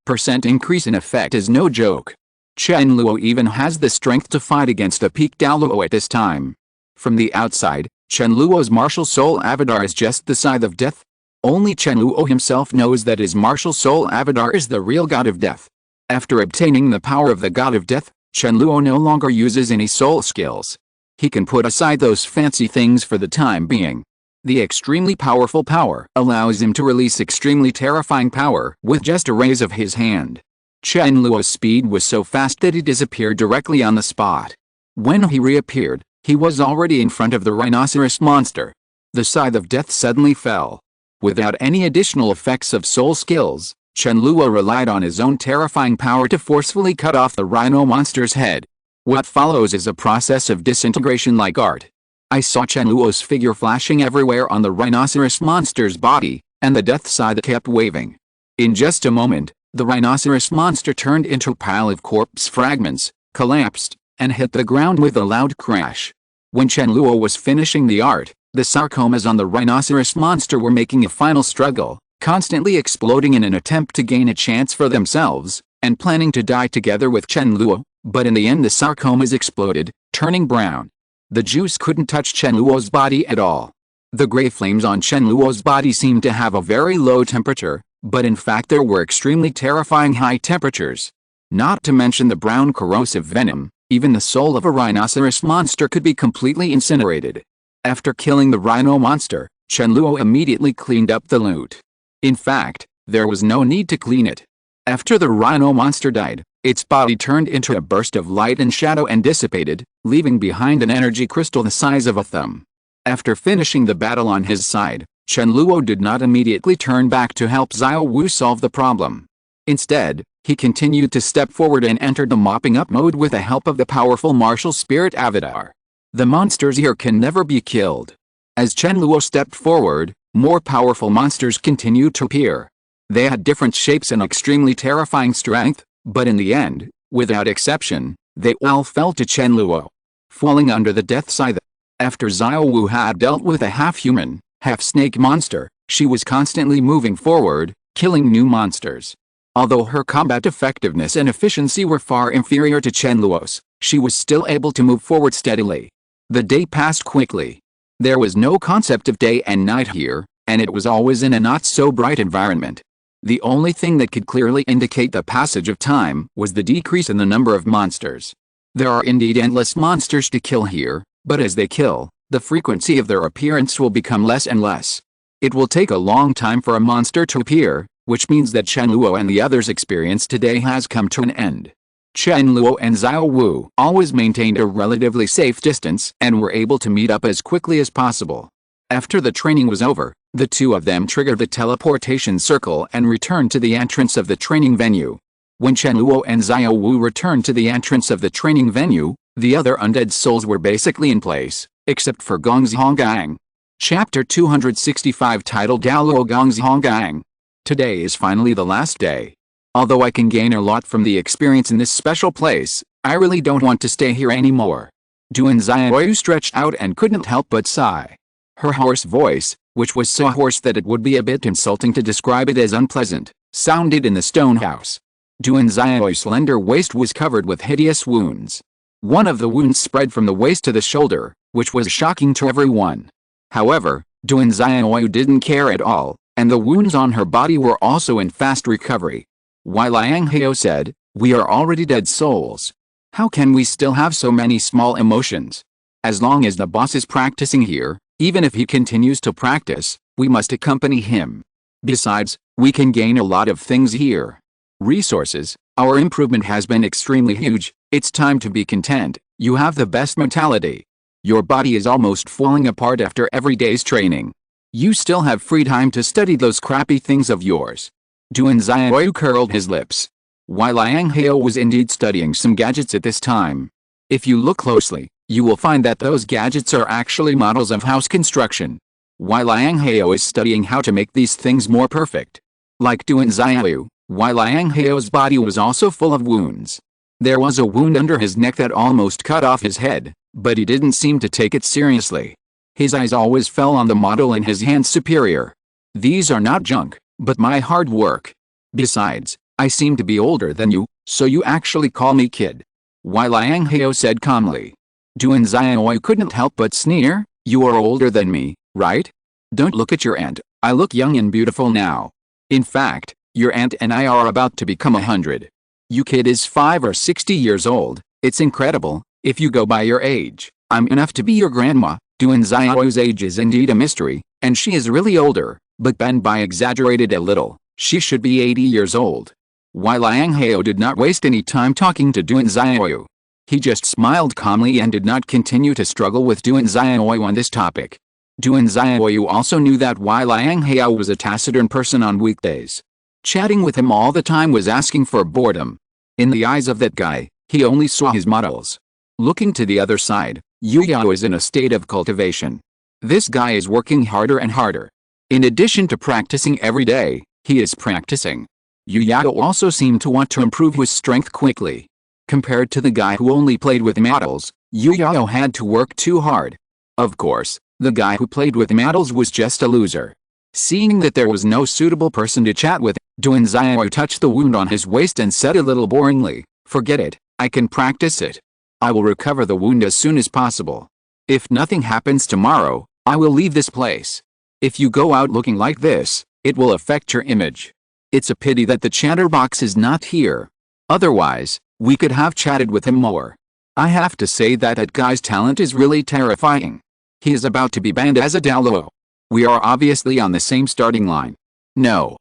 % increase in effect is no joke. Chen Luo even has the strength to fight against a peak Douluo at this time. From the outside, Chen Luo's martial soul avatar is just the scythe of death. Only Chen Luo himself knows that his martial soul avatar is the real god of death. After obtaining the power of the god of death, Chen Luo no longer uses any soul skills. He can put aside those fancy things for the time being. The extremely powerful power allows him to release extremely terrifying power with just a raise of his hand. Chen Luo's speed was so fast that he disappeared directly on the spot. When he reappeared, he was already in front of the rhinoceros monster. The scythe of death suddenly fell. Without any additional effects of soul skills, Chen Luo relied on his own terrifying power to forcefully cut off the rhino monster's head. What follows is a process of disintegration like art. I saw Chen Luo's figure flashing everywhere on the rhinoceros monster's body, and the death scythe kept waving. In just a moment, the rhinoceros monster turned into a pile of corpse fragments, collapsed, and hit the ground with a loud crash. When Chen Luo was finishing the art, the sarcomas on the rhinoceros monster were making a final struggle, constantly exploding in an attempt to gain a chance for themselves, and planning to die together with Chen Luo, but in the end the sarcomas exploded, turning brown. The juice couldn't touch Chen Luo's body at all. The gray flames on Chen Luo's body seemed to have a very low temperature, but in fact there were extremely terrifying high temperatures. Not to mention the brown corrosive venom, even the soul of a rhinoceros monster could be completely incinerated. After killing the rhino monster, Chen Luo immediately cleaned up the loot. In fact, there was no need to clean it. After the rhino monster died, its body turned into a burst of light and shadow and dissipated, leaving behind an energy crystal the size of a thumb. After finishing the battle on his side, Chen Luo did not immediately turn back to help Xiao Wu solve the problem. Instead, he continued to step forward and entered the mopping up mode with the help of the powerful martial spirit avatar. The monsters here can never be killed. As Chen Luo stepped forward, more powerful monsters continued to appear. They had different shapes and extremely terrifying strength, but in the end, without exception, they all fell to Chen Luo, falling under the death scythe. After Xiao Wu had dealt with a half-human, half-snake monster, she was constantly moving forward, killing new monsters. Although her combat effectiveness and efficiency were far inferior to Chen Luo's, she was still able to move forward steadily. The day passed quickly. There was no concept of day and night here, and it was always in a not-so-bright environment. The only thing that could clearly indicate the passage of time was the decrease in the number of monsters. There are indeed endless monsters to kill here, but as they kill, the frequency of their appearance will become less and less. It will take a long time for a monster to appear, which means that Chen Luo and the others' experience today has come to an end. Chen Luo and Xiao Wu always maintained a relatively safe distance and were able to meet up as quickly as possible. After the training was over, the two of them triggered the teleportation circle and returned to the entrance of the training venue. When Chen Luo and Xiao Wu returned to the entrance of the training venue, the other undead souls were basically in place, except for Gongzhonggang. Chapter 265 titled Douluo Gongzhonggang. Today is finally the last day. Although I can gain a lot from the experience in this special place, I really don't want to stay here anymore. Duan Xiaoyu stretched out and couldn't help but sigh. Her hoarse voice, which was so hoarse that it would be a bit insulting to describe it as unpleasant, sounded in the stone house. Duan Xiao's slender waist was covered with hideous wounds. One of the wounds spread from the waist to the shoulder, which was shocking to everyone. However, Duan Xiao didn't care at all, and the wounds on her body were also in fast recovery. Wai Liang Heo said, "We are already dead souls. How can we still have so many small emotions? As long as the boss is practicing here, even if he continues to practice, we must accompany him. Besides, we can gain a lot of things here. Resources, our improvement has been extremely huge, it's time to be content, you have the best mentality. Your body is almost falling apart after every day's training. You still have free time to study those crappy things of yours." Duan Xiao curled his lips. Wai Liang Heo was indeed studying some gadgets at this time. If you look closely, you will find that those gadgets are actually models of house construction. Wai Liang Heo is studying how to make these things more perfect. Like Duan Xiao, Wai Liang Heo's body was also full of wounds. There was a wound under his neck that almost cut off his head, but he didn't seem to take it seriously. His eyes always fell on the model and his hands superior. "These are not junk, but my hard work. Besides, I seem to be older than you, so you actually call me kid," Wai Liang Heo said calmly. Duan Xiao couldn't help but sneer, "You are older than me, right? Don't look at your aunt, I look young and beautiful now. In fact, your aunt and I are about to become 100. You kid is 5 or 60 years old, it's incredible, if you go by your age, I'm enough to be your grandma." Duan Xiao's age is indeed a mystery, and she is really older, but Ben Bai exaggerated a little, she should be 80 years old. Wai Liang Heo did not waste any time talking to Duan Xiao. He just smiled calmly and did not continue to struggle with Duan Xiao on this topic. Duan Xiao also knew that Wai Liang Heo was a taciturn person on weekdays. Chatting with him all the time was asking for boredom. In the eyes of that guy, he only saw his models. Looking to the other side, Yu Yao is in a state of cultivation. This guy is working harder and harder. In addition to practicing every day, he is practicing. Yu Yao also seemed to want to improve his strength quickly. Compared to the guy who only played with models, Yu Yao had to work too hard. Of course, the guy who played with models was just a loser. Seeing that there was no suitable person to chat with, Duan Xiao touched the wound on his waist and said a little boringly, "Forget it, I can practice it. I will recover the wound as soon as possible. If nothing happens tomorrow, I will leave this place. If you go out looking like this, it will affect your image. It's a pity that the chatterbox is not here. Otherwise, we could have chatted with him more. I have to say that guy's talent is really terrifying. He is about to be banned as a Douluo. We are obviously on the same starting line. No.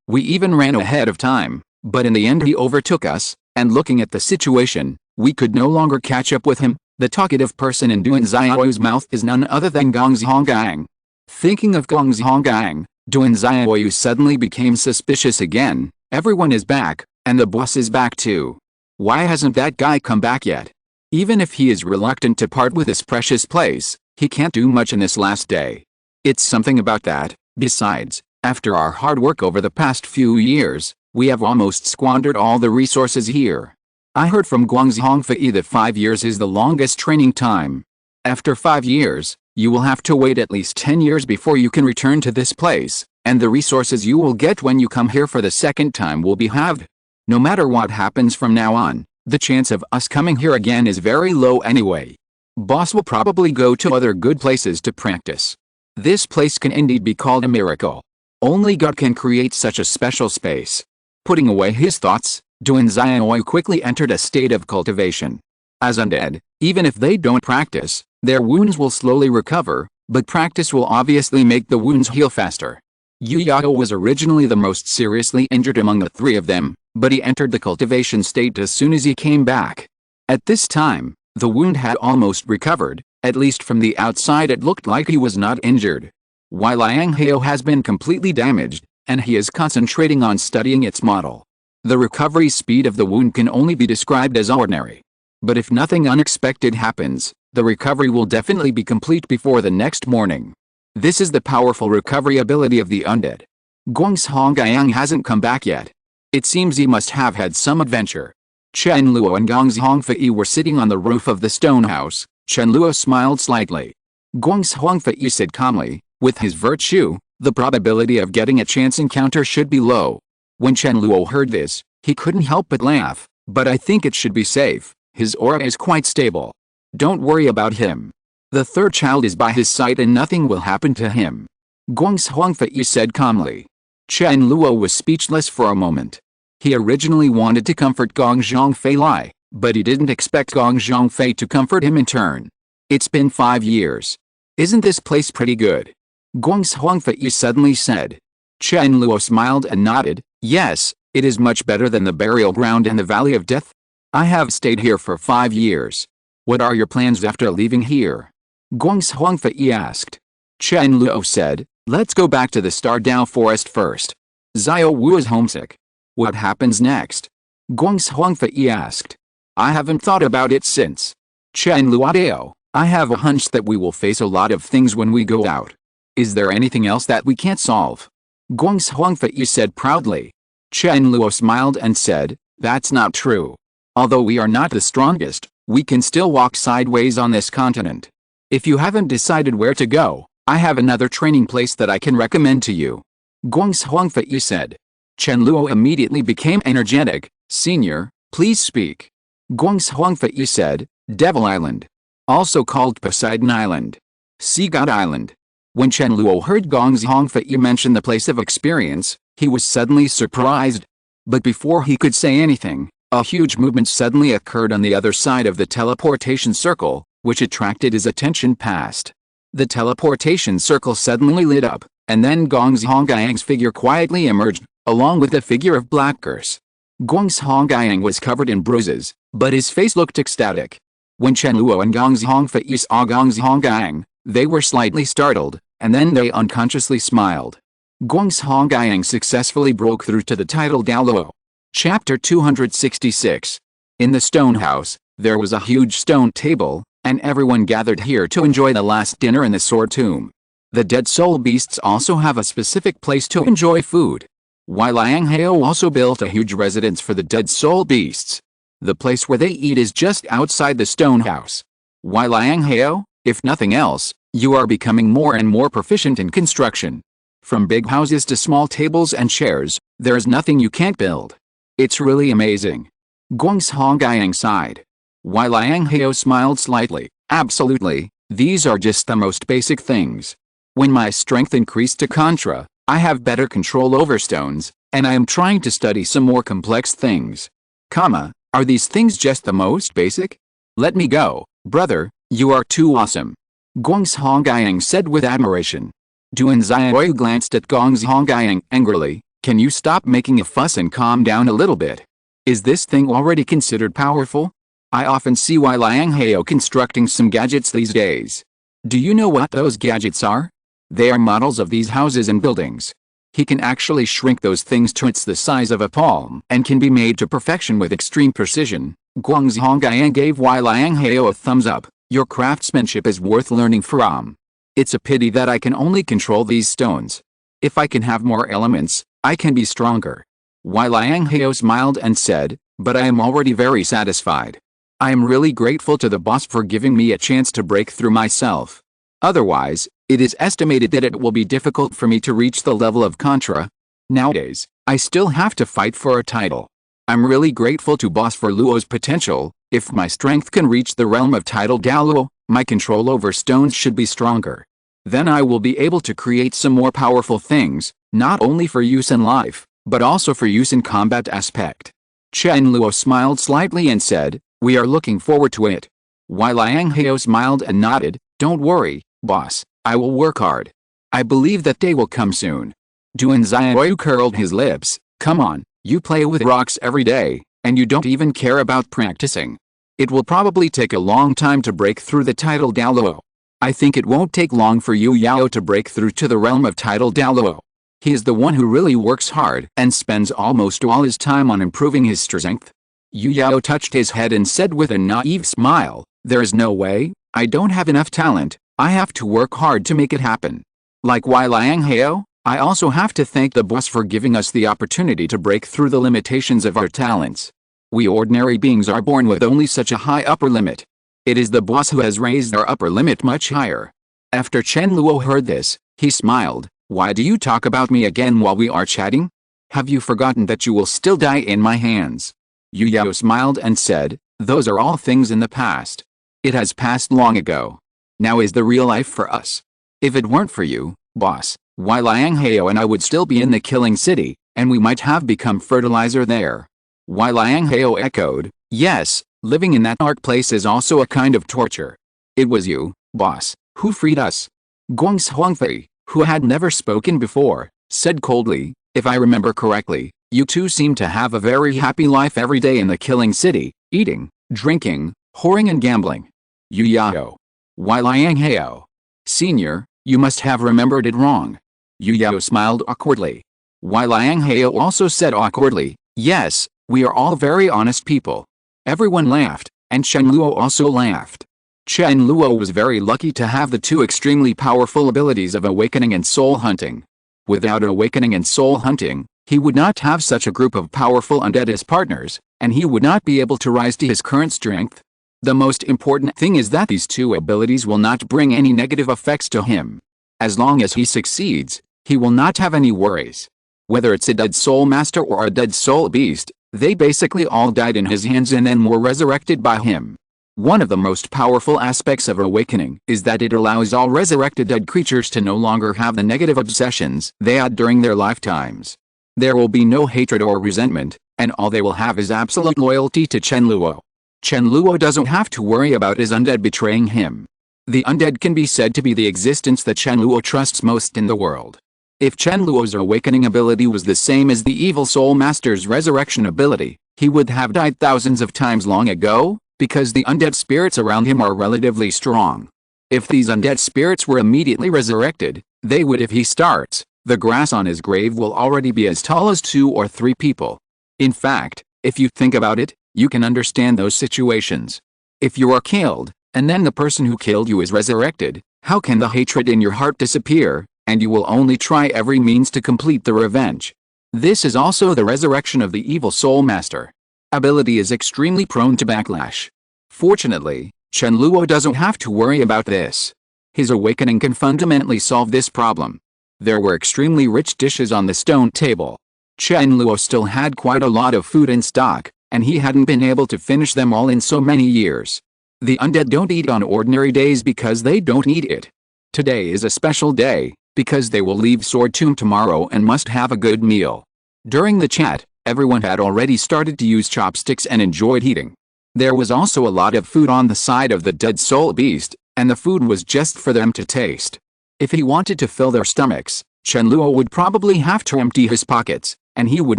We even ran ahead of time, but in the end he overtook us, and looking at the situation, we could no longer catch up with him." The talkative person in Duan Xiao's mouth is none other than Gongzhonggang. Thinking of Gongzhonggang, Duan Xiao suddenly became suspicious again. Everyone is back, and the boss is back too. Why hasn't that guy come back yet? Even if he is reluctant to part with this precious place, he can't do much in this last day. It's something about that. Besides, after our hard work over the past few years, we have almost squandered all the resources here. I heard from Guangzhongfei that 5 years is the longest training time. After 5 years, you will have to wait at least 10 years before you can return to this place, and the resources you will get when you come here for the second time will be halved. No matter what happens from now on, the chance of us coming here again is very low anyway. Boss will probably go to other good places to practice. This place can indeed be called a miracle. Only God can create such a special space." Putting away his thoughts, Duan Xiao quickly entered a state of cultivation. As undead, even if they don't practice, their wounds will slowly recover, but practice will obviously make the wounds heal faster. Yu Yao was originally the most seriously injured among the three of them, but he entered the cultivation state as soon as he came back. At this time, the wound had almost recovered, at least from the outside it looked like he was not injured. Wai Liang Heo has been completely damaged, and he is concentrating on studying its model. The recovery speed of the wound can only be described as ordinary. But if nothing unexpected happens, the recovery will definitely be complete before the next morning. This is the powerful recovery ability of the undead. Guangzhonggang hasn't come back yet. It seems he must have had some adventure. Chen Luo and Gongzhongfei were sitting on the roof of the stone house. Chen Luo smiled slightly. Gongzhongfei said calmly, "With his virtue, the probability of getting a chance encounter should be low. When Chen Luo heard this, he couldn't help but laugh, but I think it should be safe. His aura is quite stable. Don't worry about him. The third child is by his side and nothing will happen to him. Guang's Huangfei said calmly. Chen Luo was speechless for a moment. He originally wanted to comfort Gong Zhongfei Lai, but he didn't expect Gong Zhongfei to comfort him in turn. It's been 5 years. Isn't this place pretty good? Guang's Huangfei suddenly said. Chen Luo smiled and nodded. Yes, it is much better than the burial ground in the Valley of Death. I have stayed here for 5 years. What are your plans after leaving here? Guang's Huangfei asked. Chen Luo said, let's go back to the Star Dao Forest first. Xiao Wu is homesick. What happens next? Guang's Huangfei asked. I haven't thought about it since. Chen Luo, I have a hunch that we will face a lot of things when we go out. Is there anything else that we can't solve? Guang's Huangfei said proudly. Chen Luo smiled and said, that's not true. Although we are not the strongest, we can still walk sideways on this continent. If you haven't decided where to go, I have another training place that I can recommend to you. Guang's Huangfei said. Chen Luo immediately became energetic. Senior, please speak. Guang's Huangfei said, Devil Island. Also called Poseidon Island. Sea God Island. When Chen Luo heard Gong's Huangfei mention the place of experience, he was suddenly surprised. But before he could say anything, a huge movement suddenly occurred on the other side of the teleportation circle, which attracted his attention past. The teleportation circle suddenly lit up, and then Gong's Hongyang's figure quietly emerged, along with the figure of Black Curse. Gong's Hongyang was covered in bruises, but his face looked ecstatic. When Chen Luo and Gong's Huangfei saw Gong's Hongyang, they were slightly startled, and then they unconsciously smiled. Gong's Hongyang successfully broke through to the title Douluo. Chapter 266. In the stone house, there was a huge stone table, and everyone gathered here to enjoy the last dinner in the sword tomb. The dead soul beasts also have a specific place to enjoy food. Liang Hao also built a huge residence for the dead soul beasts. The place where they eat is just outside the stone house. Liang Hao, if nothing else, you are becoming more and more proficient in construction. From big houses to small tables and chairs, there's nothing you can't build. It's really amazing. Guang's Hongyang sighed. Liang Hao smiled slightly. Absolutely, these are just the most basic things. When my strength increased to Contra, I have better control over stones, and I am trying to study some more complex things. Are these things just the most basic? Let me go, brother, you are too awesome. Guang's Hongyang said with admiration. Duan Xiao glanced at Gong's Hongyang angrily. Can you stop making a fuss and calm down a little bit? Is this thing already considered powerful? I often see Liang Hao constructing some gadgets these days. Do you know what those gadgets are? They are models of these houses and buildings. He can actually shrink those things to it's the size of a palm and can be made to perfection with extreme precision. Guang's Hongyang gave Liang Hao a thumbs up. Your craftsmanship is worth learning from. It's a pity that I can only control these stones. If I can have more elements, I can be stronger. Liang Hao smiled and said, but I am already very satisfied. I am really grateful to the boss for giving me a chance to break through myself. Otherwise, it is estimated that it will be difficult for me to reach the level of Contra. Nowadays, I still have to fight for a title. I'm really grateful to Boss for Luo's potential. If my strength can reach the realm of title Douluo, my control over stones should be stronger. Then I will be able to create some more powerful things, not only for use in life, but also for use in combat aspect. Chen Luo smiled slightly and said, we are looking forward to it. Liang Hao smiled and nodded. Don't worry, boss, I will work hard. I believe that day will come soon. Duan Xiao curled his lips. Come on, you play with rocks every day, and you don't even care about practicing. It will probably take a long time to break through the title Douluo. I think it won't take long for Yu Yao to break through to the realm of title Douluo. He is the one who really works hard and spends almost all his time on improving his strength. Yu Yao touched his head and said with a naive smile, there is no way, I don't have enough talent, I have to work hard to make it happen. Like Liang Hao, I also have to thank the boss for giving us the opportunity to break through the limitations of our talents. We ordinary beings are born with only such a high upper limit. It is the boss who has raised our upper limit much higher. After Chen Luo heard this, he smiled. Why do you talk about me again while we are chatting? Have you forgotten that you will still die in my hands? Yu Yao smiled and said, those are all things in the past. It has passed long ago. Now is the real life for us. If it weren't for you, boss, Wai Liang Heo and I would still be in the killing city, and we might have become fertilizer there. Wai Liang Heo echoed, yes, living in that dark place is also a kind of torture. It was you, boss, who freed us. Guang's Huangfei, who had never spoken before, said coldly, if I remember correctly, you two seem to have a very happy life every day in the killing city, eating, drinking, whoring and gambling. Yu Yao. Wai Liang Heo. Senior, you must have remembered it wrong. Yu Yao smiled awkwardly. Wai Liang Heo also said awkwardly, yes, we are all very honest people. Everyone laughed, and Chen Luo also laughed. Chen Luo was very lucky to have the two extremely powerful abilities of awakening and soul hunting. Without awakening and soul hunting, he would not have such a group of powerful undead as partners, and he would not be able to rise to his current strength. The most important thing is that these two abilities will not bring any negative effects to him. As long as he succeeds, he will not have any worries. Whether it's a dead soul master or a dead soul beast, they basically all died in his hands and then were resurrected by him. One of the most powerful aspects of awakening is that it allows all resurrected dead creatures to no longer have the negative obsessions they had during their lifetimes. There will be no hatred or resentment, and all they will have is absolute loyalty to Chen Luo. Chen Luo doesn't have to worry about his undead betraying him. The undead can be said to be the existence that Chen Luo trusts most in the world. If Chen Luo's awakening ability was the same as the evil soul master's resurrection ability, he would have died thousands of times long ago, because the undead spirits around him are relatively strong. If these undead spirits were immediately resurrected, they would if he starts. The grass on his grave will already be as tall as 2 or 3 people. In fact, if you think about it, you can understand those situations. If you are killed, and then the person who killed you is resurrected, how can the hatred in your heart disappear, and you will only try every means to complete the revenge. This is also the resurrection of the evil soul master. Ability is extremely prone to backlash. Fortunately, Chen Luo doesn't have to worry about this. His awakening can fundamentally solve this problem. There were extremely rich dishes on the stone table. Chen Luo still had quite a lot of food in stock, and he hadn't been able to finish them all in so many years. The undead don't eat on ordinary days because they don't need it. Today is a special day, because they will leave Sword Tomb tomorrow and must have a good meal. During the chat, everyone had already started to use chopsticks and enjoyed eating. There was also a lot of food on the side of the dead soul beast, and the food was just for them to taste. If he wanted to fill their stomachs, Chen Luo would probably have to empty his pockets, and he would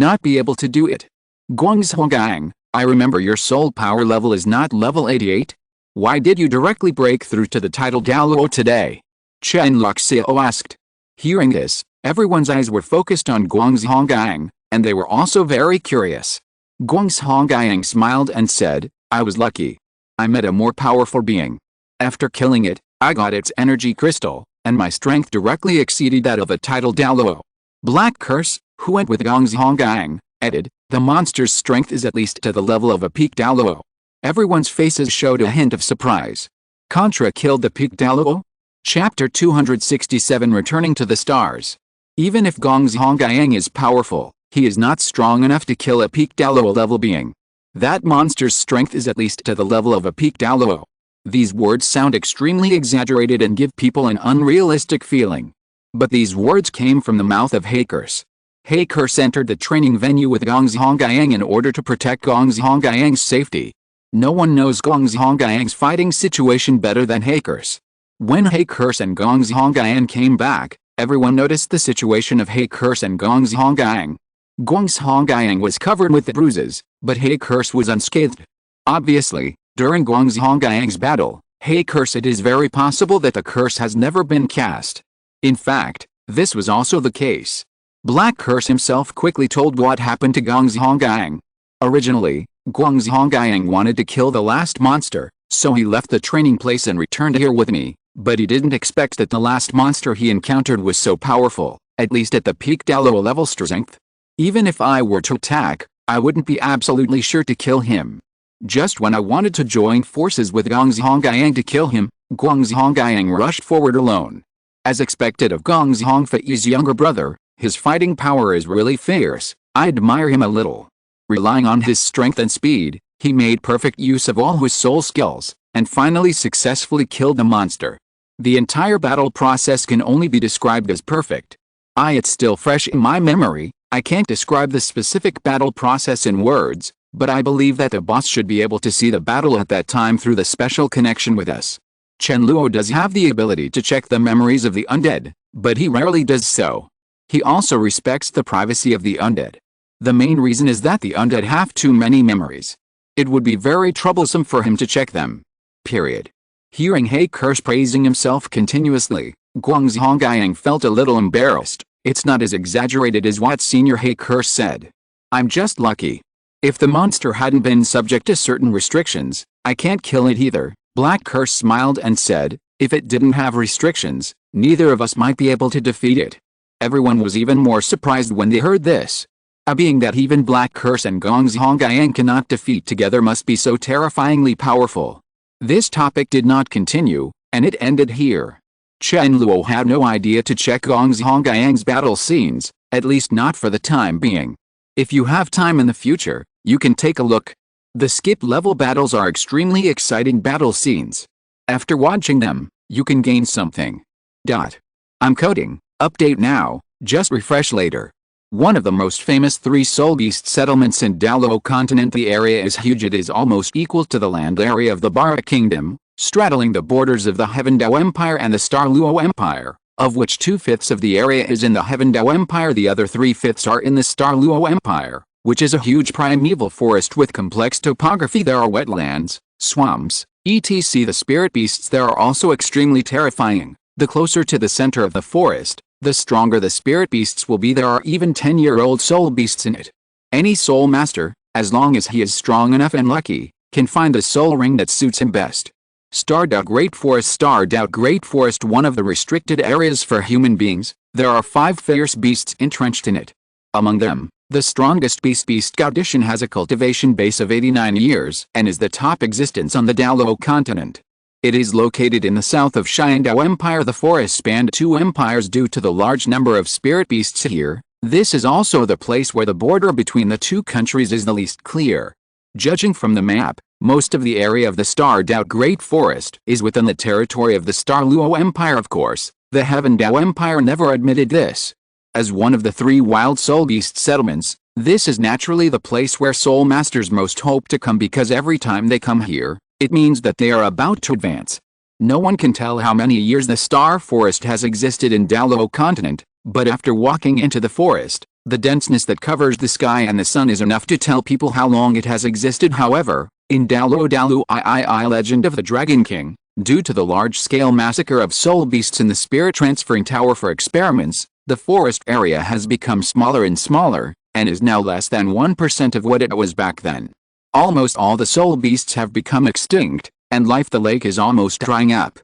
not be able to do it. Guangzhonggang, I remember your soul power level is not level 88? Why did you directly break through to the title Douluo today? Chen Luo asked. Hearing this, everyone's eyes were focused on Guangzhonggang, and they were also very curious. Guangzhonggang smiled and said, I was lucky. I met a more powerful being. After killing it, I got its energy crystal, and my strength directly exceeded that of a title Douluo. Black Curse, who went with Guangzhonggang, added, the monster's strength is at least to the level of a peak Douluo. Everyone's faces showed a hint of surprise. Contra killed the peak Douluo? Chapter 267 Returning to the Stars. Even if Guangzhonggang is powerful, he is not strong enough to kill a peak Douluo level being. That monster's strength is at least to the level of a peak Douluo. These words sound extremely exaggerated and give people an unrealistic feeling. But these words came from the mouth of Hakers. Hakers entered the training venue with Guangzhonggang in order to protect Guangzhonggang's safety. No one knows Guangzhonggang's fighting situation better than Hakers. When Hakers and Guangzhonggang came back, everyone noticed the situation of Hakers and Guangzhonggang. Guangzhonggang was covered with bruises, but Hakers was unscathed. Obviously, during Guangzhonggang's battle, Hakers, it is very possible that the curse has never been cast. In fact, this was also the case. Black Curse himself quickly told what happened to Guangzhonggang. Originally, Guangzhonggang wanted to kill the last monster, so he left the training place and returned here with me, but he didn't expect that the last monster he encountered was so powerful, at least at the peak Douluo level strength. Even if I were to attack, I wouldn't be absolutely sure to kill him. Just when I wanted to join forces with Guangzhonggang to kill him, Guangzhonggang rushed forward alone. As expected of Guangzhongfei's younger brother, His fighting power is really fierce. I admire him a little. Relying on his strength and speed, he made perfect use of all his soul skills, and finally successfully killed the monster. The entire battle process can only be described as perfect. It's still fresh in my memory. I can't describe the specific battle process in words, but I believe that the boss should be able to see the battle at that time through the special connection with us. Chen Luo does have the ability to check the memories of the undead, but he rarely does so. He also respects the privacy of the undead. The main reason is that the undead have too many memories. It would be very troublesome for him to check them. Period. Hearing He curse praising himself continuously, Guangzhongyang felt a little embarrassed. It's not as exaggerated as what Senior He curse said. I'm just lucky. If the monster hadn't been subject to certain restrictions, I can't kill it either. Black Curse smiled and said, if it didn't have restrictions, neither of us might be able to defeat it. Everyone was even more surprised when they heard this. Being that even Black Curse and Guangzhongyang cannot defeat together must be so terrifyingly powerful. This topic did not continue, and it ended here. Chen Luo had no idea to check Guangzhongyang's battle scenes, at least not for the time being. If you have time in the future, you can take a look. The skip-level battles are extremely exciting battle scenes. After watching them, you can gain something. I'm coding. Update now, just refresh later. One of the most famous 3 soul beast settlements in Douluo continent. The area is huge. It is almost equal to the land area of the Bara Kingdom, straddling the borders of the Heaven Dao Empire and the Star Luo Empire, of which 2/5 of the area is in the Heaven Dao Empire. The other 3/5 are in the Star Luo Empire, which is a huge primeval forest with complex topography. There are wetlands, swamps, etc. The spirit beasts there are also extremely terrifying. The closer to the center of the forest, the stronger the spirit beasts will be. There are even 10-year-old soul beasts in it. Any soul master, as long as he is strong enough and lucky, can find the soul ring that suits him best. Stardao Great Forest. Stardao Great Forest, one of the restricted areas for human beings. There are 5 fierce beasts entrenched in it. Among them, the strongest beast Gaudician has a cultivation base of 89 years and is the top existence on the Douluo continent. It is located in the south of Xiao Empire. The forest spanned 2 empires due to the large number of spirit beasts here. This is also the place where the border between the 2 countries is the least clear. Judging from the map, most of the area of the Stardao Great Forest is within the territory of the Star Luo Empire. Of course, the Heaven Dao Empire never admitted this. As one of the 3 wild soul beast settlements, this is naturally the place where soul masters most hope to come, because every time they come here, it means that they are about to advance. No one can tell how many years the Star Forest has existed in Douluo continent, but after walking into the forest, the denseness that covers the sky and the sun is enough to tell people how long it has existed. However, in Douluo Legend of the Dragon King, due to the large-scale massacre of soul beasts in the spirit transferring tower for experiments, the forest area has become smaller and smaller, and is now less than 1% of what it was back then. Almost all the soul beasts have become extinct, and life the lake is almost drying up.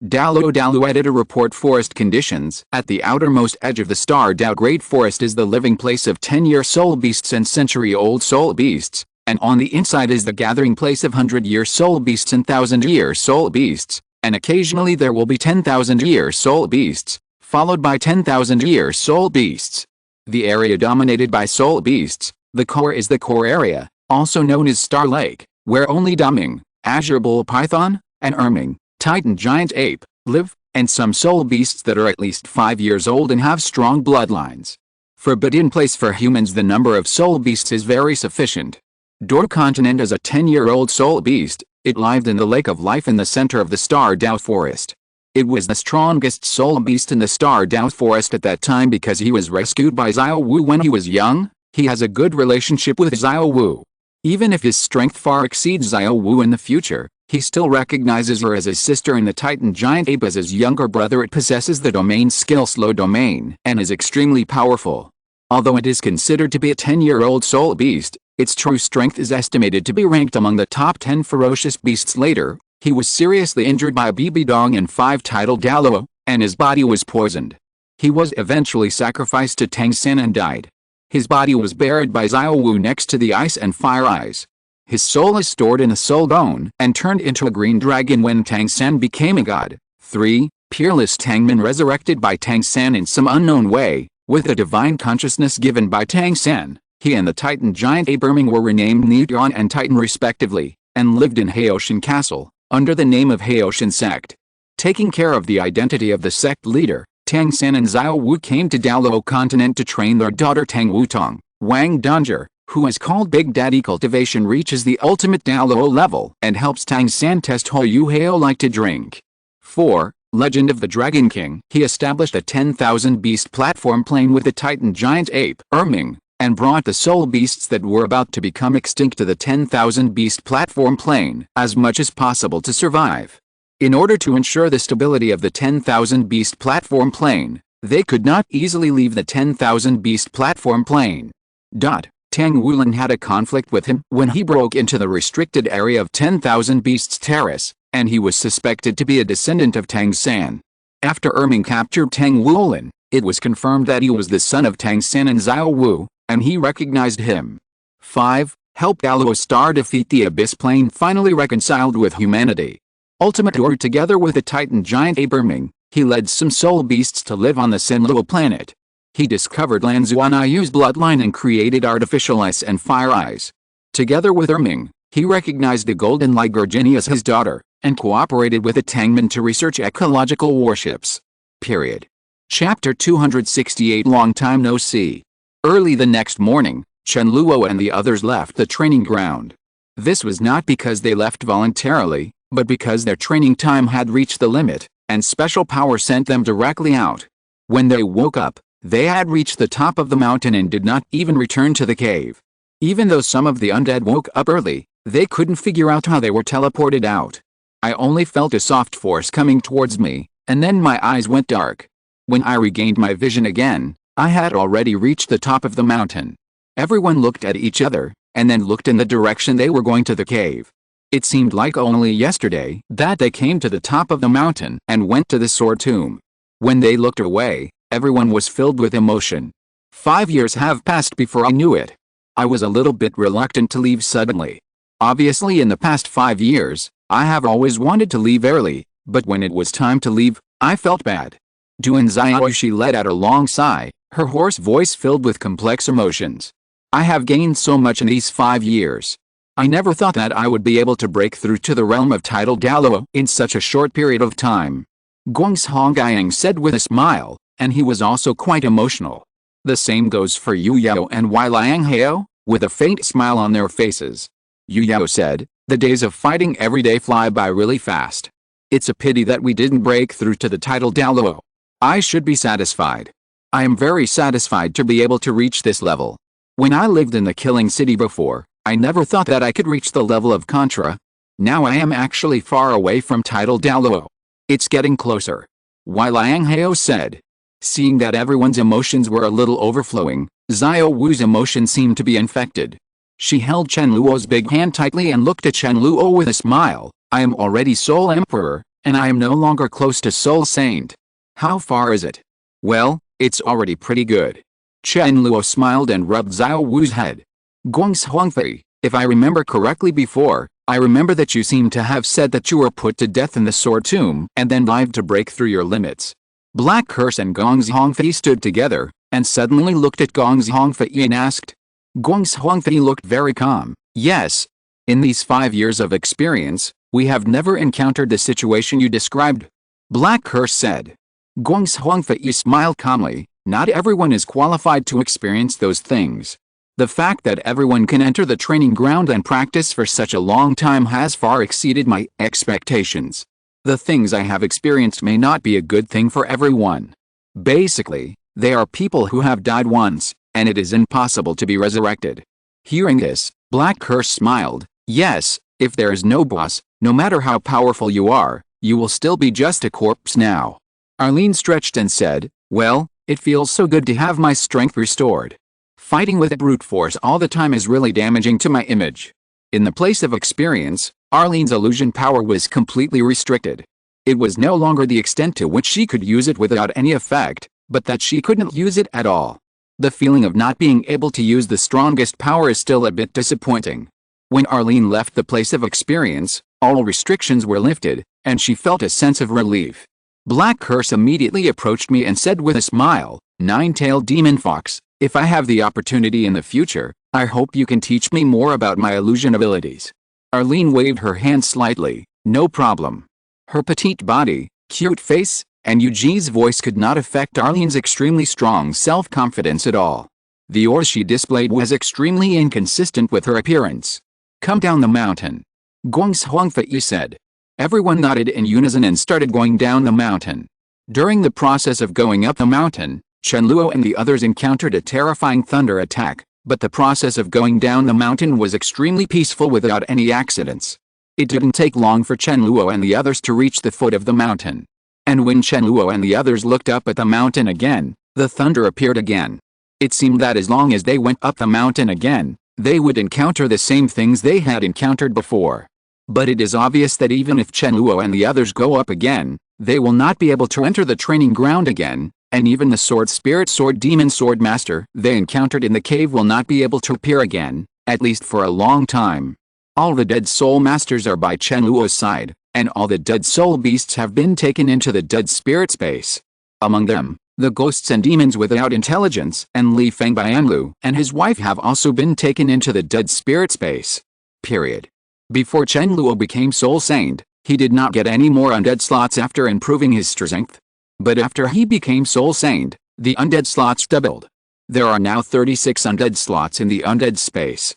Douluo editor report forest conditions. At the outermost edge of the Stardao Great Forest is the living place of 10-year soul beasts and century-old soul beasts, and on the inside is the gathering place of 100-year soul beasts and 1,000-year soul beasts, and occasionally there will be 10,000-year soul beasts, followed by 10,000-year soul beasts. The area dominated by soul beasts, the core is the core area, also known as Star Lake, where only Daming, Azure Bull Python, and Erming, Titan Giant Ape, live, and some soul beasts that are at least 5 years old and have strong bloodlines. Forbidden place for humans. The number of soul beasts is very sufficient. Douluo continent is a 10-year-old soul beast. It lived in the Lake of Life in the center of the Stardao Forest. It was the strongest soul beast in the Stardao Forest at that time because he was rescued by Xiao Wu when he was young. He has a good relationship with Xiao Wu. Even if his strength far exceeds Xiao Wu in the future, he still recognizes her as his sister and the Titan Giant Ape as his younger brother. It possesses the domain skill Slow Domain and is extremely powerful. Although it is considered to be a 10-year-old soul beast, its true strength is estimated to be ranked among the top 10 ferocious beasts. Later, he was seriously injured by a BB Dong in 5 tidal Douluo, and his body was poisoned. He was eventually sacrificed to Tang and died. His body was buried by Xiao Wu next to the Ice and Fire Eyes. His soul is stored in a soul bone and turned into a green dragon when Tang became a god. 3. Peerless Tangman resurrected by Tang in some unknown way. With a divine consciousness given by Tang San, he and the Titan giant Aberming were renamed Neutron and Titan respectively, and lived in Haoshan Castle, under the name of Haoshan Sect. Taking care of the identity of the sect leader, Tang San and Xiao Wu came to Douluo continent to train their daughter Tang Wutong. Wang Danger, who is called Big Daddy Cultivation, reaches the ultimate Douluo level and helps Tang San test how Yu Hao like to drink. 4. Legend of the Dragon King. He established a 10,000 beast platform plane with the Titan giant ape, Erming, and brought the soul beasts that were about to become extinct to the 10,000 beast platform plane as much as possible to survive. In order to ensure the stability of the 10,000 beast platform plane, they could not easily leave the 10,000 beast platform plane. Tang Wulin had a conflict with him when he broke into the restricted area of 10,000 Beasts Terrace, and he was suspected to be a descendant of Tang San. After Erming captured Tang Wulin, it was confirmed that he was the son of Tang San and Xiao Wu, and he recognized him. 5. Help Douluo Star defeat the Abyss Plane. Finally reconciled with humanity. Ultimate Or together with the Titan giant Aberming, he led some soul beasts to live on the Chen Luo planet. He discovered Lan Zuanayu's bloodline and created artificial ice and fire eyes. Together with Erming, he recognized the Golden Ligurgini as his daughter, and cooperated with the Tangmen to research ecological warships. Period. Chapter 268. Long time no see. Early the next morning, Chen Luo and the others left the training ground. This was not because they left voluntarily, but because their training time had reached the limit, and special power sent them directly out. When they woke up, they had reached the top of the mountain and did not even return to the cave. Even though some of the undead woke up early, they couldn't figure out how they were teleported out. I only felt a soft force coming towards me, and then my eyes went dark. When I regained my vision again, I had already reached the top of the mountain. Everyone looked at each other, and then looked in the direction they were going to the cave. It seemed like only yesterday that they came to the top of the mountain and went to the sword tomb. When they looked away, everyone was filled with emotion. 5 years have passed before I knew it. I was a little bit reluctant to leave suddenly. Obviously in the past 5 years, I have always wanted to leave early, but when it was time to leave, I felt bad. Duan Xiao, she let out a long sigh, her hoarse voice filled with complex emotions. I have gained so much in these 5 years. I never thought that I would be able to break through to the realm of tidal Douluo in such a short period of time. Guangzhongyang said with a smile, and he was also quite emotional. The same goes for Yu Yao and Wei Liang Hao, with a faint smile on their faces. Yu Yao said, the days of fighting every day fly by really fast. It's a pity that we didn't break through to the tidal Douluo. I should be satisfied. I am very satisfied to be able to reach this level. When I lived in the Killing City before, I never thought that I could reach the level of Contra. Now I am actually far away from tidal Douluo. It's getting closer. Wei Liang Hao said. Seeing that everyone's emotions were a little overflowing, Xiao Wu's emotion seemed to be infected. She held Chen Luo's big hand tightly and looked at Chen Luo with a smile. I am already Soul Emperor, and I am no longer close to Soul Saint. How far is it? Well, it's already pretty good. Chen Luo smiled and rubbed Xiao Wu's head. Guangzhongfei, if I remember correctly before, I remember that you seem to have said that you were put to death in the sword tomb and then lived to break through your limits. Black Curse and Guangzhongfei stood together, and suddenly looked at Guangzhongfei and asked. Guangzhongfei looked very calm. Yes. In these 5 years of experience, we have never encountered the situation you described. Black Curse said. Guangzhongfei smiled calmly. Not everyone is qualified to experience those things. The fact that everyone can enter the training ground and practice for such a long time has far exceeded my expectations. The things I have experienced may not be a good thing for everyone. Basically, they are people who have died once, and it is impossible to be resurrected. Hearing this, Black Curse smiled. Yes, if there is no boss, no matter how powerful you are, you will still be just a corpse now. Arlene stretched and said, well, it feels so good to have my strength restored. Fighting with brute force all the time is really damaging to my image. In the place of experience, Arlene's illusion power was completely restricted. It was no longer the extent to which she could use it without any effect, but that she couldn't use it at all. The feeling of not being able to use the strongest power is still a bit disappointing. When Arlene left the place of experience, all restrictions were lifted, and she felt a sense of relief. Black Curse immediately approached me and said with a smile, "Nine-tailed demon fox, if I have the opportunity in the future, I hope you can teach me more about my illusion abilities." Arlene waved her hand slightly, "No problem." Her petite body, cute face, and Yuji's voice could not affect Arlene's extremely strong self-confidence at all. The aura she displayed was extremely inconsistent with her appearance. "Come down the mountain," Guang's Huangfei said. Everyone nodded in unison and started going down the mountain. During the process of going up the mountain, Chen Luo and the others encountered a terrifying thunder attack, but the process of going down the mountain was extremely peaceful without any accidents. It didn't take long for Chen Luo and the others to reach the foot of the mountain. And when Chen Luo and the others looked up at the mountain again, the thunder appeared again. It seemed that as long as they went up the mountain again, they would encounter the same things they had encountered before. But it is obvious that even if Chen Luo and the others go up again, they will not be able to enter the training ground again, and even the sword spirit sword demon sword master they encountered in the cave will not be able to appear again, at least for a long time. All the dead soul masters are by Chen Luo's side, and all the dead soul beasts have been taken into the dead spirit space. Among them, the ghosts and demons without intelligence and Li Feng Bianlu and his wife have also been taken into the dead spirit space. Period. Before Chen Luo became Soul Saint, he did not get any more undead slots after improving his strength. But after he became Soul Saint, the undead slots doubled. There are now 36 undead slots in the undead space.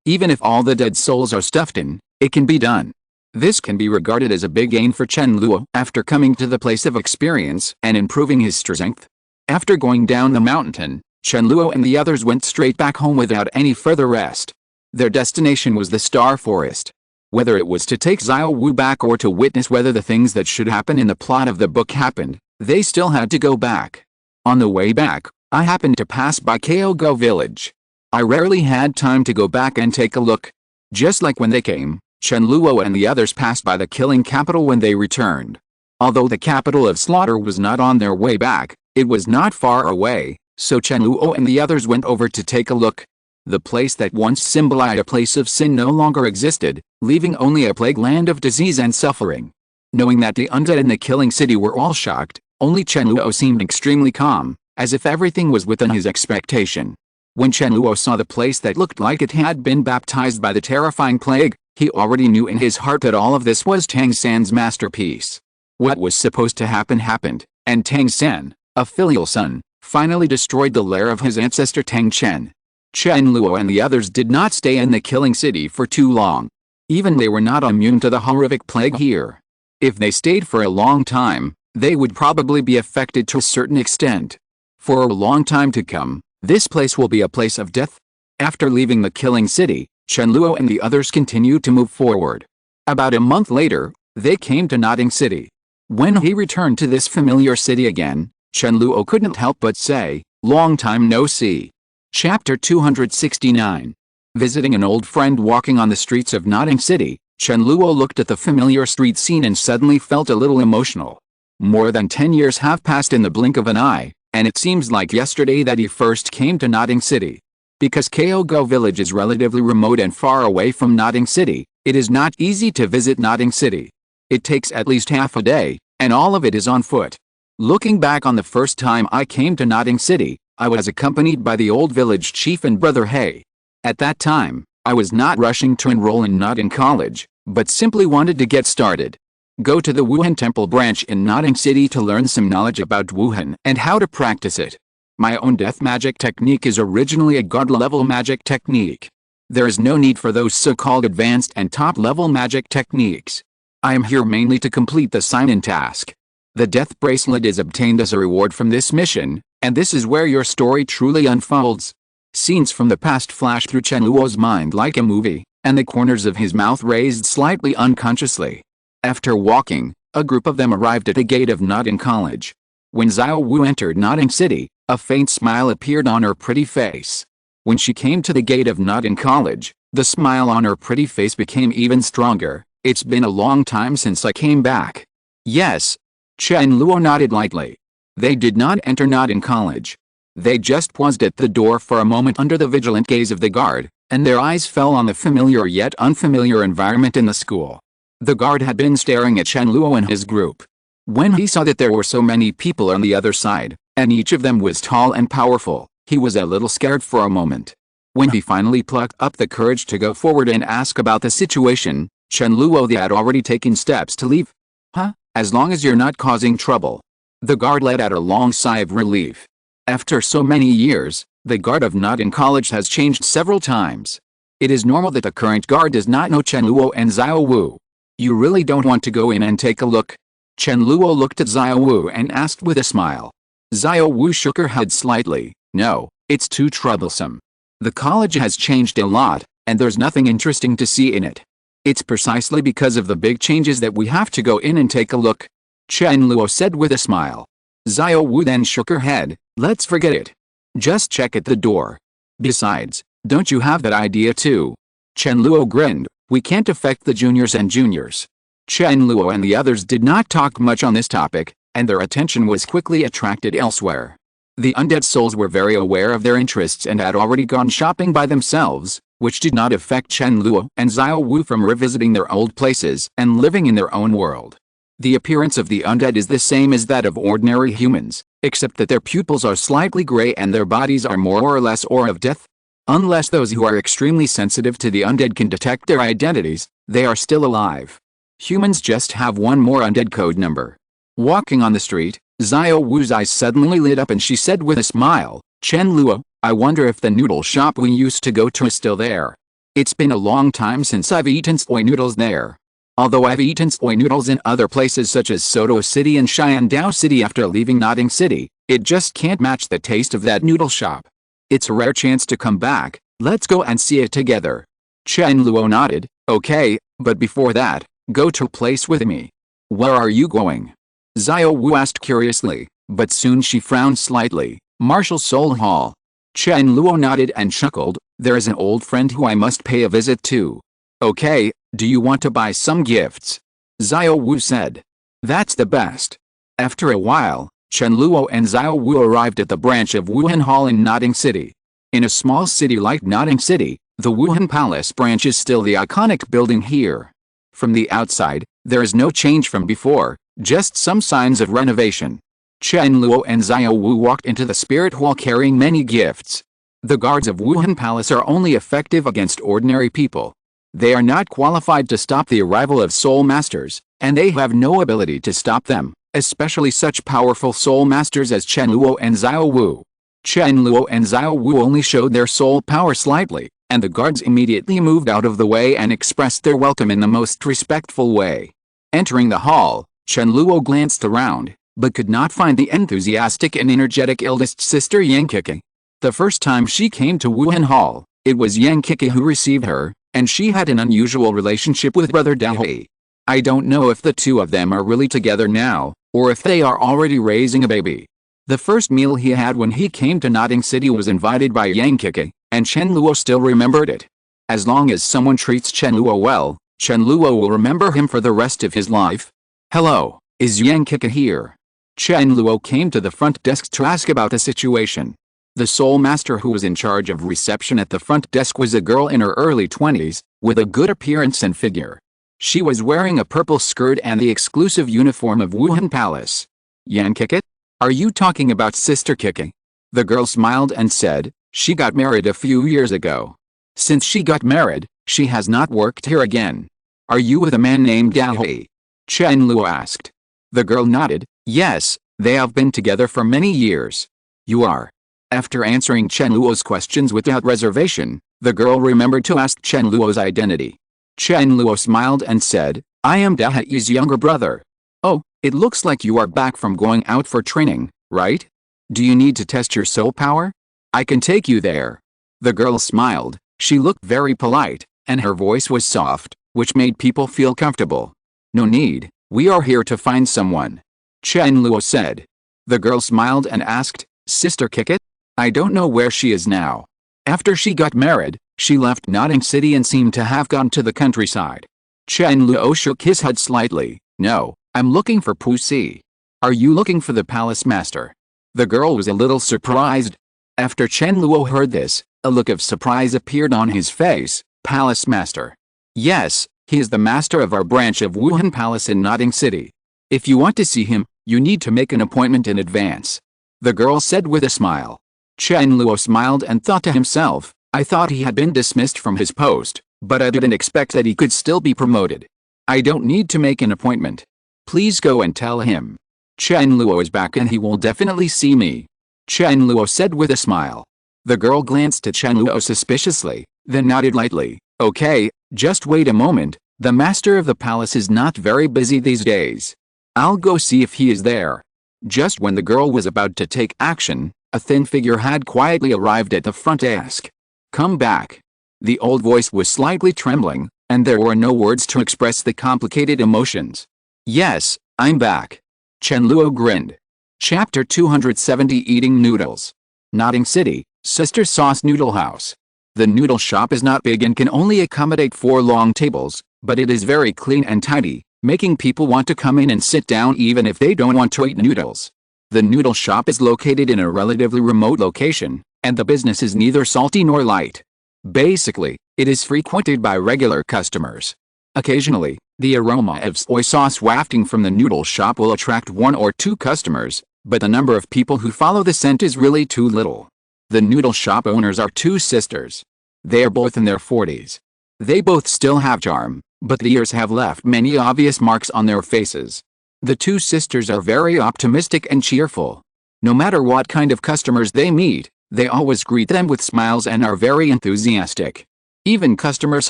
Even if all the dead souls are stuffed in, it can be done. This can be regarded as a big gain for Chen Luo after coming to the place of experience and improving his strength. After going down the mountain, Chen Luo and the others went straight back home without any further rest. Their destination was the Star Forest. Whether it was to take Xiao Wu back or to witness whether the things that should happen in the plot of the book happened, they still had to go back. On the way back, I happened to pass by Kyogo village. I rarely had time to go back and take a look. Just like when they came, Chen Luo and the others passed by the killing capital when they returned. Although the capital of slaughter was not on their way back, it was not far away, so Chen Luo and the others went over to take a look. The place that once symbolized a place of sin no longer existed, leaving only a plague land of disease and suffering. Knowing that the undead in the killing city were all shocked, only Chen Luo seemed extremely calm, as if everything was within his expectation. When Chen Luo saw the place that looked like it had been baptized by the terrifying plague, he already knew in his heart that all of this was Tang San's masterpiece. What was supposed to happen happened, and Tang San, a filial son, finally destroyed the lair of his ancestor Tang Chen. Chen Luo and the others did not stay in the killing city for too long. Even they were not immune to the horrific plague here. If they stayed for a long time, they would probably be affected to a certain extent. For a long time to come, this place will be a place of death. After leaving the killing city, Chen Luo and the others continued to move forward. About a month later, they came to Nodding City. When he returned to this familiar city again, Chen Luo couldn't help but say, "Long time no see." Chapter 269. Visiting an old friend. Walking on the streets of Nodding City, Chen Luo looked at the familiar street scene and suddenly felt a little emotional. More than 10 years have passed in the blink of an eye, and it seems like yesterday that he first came to Nodding City. Because Kyogo village is relatively remote and far away from Nodding City, it is not easy to visit Nodding City. It takes at least half a day, and all of it is on foot. Looking back on the first time I came to Nodding City, I was accompanied by the old village chief and brother He. At that time, I was not rushing to enroll in Nodding College, but simply wanted to get started. Go to the Wuhan Temple branch in Nodding City to learn some knowledge about Wuhan and how to practice it. My own death magic technique is originally a god-level magic technique. There is no need for those so-called advanced and top-level magic techniques. I am here mainly to complete the sign-in task. The death bracelet is obtained as a reward from this mission, and this is where your story truly unfolds. Scenes from the past flash through Chen Luo's mind like a movie, and the corners of his mouth raised slightly unconsciously. After walking, a group of them arrived at the gate of Nodding College. When Xiao Wu entered Nodding City, a faint smile appeared on her pretty face. When she came to the gate of Nodding College, the smile on her pretty face became even stronger. "It's been a long time since I came back." "Yes." Chen Luo nodded lightly. They did not enter Nodding College. They just paused at the door for a moment under the vigilant gaze of the guard, and their eyes fell on the familiar yet unfamiliar environment in the school. The guard had been staring at Chen Luo and his group. When he saw that there were so many people on the other side, and each of them was tall and powerful, he was a little scared for a moment. When he finally plucked up the courage to go forward and ask about the situation, Chen Luo had already taken steps to leave. Huh? As long as you're not causing trouble. The guard let out a long sigh of relief. After so many years, the guard of Notting College has changed several times. It is normal that the current guard does not know Chen Luo and Xiao Wu. You really don't want to go in and take a look? Chen Luo looked at Xiao Wu and asked with a smile. Xiao Wu shook her head slightly. No, it's too troublesome. The college has changed a lot, and there's nothing interesting to see in it. It's precisely because of the big changes that we have to go in and take a look, Chen Luo said with a smile. Xiao Wu then shook her head. Let's forget it. Just check at the door. Besides, don't you have that idea too? Chen Luo grinned. We can't affect the juniors and juniors. Chen Luo and the others did not talk much on this topic, and their attention was quickly attracted elsewhere. The undead souls were very aware of their interests and had already gone shopping by themselves, which did not affect Chen Luo and Xiao Wu from revisiting their old places and living in their own world. The appearance of the undead is the same as that of ordinary humans, except that their pupils are slightly gray and their bodies are more or less of death. Unless those who are extremely sensitive to the undead can detect their identities, they are still alive. Humans just have one more undead code number. Walking on the street, Xiao Wu's eyes suddenly lit up and she said with a smile, Chen Luo, I wonder if the noodle shop we used to go to is still there. It's been a long time since I've eaten soy noodles there. Although I've eaten soy noodles in other places such as Soto City and Xiandao City after leaving Notting City, it just can't match the taste of that noodle shop. It's a rare chance to come back, let's go and see it together. Chen Luo nodded, okay, but before that, go to a place with me. Where are you going? Xiao Wu asked curiously, but soon she frowned slightly. Martial Soul Hall. Chen Luo nodded and chuckled, there is an old friend who I must pay a visit to. Okay, do you want to buy some gifts? Xiao Wu said. That's the best. After a while, Chen Luo and Xiao Wu arrived at the branch of Wuhan Hall in Notting City. In a small city like Notting City, the Wuhan Palace branch is still the iconic building here. From the outside, there is no change from before, just some signs of renovation. Chen Luo and Xiao Wu walked into the spirit hall carrying many gifts. The guards of Wuhan Palace are only effective against ordinary people. They are not qualified to stop the arrival of soul masters, and they have no ability to stop them, especially such powerful soul masters as Chen Luo and Xiao Wu. Chen Luo and Xiao Wu only showed their soul power slightly, and the guards immediately moved out of the way and expressed their welcome in the most respectful way. Entering the hall, Chen Luo glanced around, but could not find the enthusiastic and energetic eldest sister Yang Kiki. The first time she came to Wuhan Hall, it was Yang Kiki who received her, and she had an unusual relationship with brother Dahui. I don't know if the two of them are really together now, or if they are already raising a baby. The first meal he had when he came to Notting City was invited by Yang Kiki, and Chen Luo still remembered it. As long as someone treats Chen Luo well, Chen Luo will remember him for the rest of his life. Hello, is Yang Kiki here? Chen Luo came to the front desk to ask about the situation. The soul master who was in charge of reception at the front desk was a girl in her early 20s, with a good appearance and figure. She was wearing a purple skirt and the exclusive uniform of Wuhan Palace. Yang Kiki? Are you talking about Sister Kiki? The girl smiled and said, she got married a few years ago. Since she got married, she has not worked here again. Are you with a man named Dahui? Chen Luo asked. The girl nodded, yes, they have been together for many years. You are. After answering Chen Luo's questions without reservation, the girl remembered to ask Chen Luo's identity. Chen Luo smiled and said, I am Dahui's younger brother. Oh, it looks like you are back from going out for training, right? Do you need to test your soul power? I can take you there. The girl smiled, she looked very polite, and her voice was soft, which made people feel comfortable. No need, we are here to find someone. Chen Luo said. The girl smiled and asked, Sister Kiki? I don't know where she is now. After she got married, she left Notting City and seemed to have gone to the countryside. Chen Luo shook his head slightly. No, I'm looking for Pussy. Are you looking for the palace master? The girl was a little surprised. After Chen Luo heard this, a look of surprise appeared on his face. Palace master. Yes, he is the master of our branch of Wuhan Palace in Notting City. If you want to see him, you need to make an appointment in advance," the girl said with a smile. Chen Luo smiled and thought to himself, "I thought he had been dismissed from his post, but I didn't expect that he could still be promoted. I don't need to make an appointment. Please go and tell him Chen Luo is back and he will definitely see me," Chen Luo said with a smile. The girl glanced at Chen Luo suspiciously, then nodded lightly. "Okay, just wait a moment, the master of the palace is not very busy these days. I'll go see if he is there." Just when the girl was about to take action, a thin figure had quietly arrived at the front desk. "Come back." The old voice was slightly trembling, and there were no words to express the complicated emotions. "Yes, I'm back." Chen Luo grinned. Chapter 270 Eating Noodles. Nodding City, Sister Sauce Noodle House. The noodle shop is not big and can only accommodate 4 long tables, but it is very clean and tidy, making people want to come in and sit down even if they don't want to eat noodles. The noodle shop is located in a relatively remote location, and the business is neither salty nor light. Basically, it is frequented by regular customers. Occasionally, the aroma of soy sauce wafting from the noodle shop will attract 1 or 2 customers, but the number of people who follow the scent is really too little. The noodle shop owners are 2 sisters. They are both in their 40s. They both still have charm, but the years have left many obvious marks on their faces. The 2 sisters are very optimistic and cheerful. No matter what kind of customers they meet, they always greet them with smiles and are very enthusiastic. Even customers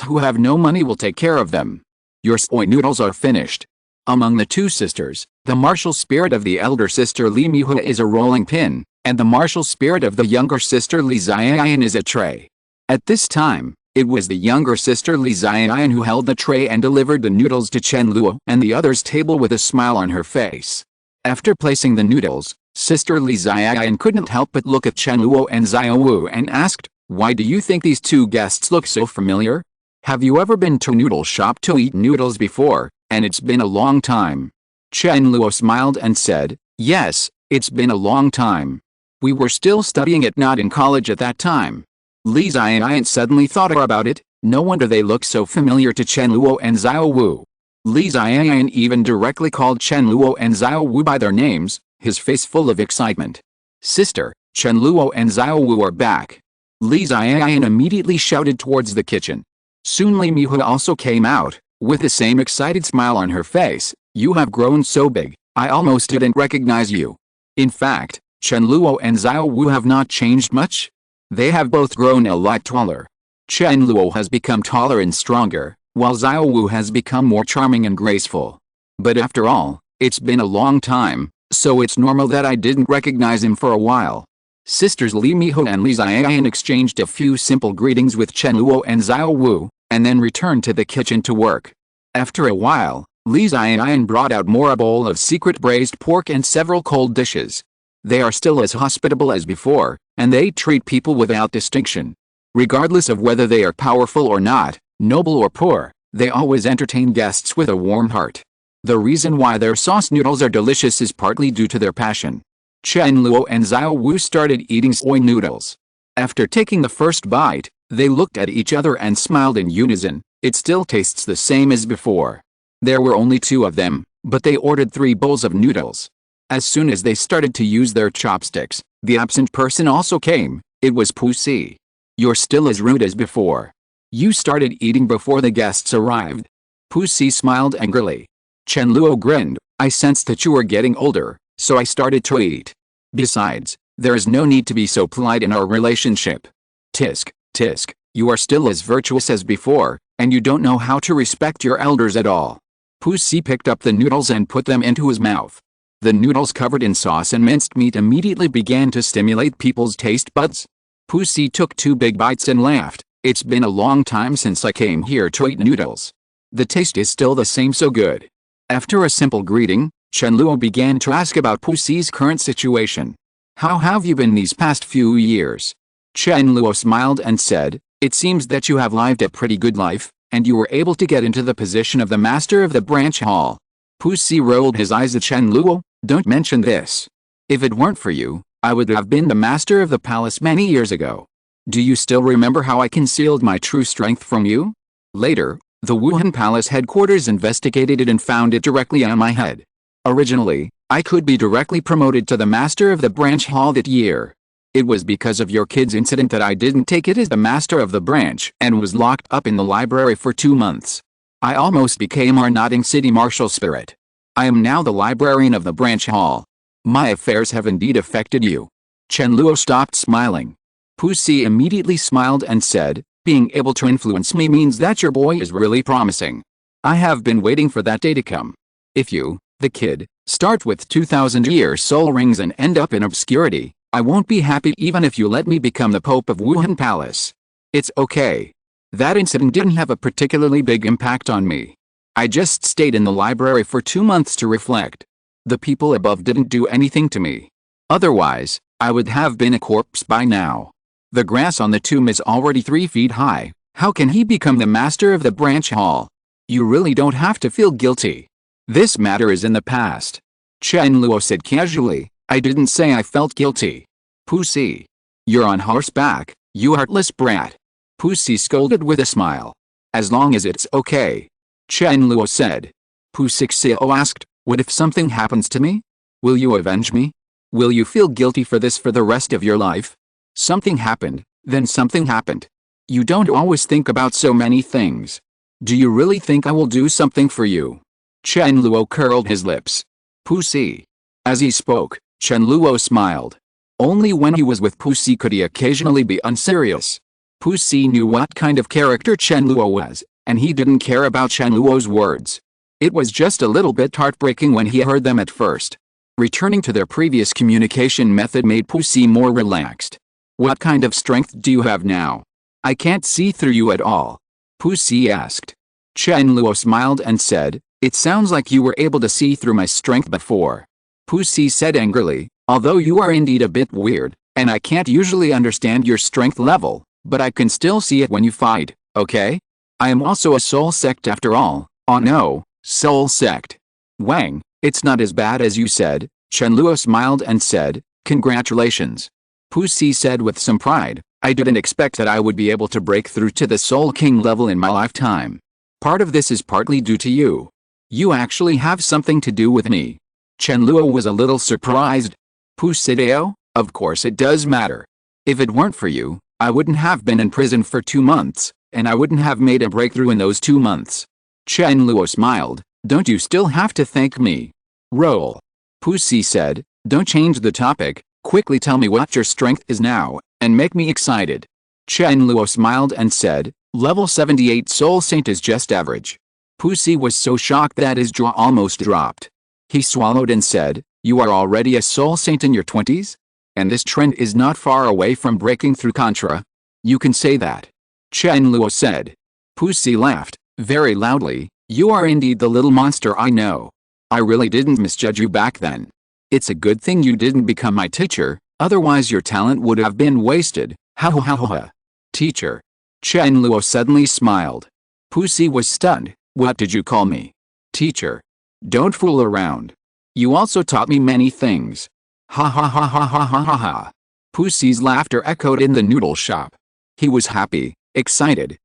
who have no money will take care of them. "Your soy noodles are finished." Among the 2 sisters, the martial spirit of the elder sister Li Mihua is a rolling pin, and the martial spirit of the younger sister Li Ziyan is a tray. At this time, it was the younger sister Li Ziyan who held the tray and delivered the noodles to Chen Luo and the others' table with a smile on her face. After placing the noodles, Sister Li Ziyan couldn't help but look at Chen Luo and Xiao Wu and asked, "Why do you think these 2 guests look so familiar? Have you ever been to a noodle shop to eat noodles before, and it's been a long time?" Chen Luo smiled and said, "Yes, it's been a long time. We were still studying it, not in college at that time." Li Ziyan suddenly thought about it. No wonder they look so familiar to Chen Luo and Xiao Wu. Li Ziyan even directly called Chen Luo and Xiao Wu by their names, his face full of excitement. "Sister, Chen Luo and Xiao Wu are back." Li Ziyan immediately shouted towards the kitchen. Soon Li Mihua also came out, with the same excited smile on her face. "You have grown so big, I almost didn't recognize you." In fact, Chen Luo and Xiao Wu have not changed much. They have both grown a lot taller. Chen Luo has become taller and stronger, while Xiao Wu has become more charming and graceful. But after all, it's been a long time, so it's normal that I didn't recognize him for a while. Sisters Li Mihua and Li Ziyan exchanged a few simple greetings with Chen Luo and Xiao Wu, and then returned to the kitchen to work. After a while, Li Ziyan brought out more a bowl of secret braised pork and several cold dishes. They are still as hospitable as before, and they treat people without distinction. Regardless of whether they are powerful or not, noble or poor, they always entertain guests with a warm heart. The reason why their sauce noodles are delicious is partly due to their passion. Chen Luo and Xiao Wu started eating soy noodles. After taking the first bite, they looked at each other and smiled in unison. "It still tastes the same as before." There were only 2 of them, but they ordered 3 bowls of noodles. As soon as they started to use their chopsticks, the absent person also came. It was Pussy. "You're still as rude as before. You started eating before the guests arrived." Pussy smiled angrily. Chen Luo grinned. "I sensed that you were getting older, so I started to eat. Besides, there is no need to be so polite in our relationship. Tisk, tisk, you are still as virtuous as before, and you don't know how to respect your elders at all." Pussy picked up the noodles and put them into his mouth. The noodles covered in sauce and minced meat immediately began to stimulate people's taste buds. Pussy took 2 big bites and laughed. "It's been a long time since I came here to eat noodles. The taste is still the same, so good." After a simple greeting, Chen Luo began to ask about Pussy's current situation. "How have you been these past few years?" Chen Luo smiled and said, "It seems that you have lived a pretty good life, and you were able to get into the position of the master of the branch hall." Pussy rolled his eyes at Chen Luo. "Don't mention this. If it weren't for you, I would have been the master of the palace many years ago. Do you still remember how I concealed my true strength from you? Later, the Wuhan Palace headquarters investigated it and found it directly on my head. Originally, I could be directly promoted to the master of the branch hall that year. It was because of your kid's incident that I didn't take it as the master of the branch and was locked up in the library for 2 months. I almost became our Notting City martial spirit. I am now the librarian of the branch hall. My affairs have indeed affected you. Chen Luo stopped smiling. Pussy immediately smiled and said, being able to influence me means that your boy is really promising. I have been waiting for that day to come. If you, the kid, start with 2,000-year soul rings and end up in obscurity, I won't be happy even if you let me become the Pope of Wuhan Palace. It's okay. That incident didn't have a particularly big impact on me. I just stayed in the library for 2 months to reflect. The people above didn't do anything to me. Otherwise, I would have been a corpse by now. The grass on the tomb is already 3 feet high. How can he become the master of the branch hall? You really don't have to feel guilty. This matter is in the past. Chen Luo said casually. I didn't say I felt guilty. Pussy. You're on horseback, you heartless brat. Pussy scolded with a smile. As long as it's okay. Chen Luo said. Pussy Xiao asked, what if something happens to me? Will you avenge me? Will you feel guilty for this for the rest of your life? Something happened, then something happened. You don't always think about so many things. Do you really think I will do something for you? Chen Luo curled his lips. Pussy. As he spoke, Chen Luo smiled. Only when he was with Pussy could he occasionally be unserious. Pussy knew what kind of character Chen Luo was, and he didn't care about Chen Luo's words. It was just a little bit heartbreaking when he heard them at first. Returning to their previous communication method made Pussy more relaxed. What kind of strength do you have now? I can't see through you at all. Pussy asked. Chen Luo smiled and said, it sounds like you were able to see through my strength before. Pussy said angrily, although you are indeed a bit weird, and I can't usually understand your strength level, but I can still see it when you fight, okay? I am also a soul sect after all. Oh no, soul sect. Wang, it's not as bad as you said. Chen Luo smiled and said, congratulations. Pussy said with some pride, I didn't expect that I would be able to break through to the Soul King level in my lifetime. Part of this is partly due to you. You actually have something to do with me. Chen Luo was a little surprised. Pussy, of course it does matter. If it weren't for you, I wouldn't have been in prison for 2 months, and I wouldn't have made a breakthrough in those 2 months. Chen Luo smiled, don't you still have to thank me? Roll. Pussy said, don't change the topic, quickly tell me what your strength is now, and make me excited. Chen Luo smiled and said, level 78 Soul Saint is just average. Pussy was so shocked that his jaw almost dropped. He swallowed and said, you are already a Soul Saint in your 20s? And this trend is not far away from breaking through Contra. You can say that. Chen Luo said. Pussy laughed, very loudly, you are indeed the little monster I know. I really didn't misjudge you back then. It's a good thing you didn't become my teacher, otherwise your talent would have been wasted. Ha ha ha ha ha. Teacher. Chen Luo suddenly smiled. Pussy was stunned. What did you call me? Teacher. Don't fool around. You also taught me many things. Ha ha ha ha ha ha ha ha. Pussy's laughter echoed in the noodle shop. He was happy, excited,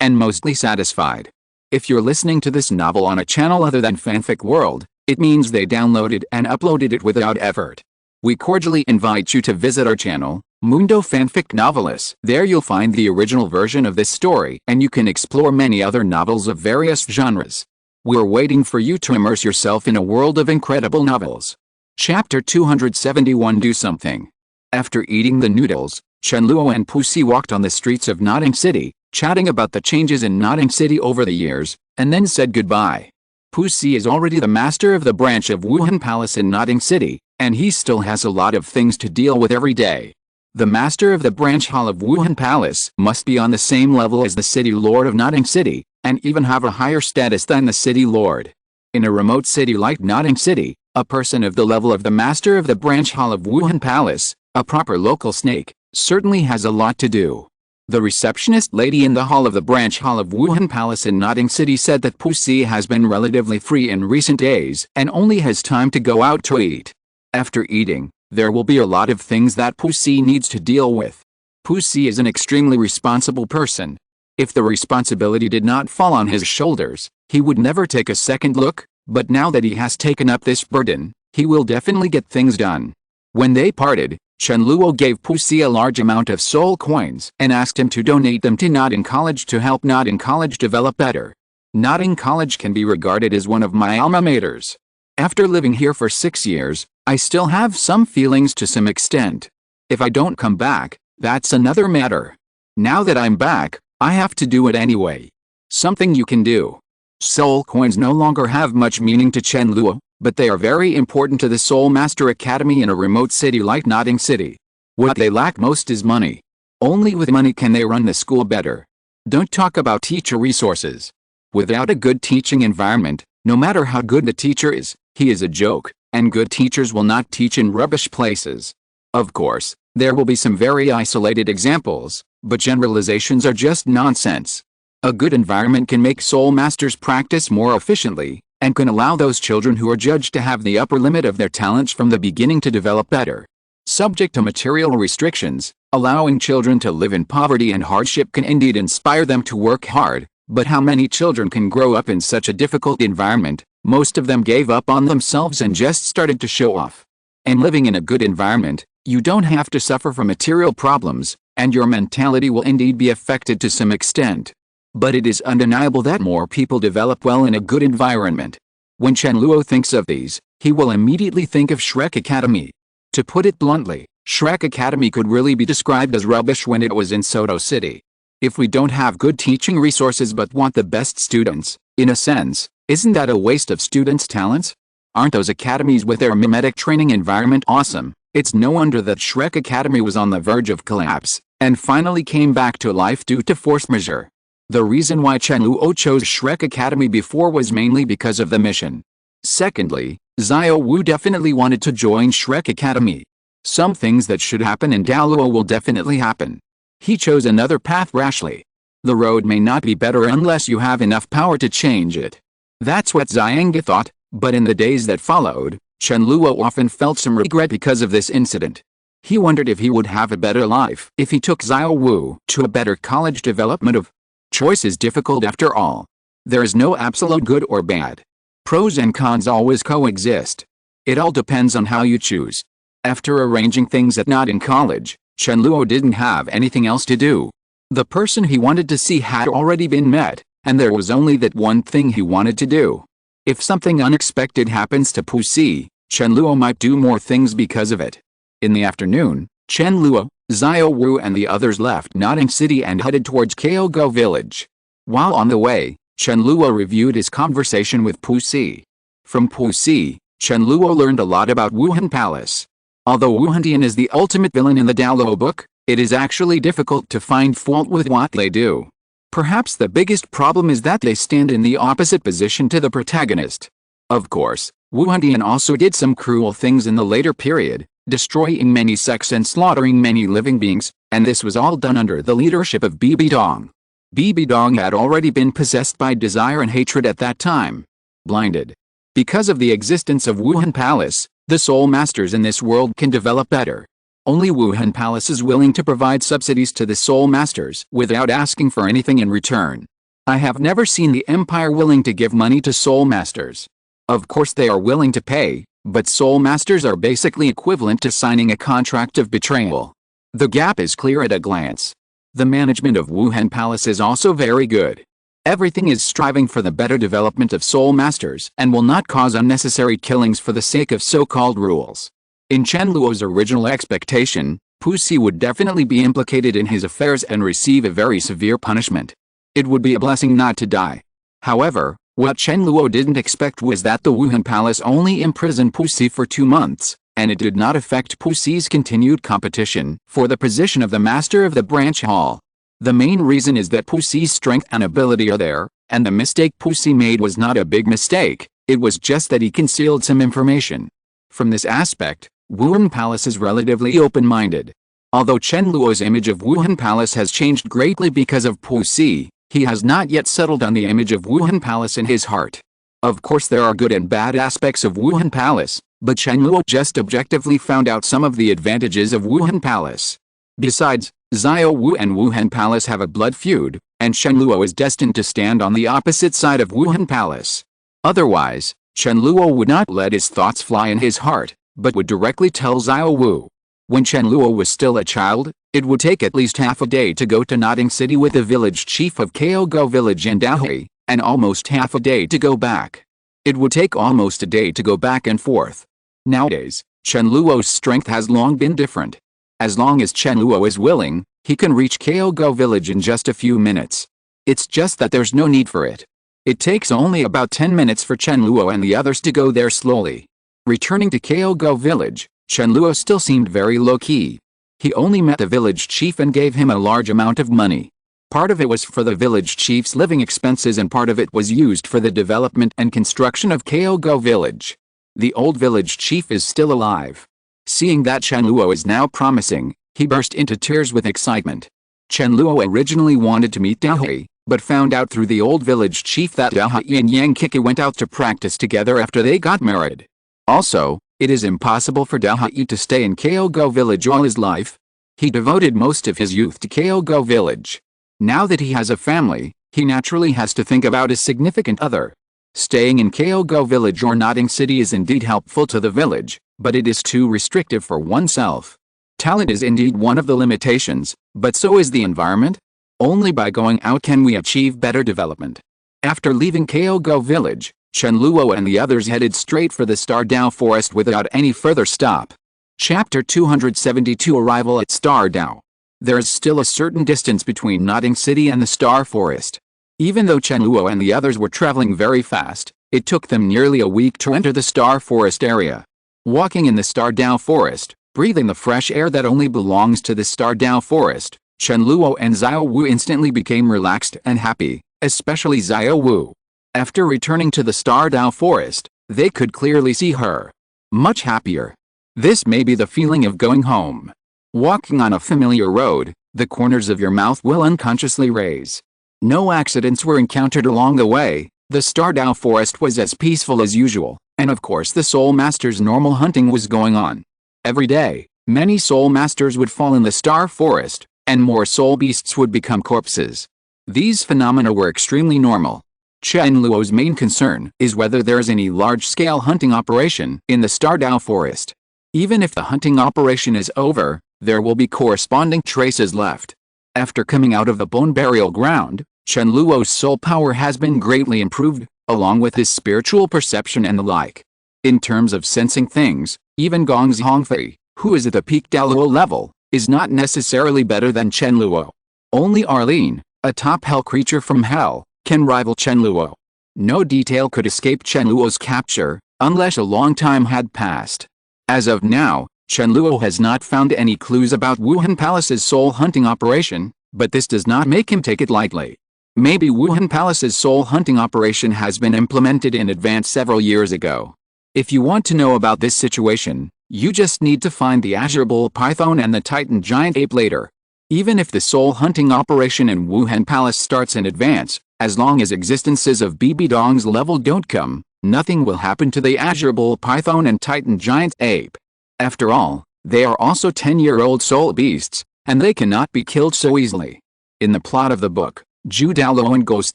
and mostly satisfied. If you're listening to this novel on a channel other than Fanfic World, it means they downloaded and uploaded it without effort. We cordially invite you to visit our channel, Mundo Fanfic Novelis. There you'll find the original version of this story and you can explore many other novels of various genres. We're waiting for you to immerse yourself in a world of incredible novels. Chapter 271 Do Something. After eating the noodles, Chen Luo and Pussy walked on the streets of Notting City, chatting about the changes in Notting City over the years, and then said goodbye. Pussy is already the master of the branch of Wuhan Palace in Notting City, and he still has a lot of things to deal with every day. The master of the branch hall of Wuhan Palace must be on the same level as the city lord of Notting City, and even have a higher status than the city lord. In a remote city like Notting City, a person of the level of the master of the branch hall of Wuhan Palace, a proper local snake, certainly has a lot to do. The receptionist lady in the hall of the branch hall of Wuhan Palace in Notting City said that Pussy has been relatively free in recent days and only has time to go out to eat. After eating, there will be a lot of things that Pussy needs to deal with. Pussy is an extremely responsible person. If the responsibility did not fall on his shoulders, he would never take a second look, But now that he has taken up this burden, he will definitely get things done. When they parted, Chen Luo gave Pussy a large amount of soul coins and asked him to donate them to Not in College to help Not in College develop better. Not in College can be regarded as one of my alma maters. After living here for 6 years, I still have some feelings to some extent. If I don't come back, that's another matter. Now that I'm back, I have to do it anyway. Something you can do. Soul coins no longer have much meaning to Chen Luo, but they are very important to the Soul Master Academy in a remote city like Notting City. What they lack most is money. Only with money can they run the school better. Don't talk about teacher resources. Without a good teaching environment, no matter how good the teacher is, he is a joke, and good teachers will not teach in rubbish places. Of course, there will be some very isolated examples, but generalizations are just nonsense. A good environment can make Soul Masters practice more efficiently, and can allow those children who are judged to have the upper limit of their talents from the beginning to develop better. Subject to material restrictions, allowing children to live in poverty and hardship can indeed inspire them to work hard, but how many children can grow up in such a difficult environment? Most of them gave up on themselves and just started to show off. And living in a good environment, you don't have to suffer from material problems, and your mentality will indeed be affected to some extent. But it is undeniable that more people develop well in a good environment. When Chen Luo thinks of these, he will immediately think of Shrek Academy. To put it bluntly, Shrek Academy could really be described as rubbish when it was in Soto City. If we don't have good teaching resources but want the best students, in a sense, isn't that a waste of students' talents? Aren't those academies with their mimetic training environment awesome? It's no wonder that Shrek Academy was on the verge of collapse, and finally came back to life due to force majeure. The reason why Chen Luo chose Shrek Academy before was mainly because of the mission. Secondly, Xiao Wu definitely wanted to join Shrek Academy. Some things that should happen in Douluo will definitely happen. He chose another path rashly. The road may not be better unless you have enough power to change it. That's what Xianga thought, but in the days that followed, Chen Luo often felt some regret because of this incident. He wondered if he would have a better life if he took Xiao Wu to a better college development of. Choice is difficult after all. There is no absolute good or bad. Pros and cons always coexist. It all depends on how you choose. After arranging things at Not in College, Chen Luo didn't have anything else to do. The person he wanted to see had already been met, and there was only that one thing he wanted to do. If something unexpected happens to Pussy, Chen Luo might do more things because of it. In the afternoon, Chen Luo, Xiao Wu and the others left Notting City and headed towards Kyogo village. While on the way, Chen Luo reviewed his conversation with Pussy. From Pussy, Chen Luo learned a lot about Wuhan Palace. Although Wuhan Tian is the ultimate villain in the Douluo book, it is actually difficult to find fault with what they do. Perhaps the biggest problem is that they stand in the opposite position to the protagonist. Of course, Wuhan Tian also did some cruel things in the later period, destroying many sects and slaughtering many living beings, and this was all done under the leadership of Bibi Dong. Bibi Dong had already been possessed by desire and hatred at that time. Blinded. Because of the existence of Wuhan Palace, the Soul Masters in this world can develop better. Only Wuhan Palace is willing to provide subsidies to the Soul Masters without asking for anything in return. I have never seen the Empire willing to give money to Soul Masters. Of course they are willing to pay, but Soul Masters are basically equivalent to signing a contract of betrayal. The gap is clear at a glance. The management of Wuhan Palace is also very good. Everything is striving for the better development of Soul Masters and will not cause unnecessary killings for the sake of so-called rules. In Chen Luo's original expectation, Pussy would definitely be implicated in his affairs and receive a very severe punishment. It would be a blessing not to die. However, what Chen Luo didn't expect was that the Wuhan Palace only imprisoned Pussy for 2 months, and it did not affect Pussy's continued competition for the position of the master of the branch hall. The main reason is that Pussy's strength and ability are there, and the mistake Pussy made was not a big mistake, it was just that he concealed some information. From this aspect, Wuhan Palace is relatively open-minded. Although Chen Luo's image of Wuhan Palace has changed greatly because of Pussy, he has not yet settled on the image of Wuhan Palace in his heart. Of course there are good and bad aspects of Wuhan Palace, but Chen Luo just objectively found out some of the advantages of Wuhan Palace. Besides, Xiao Wu and Wuhan Palace have a blood feud, and Chen Luo is destined to stand on the opposite side of Wuhan Palace. Otherwise, Chen Luo would not let his thoughts fly in his heart, but would directly tell Xiao Wu. When Chen Luo was still a child, it would take at least half a day to go to Notting City with the village chief of Kaogo village and Daohui, and almost half a day to go back. It would take almost a day to go back and forth. Nowadays, Chen Luo's strength has long been different. As long as Chen Luo is willing, he can reach Kaogo village in just a few minutes. It's just that there's no need for it. It takes only about 10 minutes for Chen Luo and the others to go there slowly. Returning to Kaogo village, Chen Luo still seemed very low-key. He only met the village chief and gave him a large amount of money. Part of it was for the village chief's living expenses and part of it was used for the development and construction of Kaogo village. The old village chief is still alive. Seeing that Chen Luo is now promising, he burst into tears with excitement. Chen Luo originally wanted to meet Daohui, but found out through the old village chief that Daohui and Yang Kiki went out to practice together after they got married. Also, it is impossible for Daohui to stay in Kaogo village all his life. He devoted most of his youth to Kaogo village. Now that he has a family, he naturally has to think about his significant other. Staying in Kaogo village or Notting City is indeed helpful to the village, but it is too restrictive for oneself. Talent is indeed one of the limitations, but so is the environment. Only by going out can we achieve better development. After leaving Kaogo village, Chen Luo and the others headed straight for the Star Dao forest without any further stop. Chapter 272 Arrival at Star Dao. There is still a certain distance between Notting City and the Star Forest. Even though Chen Luo and the others were traveling very fast, it took them nearly a week to enter the Star Forest area. Walking in the Star Dao Forest, breathing the fresh air that only belongs to the Star Dao Forest, Chen Luo and Xiao Wu instantly became relaxed and happy, especially Xiao Wu. After returning to the Star Dao Forest, they could clearly see her. Much happier. This may be the feeling of going home. Walking on a familiar road, the corners of your mouth will unconsciously raise. No accidents were encountered along the way, the Star Dao Forest was as peaceful as usual, and of course the Soul Master's normal hunting was going on. Every day, many Soul Masters would fall in the Star Forest, and more Soul Beasts would become corpses. These phenomena were extremely normal. Chen Luo's main concern is whether there is any large-scale hunting operation in the Star Dao Forest. Even if the hunting operation is over, there will be corresponding traces left. After coming out of the bone burial ground, Chen Luo's soul power has been greatly improved, along with his spiritual perception and the like. In terms of sensing things, even Gong Zhongfei, who is at the peak Douluo level, is not necessarily better than Chen Luo. Only Arlene, a top hell creature from hell, can rival Chen Luo. No detail could escape Chen Luo's capture, unless a long time had passed. As of now, Chen Luo has not found any clues about Wuhan Palace's soul hunting operation, but this does not make him take it lightly. Maybe Wuhan Palace's soul hunting operation has been implemented in advance several years ago. If you want to know about this situation, you just need to find the Azure Bull Python and the Titan Giant Ape later. Even if the soul hunting operation in Wuhan Palace starts in advance, as long as existences of BB Dong's level don't come, nothing will happen to the Azure Bull Python and Titan Giant Ape. After all, they are also 10-year-old soul beasts, and they cannot be killed so easily. In the plot of the book, Zhu Douluo and Ghost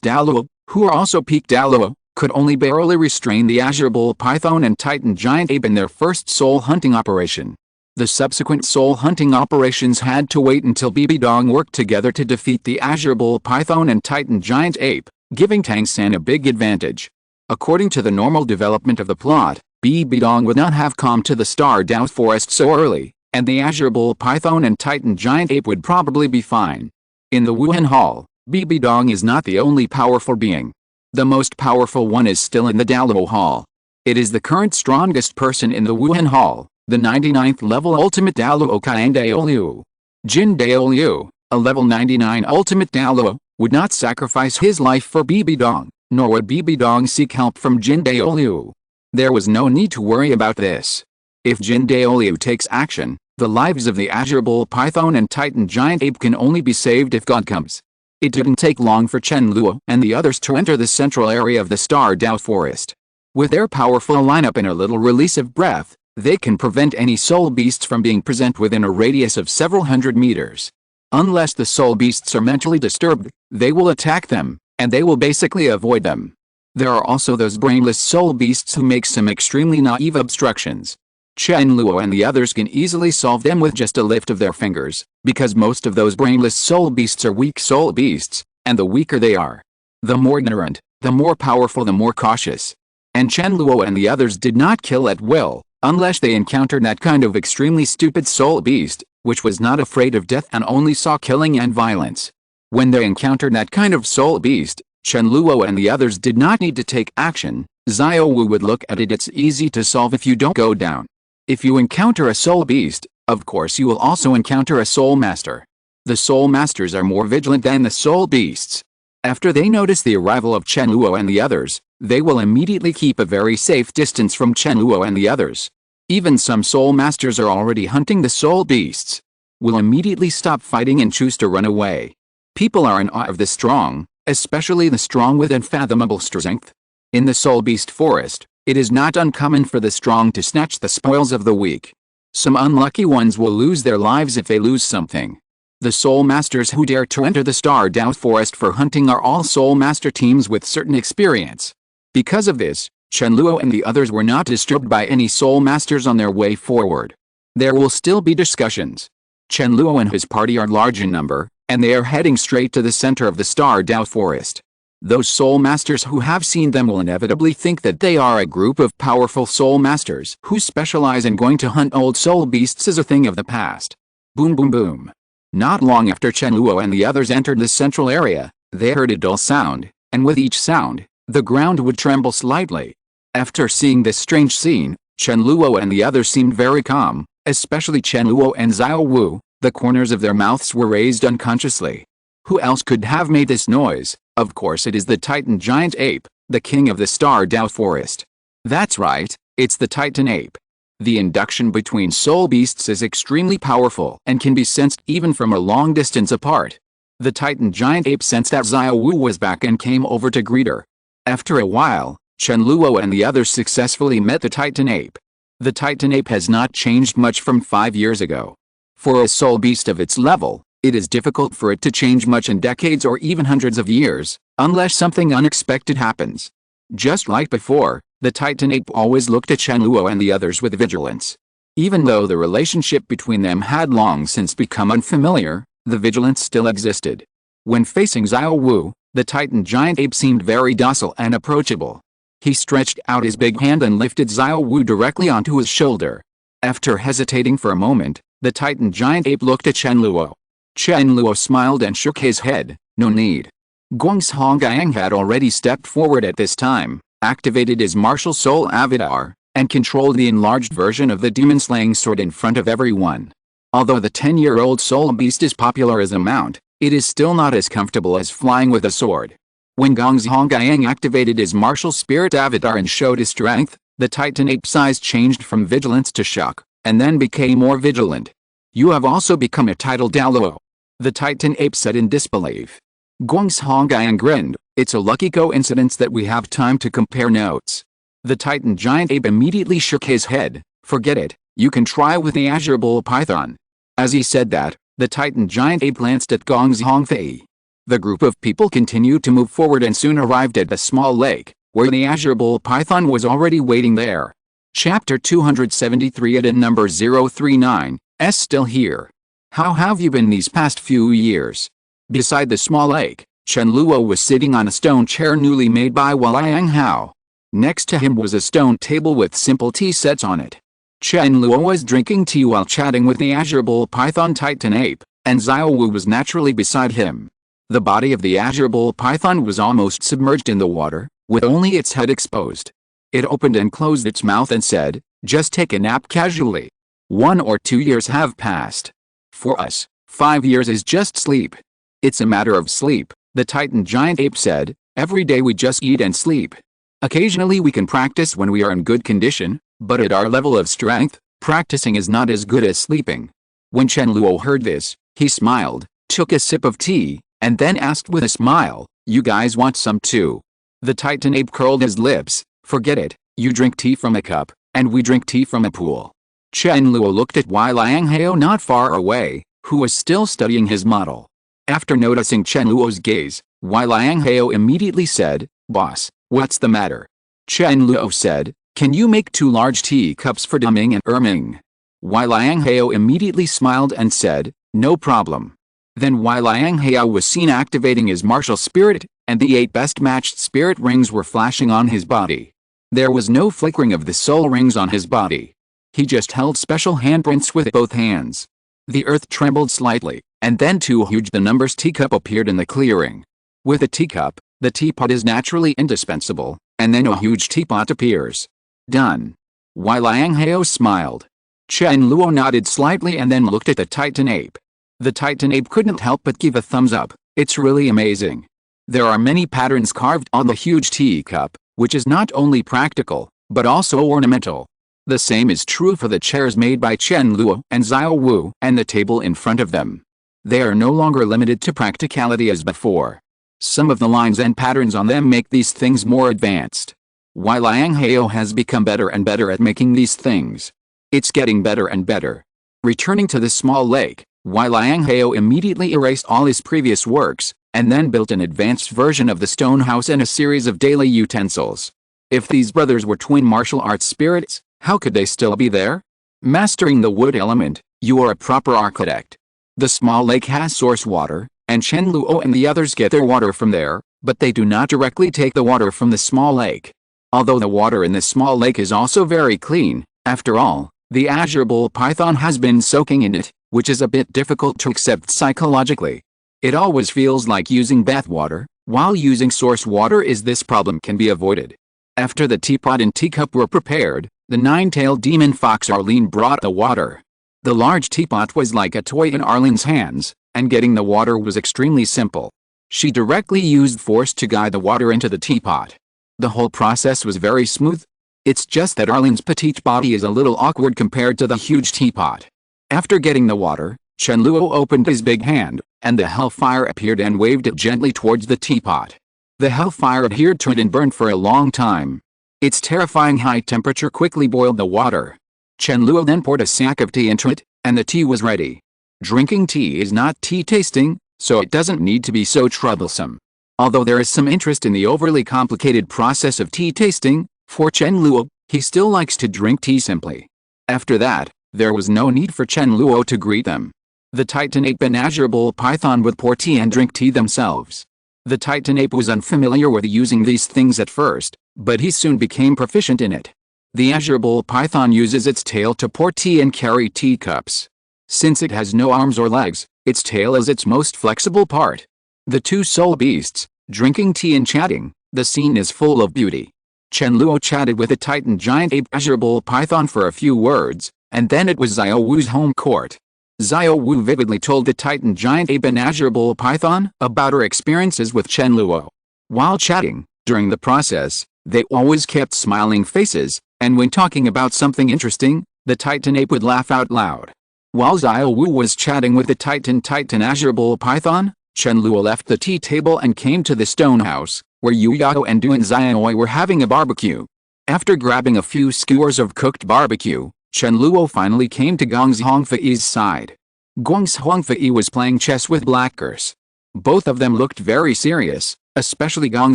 Douluo, who are also peak Douluo, could only barely restrain the Azure Bull Python and Titan Giant Ape in their first soul hunting operation. The subsequent soul hunting operations had to wait until BB Dong worked together to defeat the Azure Bull Python and Titan Giant Ape, giving Tang San a big advantage. According to the normal development of the plot, BB Dong would not have come to the Star Dao Forest so early, and the Azure Bull Python and Titan Giant Ape would probably be fine. In the Wuhan Hall, BB Dong is not the only powerful being. The most powerful one is still in the Douluo Hall. It is the current strongest person in the Wuhan Hall, the 99th level Ultimate Douluo Qian Daoliu. Jin Daoliu, a level 99 Ultimate Douluo, would not sacrifice his life for BB Dong, nor would BB Dong seek help from Jin Daoliu. There was no need to worry about this. If Jin Daoliu takes action, the lives of the Azure Bull Python and Titan Giant Ape can only be saved if God comes. It didn't take long for Chen Luo and the others to enter the central area of the Star Dao Forest. With their powerful lineup and a little release of breath, they can prevent any soul beasts from being present within a radius of several hundred meters. Unless the soul beasts are mentally disturbed, they will attack them, and they will basically avoid them. There are also those brainless soul beasts who make some extremely naive obstructions. Chen Luo and the others can easily solve them with just a lift of their fingers, because most of those brainless soul beasts are weak soul beasts, and the weaker they are, the more ignorant, the more powerful, the more cautious. And Chen Luo and the others did not kill at will, unless they encountered that kind of extremely stupid soul beast, which was not afraid of death and only saw killing and violence. When they encountered that kind of soul beast, Chen Luo and the others did not need to take action. Xiao Wu would look at it. It's easy to solve if you don't go down. If you encounter a soul beast, of course you will also encounter a soul master. The soul masters are more vigilant than the soul beasts. After they notice the arrival of Chen Luo and the others, they will immediately keep a very safe distance from Chen Luo and the others. Even some soul masters are already hunting the soul beasts. Will immediately stop fighting and choose to run away. People are in awe of the strong, especially the strong with unfathomable strength. In the soul beast forest, it is not uncommon for the strong to snatch the spoils of the weak. Some unlucky ones will lose their lives if they lose something. The soul masters who dare to enter the Star Dao forest for hunting are all soul master teams with certain experience. Because of this, Chen Luo and the others were not disturbed by any soul masters on their way forward. There will still be discussions. Chen Luo and his party are large in number, and they are heading straight to the center of the Star Dao forest. Those soul masters who have seen them will inevitably think that they are a group of powerful soul masters who specialize in going to hunt old soul beasts as a thing of the past. Boom boom boom. Not long after Chen Luo and the others entered the central area, they heard a dull sound, and with each sound, the ground would tremble slightly. After seeing this strange scene, Chen Luo and the others seemed very calm, especially Chen Luo and Xiao Wu. The corners of their mouths were raised unconsciously. Who else could have made this noise? Of course it is the Titan giant ape, the king of the Star Dao forest. That's right, it's the Titan ape. The induction between soul beasts is extremely powerful and can be sensed even from a long distance apart. The Titan giant ape sensed that Xiao Wu was back and came over to greet her. After a while, Chen Luo and the others successfully met the Titan ape. The Titan ape has not changed much from 5 years ago. For a soul beast of its level, it is difficult for it to change much in decades or even hundreds of years, unless something unexpected happens. Just like before, the Titan ape always looked at Chen Luo and the others with vigilance. Even though the relationship between them had long since become unfamiliar, the vigilance still existed. When facing Xiao Wu, the Titan giant ape seemed very docile and approachable. He stretched out his big hand and lifted Xiao Wu directly onto his shoulder. After hesitating for a moment, the Titan giant ape looked at Chen Luo. Chen Luo smiled and shook his head. No need. Guangzhonggang had already stepped forward at this time, activated his martial soul avatar, and controlled the enlarged version of the demon-slaying sword in front of everyone. Although the 10-year-old soul beast is popular as a mount, it is still not as comfortable as flying with a sword. When Guangzhonggang activated his martial spirit avatar and showed his strength, the Titan ape's eyes changed from vigilance to shock, and then became more vigilant. You have also become a title Douluo. The Titan ape said in disbelief. Guangzhonggang grinned. It's a lucky coincidence that we have time to compare notes. The Titan giant ape immediately shook his head. Forget it, you can try with the Azure Bull Python. As he said that, the Titan giant ape glanced at Guangzhongfei. The group of people continued to move forward and soon arrived at the small lake, where the Azure Bull Python was already waiting there. Chapter 273 at number 039, S still here. How have you been these past few years? Beside the small lake, Chen Luo was sitting on a stone chair newly made by Liang Hao. Next to him was a stone table with simple tea sets on it. Chen Luo was drinking tea while chatting with the Azure Bull Python Titan ape, and Xiao Wu was naturally beside him. The body of the Azure Bull Python was almost submerged in the water, with only its head exposed. It opened and closed its mouth and said, "Just take a nap casually. 1 or 2 years have passed. For us, 5 years is just sleep. It's a matter of sleep," the Titan giant ape said. "Every day we just eat and sleep. Occasionally we can practice when we are in good condition, but at our level of strength, practicing is not as good as sleeping." When Chen Luo heard this, he smiled, took a sip of tea, and then asked with a smile, "You guys want some too?" The Titan ape curled his lips. "Forget it, you drink tea from a cup, and we drink tea from a pool." Chen Luo looked at Liang Hao not far away, who was still studying his model. After noticing Chen Luo's gaze, Liang Hao immediately said, "Boss, What's the matter? Chen Luo said, can you make 2 large teacups for Duming and Erming? Wai Liang Hao immediately smiled and said, no problem. Then Wai Liang Hao was seen activating his martial spirit, and the 8 best matched spirit rings were flashing on his body. There was no flickering of the soul rings on his body. He just held special handprints with both hands. The earth trembled slightly, and then 2 huge the numbers teacup appeared in the clearing. With a teacup, the teapot is naturally indispensable, and then a huge teapot appears. Done. Wai Liang Hao smiled. Chen Luo nodded slightly and then looked at the Titan ape. The Titan ape couldn't help but give a thumbs up. It's really amazing. There are many patterns carved on the huge teacup, which is not only practical, but also ornamental. The same is true for the chairs made by Chen Luo and Xiao Wu and the table in front of them. They are no longer limited to practicality as before. Some of the lines and patterns on them make these things more advanced. Wai Liang Hao has become better and better at making these things. It's getting better and better. Returning to the small lake, Wai Liang Hao immediately erased all his previous works, and then built an advanced version of the stone house and a series of daily utensils. If these brothers were twin martial arts spirits, how could they still be there? Mastering the wood element, you are a proper architect. The small lake has source water, and Chen Luo and the others get their water from there, but they do not directly take the water from the small lake. Although the water in the small lake is also very clean, after all, the azure bull python has been soaking in it, which is a bit difficult to accept psychologically. It always feels like using bath water, while using source water this problem can be avoided. After the teapot and teacup were prepared, the 9-tailed demon fox Arlene brought the water. The large teapot was like a toy in Arlene's hands, and getting the water was extremely simple. She directly used force to guide the water into the teapot. The whole process was very smooth. It's just that Arlene's petite body is a little awkward compared to the huge teapot. After getting the water, Chen Luo opened his big hand, and the hellfire appeared and waved it gently towards the teapot. The hellfire adhered to it and burned for a long time. Its terrifying high temperature quickly boiled the water. Chen Luo then poured a sack of tea into it, and the tea was ready. Drinking tea is not tea tasting, so it doesn't need to be so troublesome. Although there is some interest in the overly complicated process of tea tasting, for Chen Luo, he still likes to drink tea simply. After that, there was no need for Chen Luo to greet them. The Titan ape and azure bull python would pour tea and drink tea themselves. The Titan ape was unfamiliar with using these things at first, but he soon became proficient in it. The azure bull python uses its tail to pour tea and carry teacups. Since it has no arms or legs, its tail is its most flexible part. The 2 soul beasts, drinking tea and chatting, the scene is full of beauty. Chen Luo chatted with the Titan giant ape azure bull python for a few words, and then it was Xiao Wu's home court. Xiao Wu vividly told the Titan giant ape and azure bull python about her experiences with Chen Luo. While chatting, during the process, they always kept smiling faces, and when talking about something interesting, the Titan ape would laugh out loud. While Xiao Wu was chatting with the Titan azure bull python, Chen Luo left the tea table and came to the stone house, where Yu Yao and Du and Xiaoi were having a barbecue. After grabbing a few skewers of cooked barbecue, Chen Luo finally came to Gong Zhongfei's side. Gong Zhongfei was playing chess with Blackers. Both of them looked very serious, especially Gong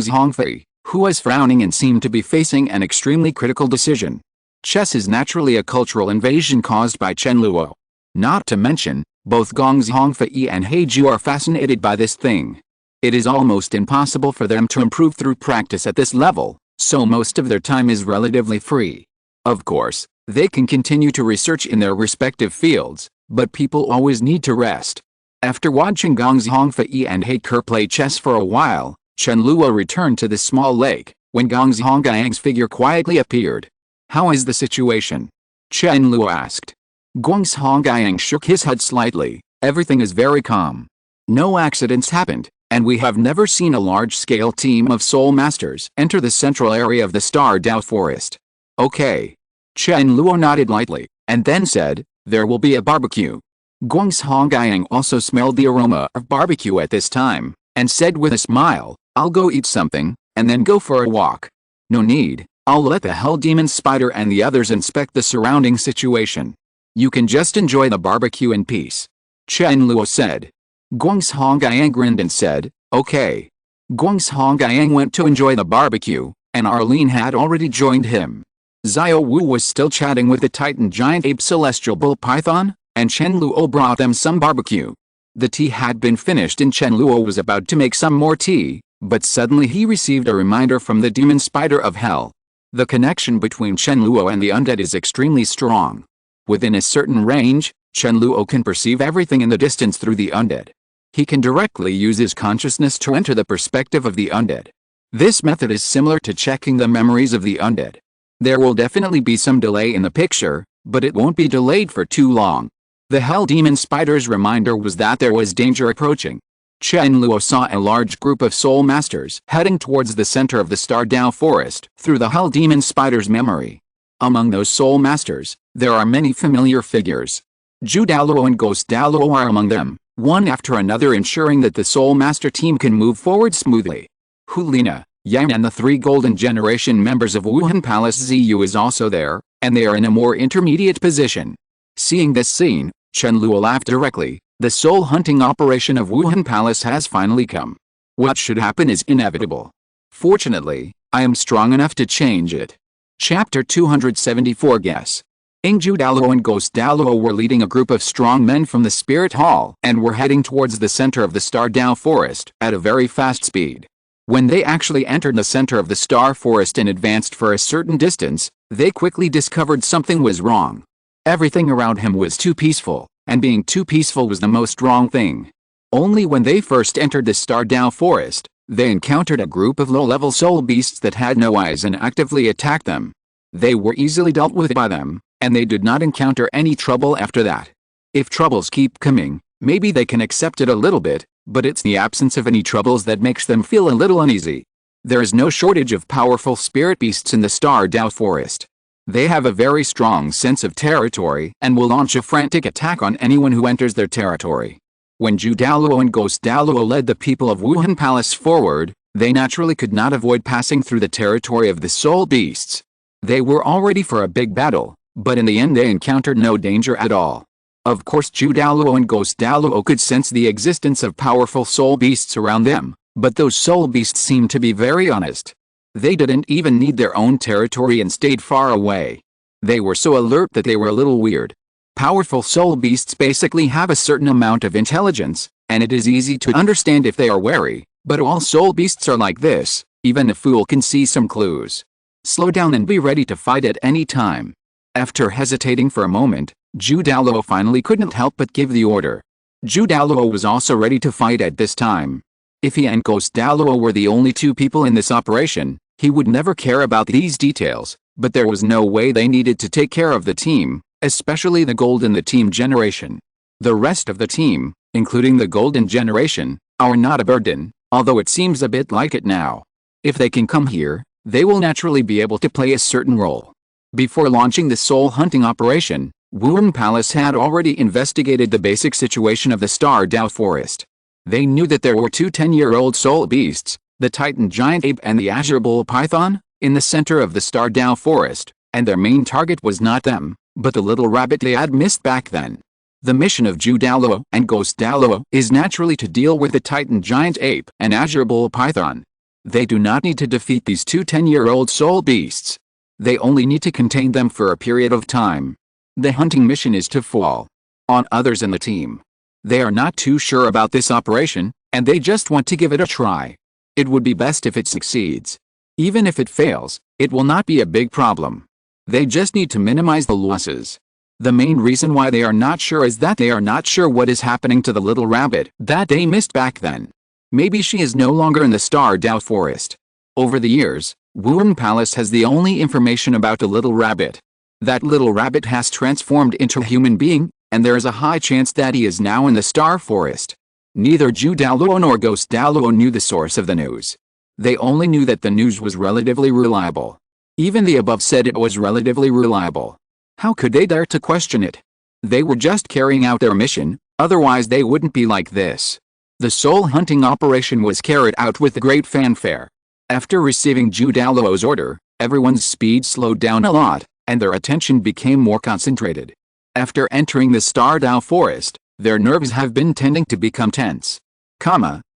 Zhongfei, who was frowning and seemed to be facing an extremely critical decision. Chess is naturally a cultural invasion caused by Chen Luo. Not to mention, both Gong Zhongfei and Heiju are fascinated by this thing. It is almost impossible for them to improve through practice at this level, so most of their time is relatively free. Of course, they can continue to research in their respective fields, but people always need to rest. After watching Gong Zhongfei and Heiker play chess for a while, Chen Luo returned to the small lake, when Gong Zhongayang's figure quietly appeared. "How is the situation?" Chen Luo asked. Gong Zhongayang shook his head slightly. "Everything is very calm. No accidents happened, and we have never seen a large-scale team of soul masters enter the central area of the Star Dao Forest." "Okay." Chen Luo nodded lightly, and then said, "There will be a barbecue." Gong Zhongayang also smelled the aroma of barbecue at this time, and said with a smile, "I'll go eat something, and then go for a walk." "No need, I'll let the Hell Demon Spider and the others inspect the surrounding situation. You can just enjoy the barbecue in peace," Chen Luo said. Gong Zhongayang grinned and said, "Okay." Gong Zhongayang went to enjoy the barbecue, and Arlene had already joined him. Xiao Wu was still chatting with the Titan giant ape celestial bull python, and Chen Luo brought them some barbecue. The tea had been finished and Chen Luo was about to make some more tea, but suddenly he received a reminder from the demon spider of hell. The connection between Chen Luo and the undead is extremely strong. Within a certain range, Chen Luo can perceive everything in the distance through the undead. He can directly use his consciousness to enter the perspective of the undead. This method is similar to checking the memories of the undead. There will definitely be some delay in the picture, but it won't be delayed for too long. The Hell Demon Spider's reminder was that there was danger approaching. Chen Luo saw a large group of soul masters heading towards the center of the Star Dao Forest through the Hell Demon Spider's memory. Among those soul masters, there are many familiar figures. Zhu Douluo and Ghost Douluo are among them, one after another ensuring that the soul master team can move forward smoothly. Hulina, Yang and the 3 Golden Generation members of Wuhan Palace ZU is also there, and they are in a more intermediate position. Seeing this scene, Chen Luo laughed directly. The soul hunting operation of Wuhan Palace has finally come. What should happen is inevitable. Fortunately, I am strong enough to change it. Chapter 274 Guess. Zhu Douluo and Ghost Douluo were leading a group of strong men from the Spirit Hall and were heading towards the center of the Star Dao Forest at a very fast speed. When they actually entered the center of the Star Forest and advanced for a certain distance, they quickly discovered something was wrong. Everything around him was too peaceful, and being too peaceful was the most wrong thing. Only when they first entered the Star Dao Forest, they encountered a group of low-level soul beasts that had no eyes and actively attacked them. They were easily dealt with by them, and they did not encounter any trouble after that. If troubles keep coming, maybe they can accept it a little bit, but it's the absence of any troubles that makes them feel a little uneasy. There is no shortage of powerful spirit beasts in the Star Dao Forest. They have a very strong sense of territory and will launch a frantic attack on anyone who enters their territory. When Zhu Douluo and Ghost Douluo led the people of Wuhan Palace forward, they naturally could not avoid passing through the territory of the soul beasts. They were all ready for a big battle, but in the end they encountered no danger at all. Of course Zhu Douluo and Ghost Douluo could sense the existence of powerful soul beasts around them, but those soul beasts seemed to be very honest. They didn't even need their own territory and stayed far away. They were so alert that they were a little weird. Powerful soul beasts basically have a certain amount of intelligence, and it is easy to understand if they are wary, but all soul beasts are like this. Even a fool can see some clues. Slow down and be ready to fight at any time. After hesitating for a moment, Zhu Douluo finally couldn't help but give the order. Zhu Douluo was also ready to fight at this time. If he and Ghost Douluo were the only 2 people in this operation, he would never care about these details, but there was no way they needed to take care of the team, especially the Golden Team Generation. The rest of the team, including the Golden Generation, are not a burden, although it seems a bit like it now. If they can come here, they will naturally be able to play a certain role. Before launching the soul hunting operation, Wuhan Palace had already investigated the basic situation of the Star Dao Forest. They knew that there were 2 10-year-old soul beasts, the Titan giant ape and the Azure bull python, in the center of the Star Dao Forest, and their main target was not them, but the little rabbit they had missed back then. The mission of Zhu Douluo and Ghost Douluo is naturally to deal with the Titan giant ape and Azure bull python. They do not need to defeat these 2 10-year-old soul beasts. They only need to contain them for a period of time. The hunting mission is to fall on others in the team. They are not too sure about this operation, and they just want to give it a try. It would be best if it succeeds. Even if it fails, it will not be a big problem. They just need to minimize the losses. The main reason why they are not sure is that they are not sure what is happening to the little rabbit that they missed back then. Maybe she is no longer in the Star Dao Forest. Over the years, Wuhan Palace has the only information about the little rabbit. That little rabbit has transformed into a human being, and there is a high chance that he is now in the Star Forest. Neither Zhu Douluo nor Ghost Douluo knew the source of the news. They only knew that the news was relatively reliable. Even the above said it was relatively reliable. How could they dare to question it? They were just carrying out their mission, otherwise they wouldn't be like this. The soul hunting operation was carried out with great fanfare. After receiving Zhu Douluo's order, everyone's speed slowed down a lot, and their attention became more concentrated. After entering the Star Dao Forest, their nerves have been tending to become tense.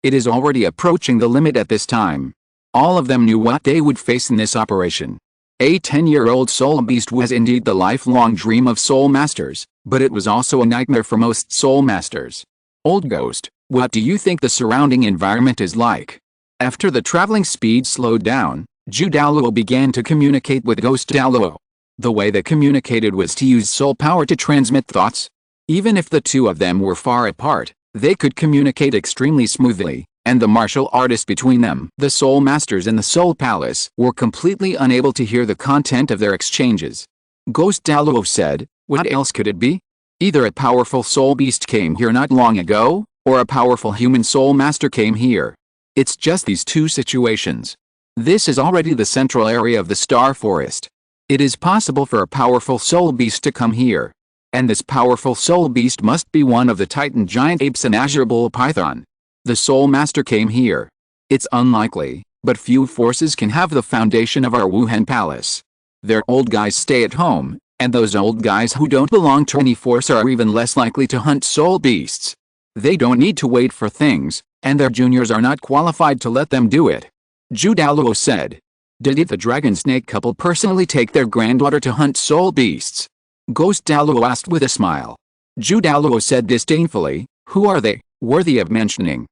It is already approaching the limit at this time. All of them knew what they would face in this operation. A 10-year-old soul beast was indeed the lifelong dream of soul masters, but it was also a nightmare for most soul masters. Old Ghost, what do you think the surrounding environment is like? After the traveling speed slowed down, Douluo began to communicate with Ghost Douluo. The way they communicated was to use soul power to transmit thoughts. Even if the two of them were far apart, they could communicate extremely smoothly, and the martial artists between them, the Soul Masters in the Soul Palace, were completely unable to hear the content of their exchanges. Ghost Douluo said, "What else could it be? Either a powerful soul beast came here not long ago, or a powerful human soul master came here. It's just these two situations. This is already the central area of the Star Forest. It is possible for a powerful soul beast to come here. And this powerful soul beast must be one of the Titan giant apes and Azure Bull Python. The Soul Master came here. It's unlikely, but few forces can have the foundation of our Wuhan Palace. Their old guys stay at home, and those old guys who don't belong to any force are even less likely to hunt soul beasts. They don't need to wait for things, and their juniors are not qualified to let them do it." Douluo said. "Did the dragon snake couple personally take their granddaughter to hunt soul beasts?" Ghost Douluo asked with a smile. Douluo said disdainfully, "Who are they, worthy of mentioning?"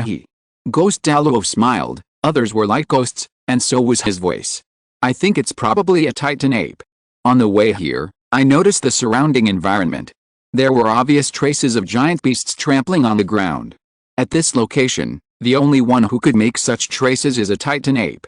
He. Ghost Douluo smiled. Others were like ghosts, and so was his voice. "I think it's probably a Titan ape. On the way here, I noticed the surrounding environment. There were obvious traces of giant beasts trampling on the ground. At this location, the only one who could make such traces is a Titan ape."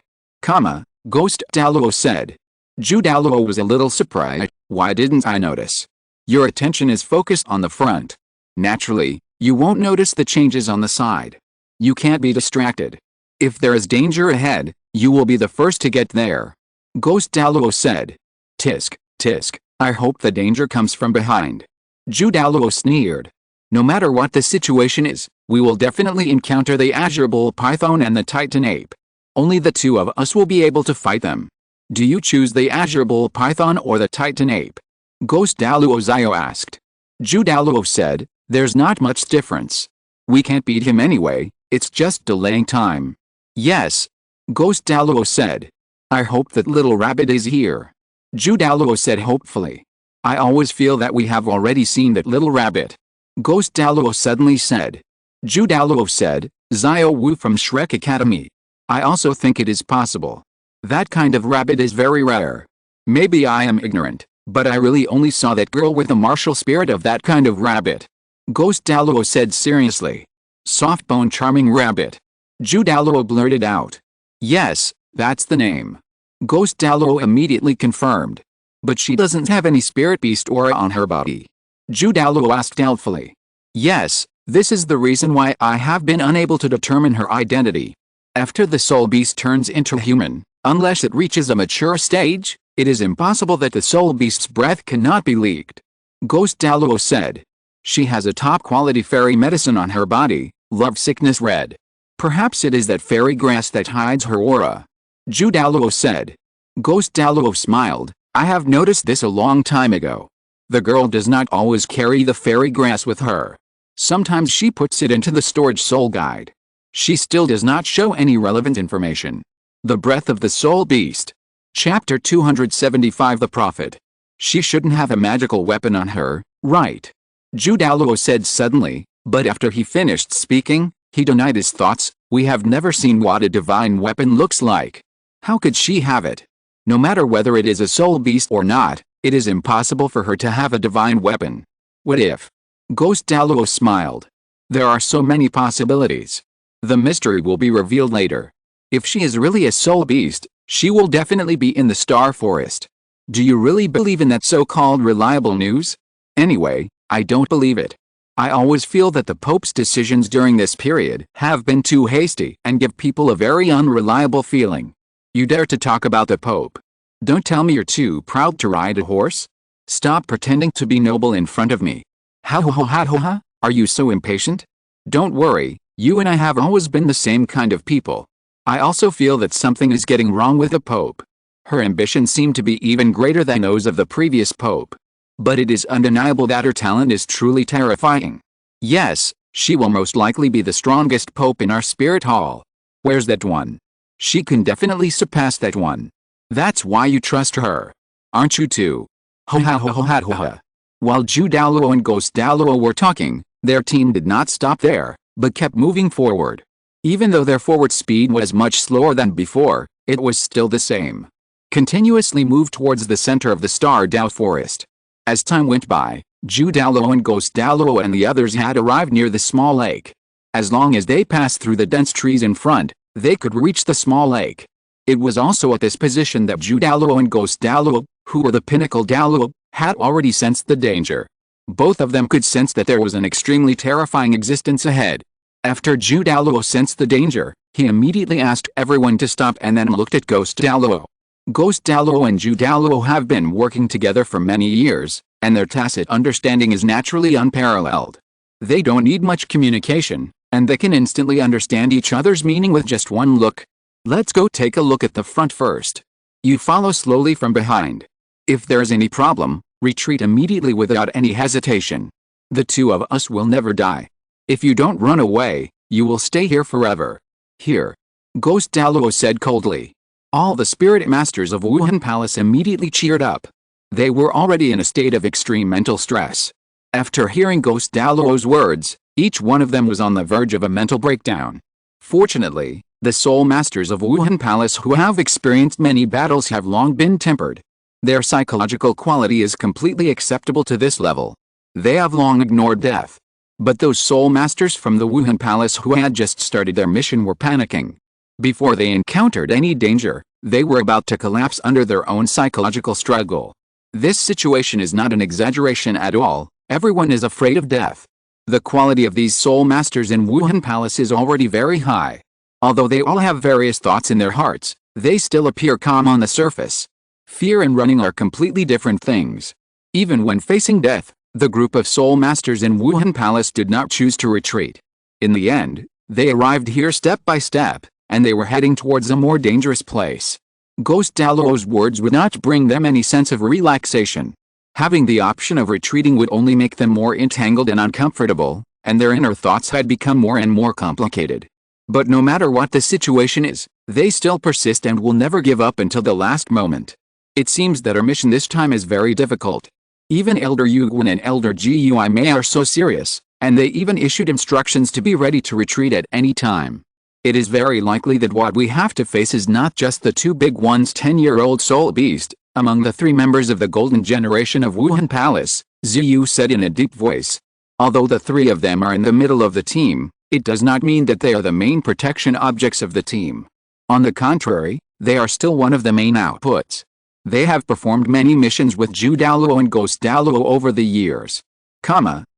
Ghost Douluo said. Douluo was a little surprised. "Why didn't I notice? Your attention is focused on the front. Naturally, you won't notice the changes on the side. You can't be distracted. If there is danger ahead, you will be the first to get there." Ghost Douluo said. "Tisk, tisk, I hope the danger comes from behind." Douluo sneered. "No matter what the situation is, we will definitely encounter the Azure Bull Python and the Titan ape. Only the two of us will be able to fight them. Do you choose the Azure Bull Python or the Titan ape?" Ghost Douluo Xiao asked. Douluo said, "There's not much difference. We can't beat him anyway, it's just delaying time." "Yes," Ghost Douluo said. "I hope that little rabbit is here." Douluo said hopefully. "I always feel that we have already seen that little rabbit." Ghost Douluo suddenly said. Douluo said, "Xiao Wu from Shrek Academy. I also think it is possible. That kind of rabbit is very rare. Maybe I am ignorant, but I really only saw that girl with the martial spirit of that kind of rabbit." Ghost Douluo said seriously. "Soft-bone charming rabbit." Douluo blurted out. "Yes, that's the name." Ghost Douluo immediately confirmed. "But she doesn't have any spirit beast aura on her body?" Douluo asked doubtfully. "Yes, this is the reason why I have been unable to determine her identity. After the soul beast turns into human, unless it reaches a mature stage, it is impossible that the soul beast's breath cannot be leaked." Ghost Douluo said. "She has a top-quality fairy medicine on her body, love sickness red. Perhaps it is that fairy grass that hides her aura." Douluo said. Ghost Douluo smiled. "I have noticed this a long time ago. The girl does not always carry the fairy grass with her. Sometimes she puts it into the storage soul guide. She still does not show any relevant information." The Breath of the Soul Beast. Chapter 275 The Prophet. "She shouldn't have a magical weapon on her, right?" Douluo said suddenly, but after he finished speaking, he denied his thoughts. "We have never seen what a divine weapon looks like. How could she have it? No matter whether it is a soul beast or not, it is impossible for her to have a divine weapon. What if?" Ghost Douluo smiled. "There are so many possibilities. The mystery will be revealed later. If she is really a soul beast, she will definitely be in the Star Forest. Do you really believe in that so-called reliable news? Anyway, I don't believe it. I always feel that the Pope's decisions during this period have been too hasty and give people a very unreliable feeling." "You dare to talk about the Pope? Don't tell me you're too proud to ride a horse? Stop pretending to be noble in front of me. Ha. Are you so impatient? Don't worry, you and I have always been the same kind of people. I also feel that something is getting wrong with the Pope. Her ambitions seem to be even greater than those of the previous Pope. But it is undeniable that her talent is truly terrifying. Yes, she will most likely be the strongest Pope in our spirit hall. Where's that one?" She can definitely surpass that one. That's why you trust her. Aren't you too? Ho ha ho ho ha ho ha. While Douluo and Ghost Douluo were talking, their team did not stop there, but kept moving forward. Even though their forward speed was much slower than before, it was still the same. Continuously moved towards the center of the Star Dao forest. As time went by, Douluo and Ghost Douluo and the others had arrived near the small lake. As long as they passed through the dense trees in front, they could reach the small lake. It was also at this position that Douluo and Ghost Douluo, who were the pinnacle Douluo, had already sensed the danger. Both of them could sense that there was an extremely terrifying existence ahead. After Douluo sensed the danger, he immediately asked everyone to stop and then looked at Ghost Douluo. Ghost Douluo and Douluo have been working together for many years, and their tacit understanding is naturally unparalleled. They don't need much communication, and they can instantly understand each other's meaning with just one look. Let's go take a look at the front first. You follow slowly from behind. If there's any problem, retreat immediately without any hesitation. The two of us will never die. If you don't run away, you will stay here forever. Here. Ghost Douluo said coldly. All the spirit masters of Wuhan Palace immediately cheered up. They were already in a state of extreme mental stress. After hearing Ghost Douluo's words, each one of them was on the verge of a mental breakdown. Fortunately, the soul masters of Wuhan Palace who have experienced many battles have long been tempered. Their psychological quality is completely acceptable to this level. They have long ignored death. But those soul masters from the Wuhan Palace who had just started their mission were panicking. Before they encountered any danger, they were about to collapse under their own psychological struggle. This situation is not an exaggeration at all. Everyone is afraid of death. The quality of these soul masters in Wuhan Palace is already very high. Although they all have various thoughts in their hearts, they still appear calm on the surface. Fear and running are completely different things. Even when facing death, the group of soul masters in Wuhan Palace did not choose to retreat. In the end, they arrived here step by step, and they were heading towards a more dangerous place. Ghost Douluo's words would not bring them any sense of relaxation. Having the option of retreating would only make them more entangled and uncomfortable, and their inner thoughts had become more and more complicated. But no matter what the situation is, they still persist and will never give up until the last moment. It seems that our mission this time is very difficult. Even Elder Yuguan and Elder Gui Mei are so serious, and they even issued instructions to be ready to retreat at any time. It is very likely that what we have to face is not just the two big ones, 10-year-old soul beast. Among the three members of the golden generation of Wuhan Palace, Ziyu said in a deep voice. Although the three of them are in the middle of the team, it does not mean that they are the main protection objects of the team. On the contrary, they are still one of the main outputs. They have performed many missions with Douluo and Ghost Douluo over the years.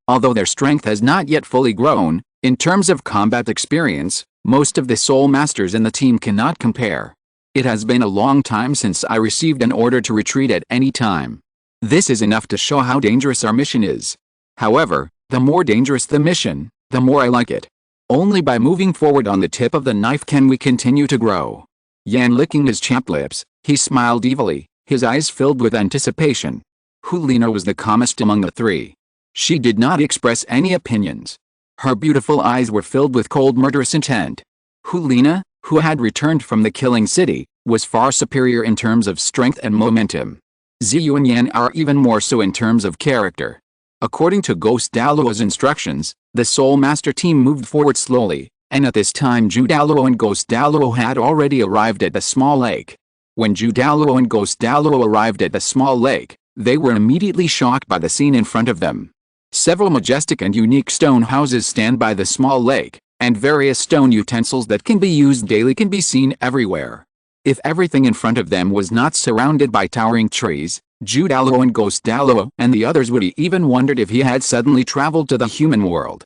Although their strength has not yet fully grown, in terms of combat experience, most of the soul masters in the team cannot compare. It has been a long time since I received an order to retreat at any time. This is enough to show how dangerous our mission is. However, the more dangerous the mission, the more I like it. Only by moving forward on the tip of the knife can we continue to grow. Yan licking his chapped lips, he smiled evilly, his eyes filled with anticipation. Hulina was the calmest among the three. She did not express any opinions. Her beautiful eyes were filled with cold murderous intent. Hulina, who had returned from the killing city, was far superior in terms of strength and momentum. Ziyu and Yan are even more so in terms of character. According to Ghost Douluo's instructions, the Soul Master team moved forward slowly, and at this time Douluo and Ghost Douluo had already arrived at the small lake. When Douluo and Ghost Douluo arrived at the small lake, they were immediately shocked by the scene in front of them. Several majestic and unique stone houses stand by the small lake, and various stone utensils that can be used daily can be seen everywhere. If everything in front of them was not surrounded by towering trees, Douluo and Ghost Douluo and the others would even wondered if he had suddenly traveled to the human world.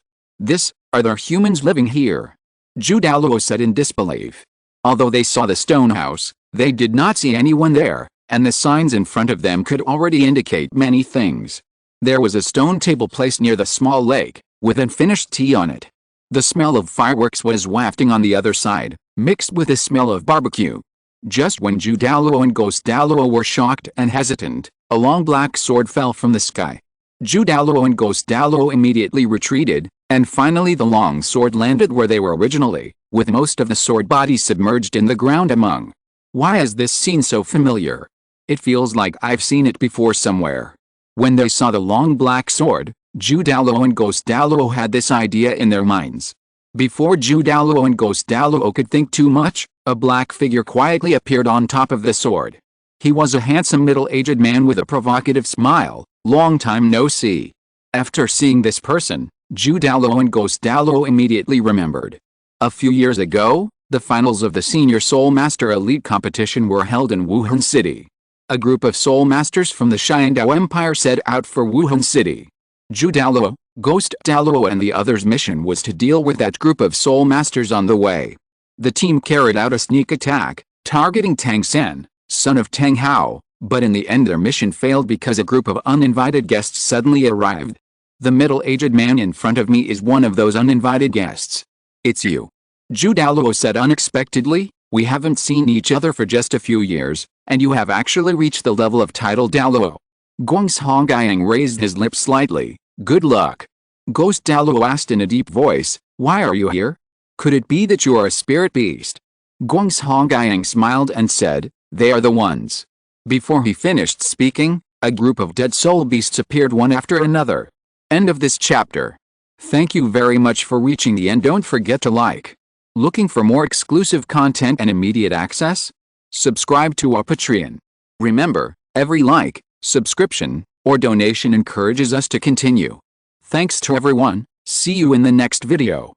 Are there humans living here? Douluo said in disbelief. Although they saw the stone house, they did not see anyone there, and the signs in front of them could already indicate many things. There was a stone table placed near the small lake, with unfinished tea on it. The smell of fireworks was wafting on the other side, mixed with the smell of barbecue. Just when Douluo and Ghost Douluo were shocked and hesitant, a long black sword fell from the sky. Douluo and Ghost Douluo immediately retreated, and finally the long sword landed where they were originally, with most of the sword body submerged in the ground among. Why is this scene so familiar? It feels like I've seen it before somewhere. When they saw the long black sword, Zhu Douluo and Ghost Douluo had this idea in their minds. Before Zhu Douluo and Ghost Douluo could think too much, a black figure quietly appeared on top of the sword. He was a handsome middle-aged man with a provocative smile. Long time no see. After seeing this person, Zhu Douluo and Ghost Douluo immediately remembered. A few years ago, the finals of the Senior Soul Master Elite competition were held in Wuhan City. A group of Soul Masters from the Xiao Empire set out for Wuhan City. Zhu Douluo, Ghost Douluo and the others' mission was to deal with that group of Soul Masters on the way. The team carried out a sneak attack, targeting Tang, son of Tang Hao, but in the end their mission failed because a group of uninvited guests suddenly arrived. The middle-aged man in front of me is one of those uninvited guests. It's you. Zhu Douluo said unexpectedly. We haven't seen each other for just a few years, and you have actually reached the level of title Douluo. Guangshongyang raised his lips slightly. Good luck. Ghost Douluo asked in a deep voice, why are you here? Could it be that you are a spirit beast? Guangshongyang smiled and said, they are the ones. Before he finished speaking, a group of dead soul beasts appeared one after another. End of this chapter. Thank you very much for reaching the end. Don't forget to like. Looking for more exclusive content and immediate access? Subscribe to our Patreon. Remember, every like, subscription, or donation encourages us to continue. Thanks to everyone. See you in the next video.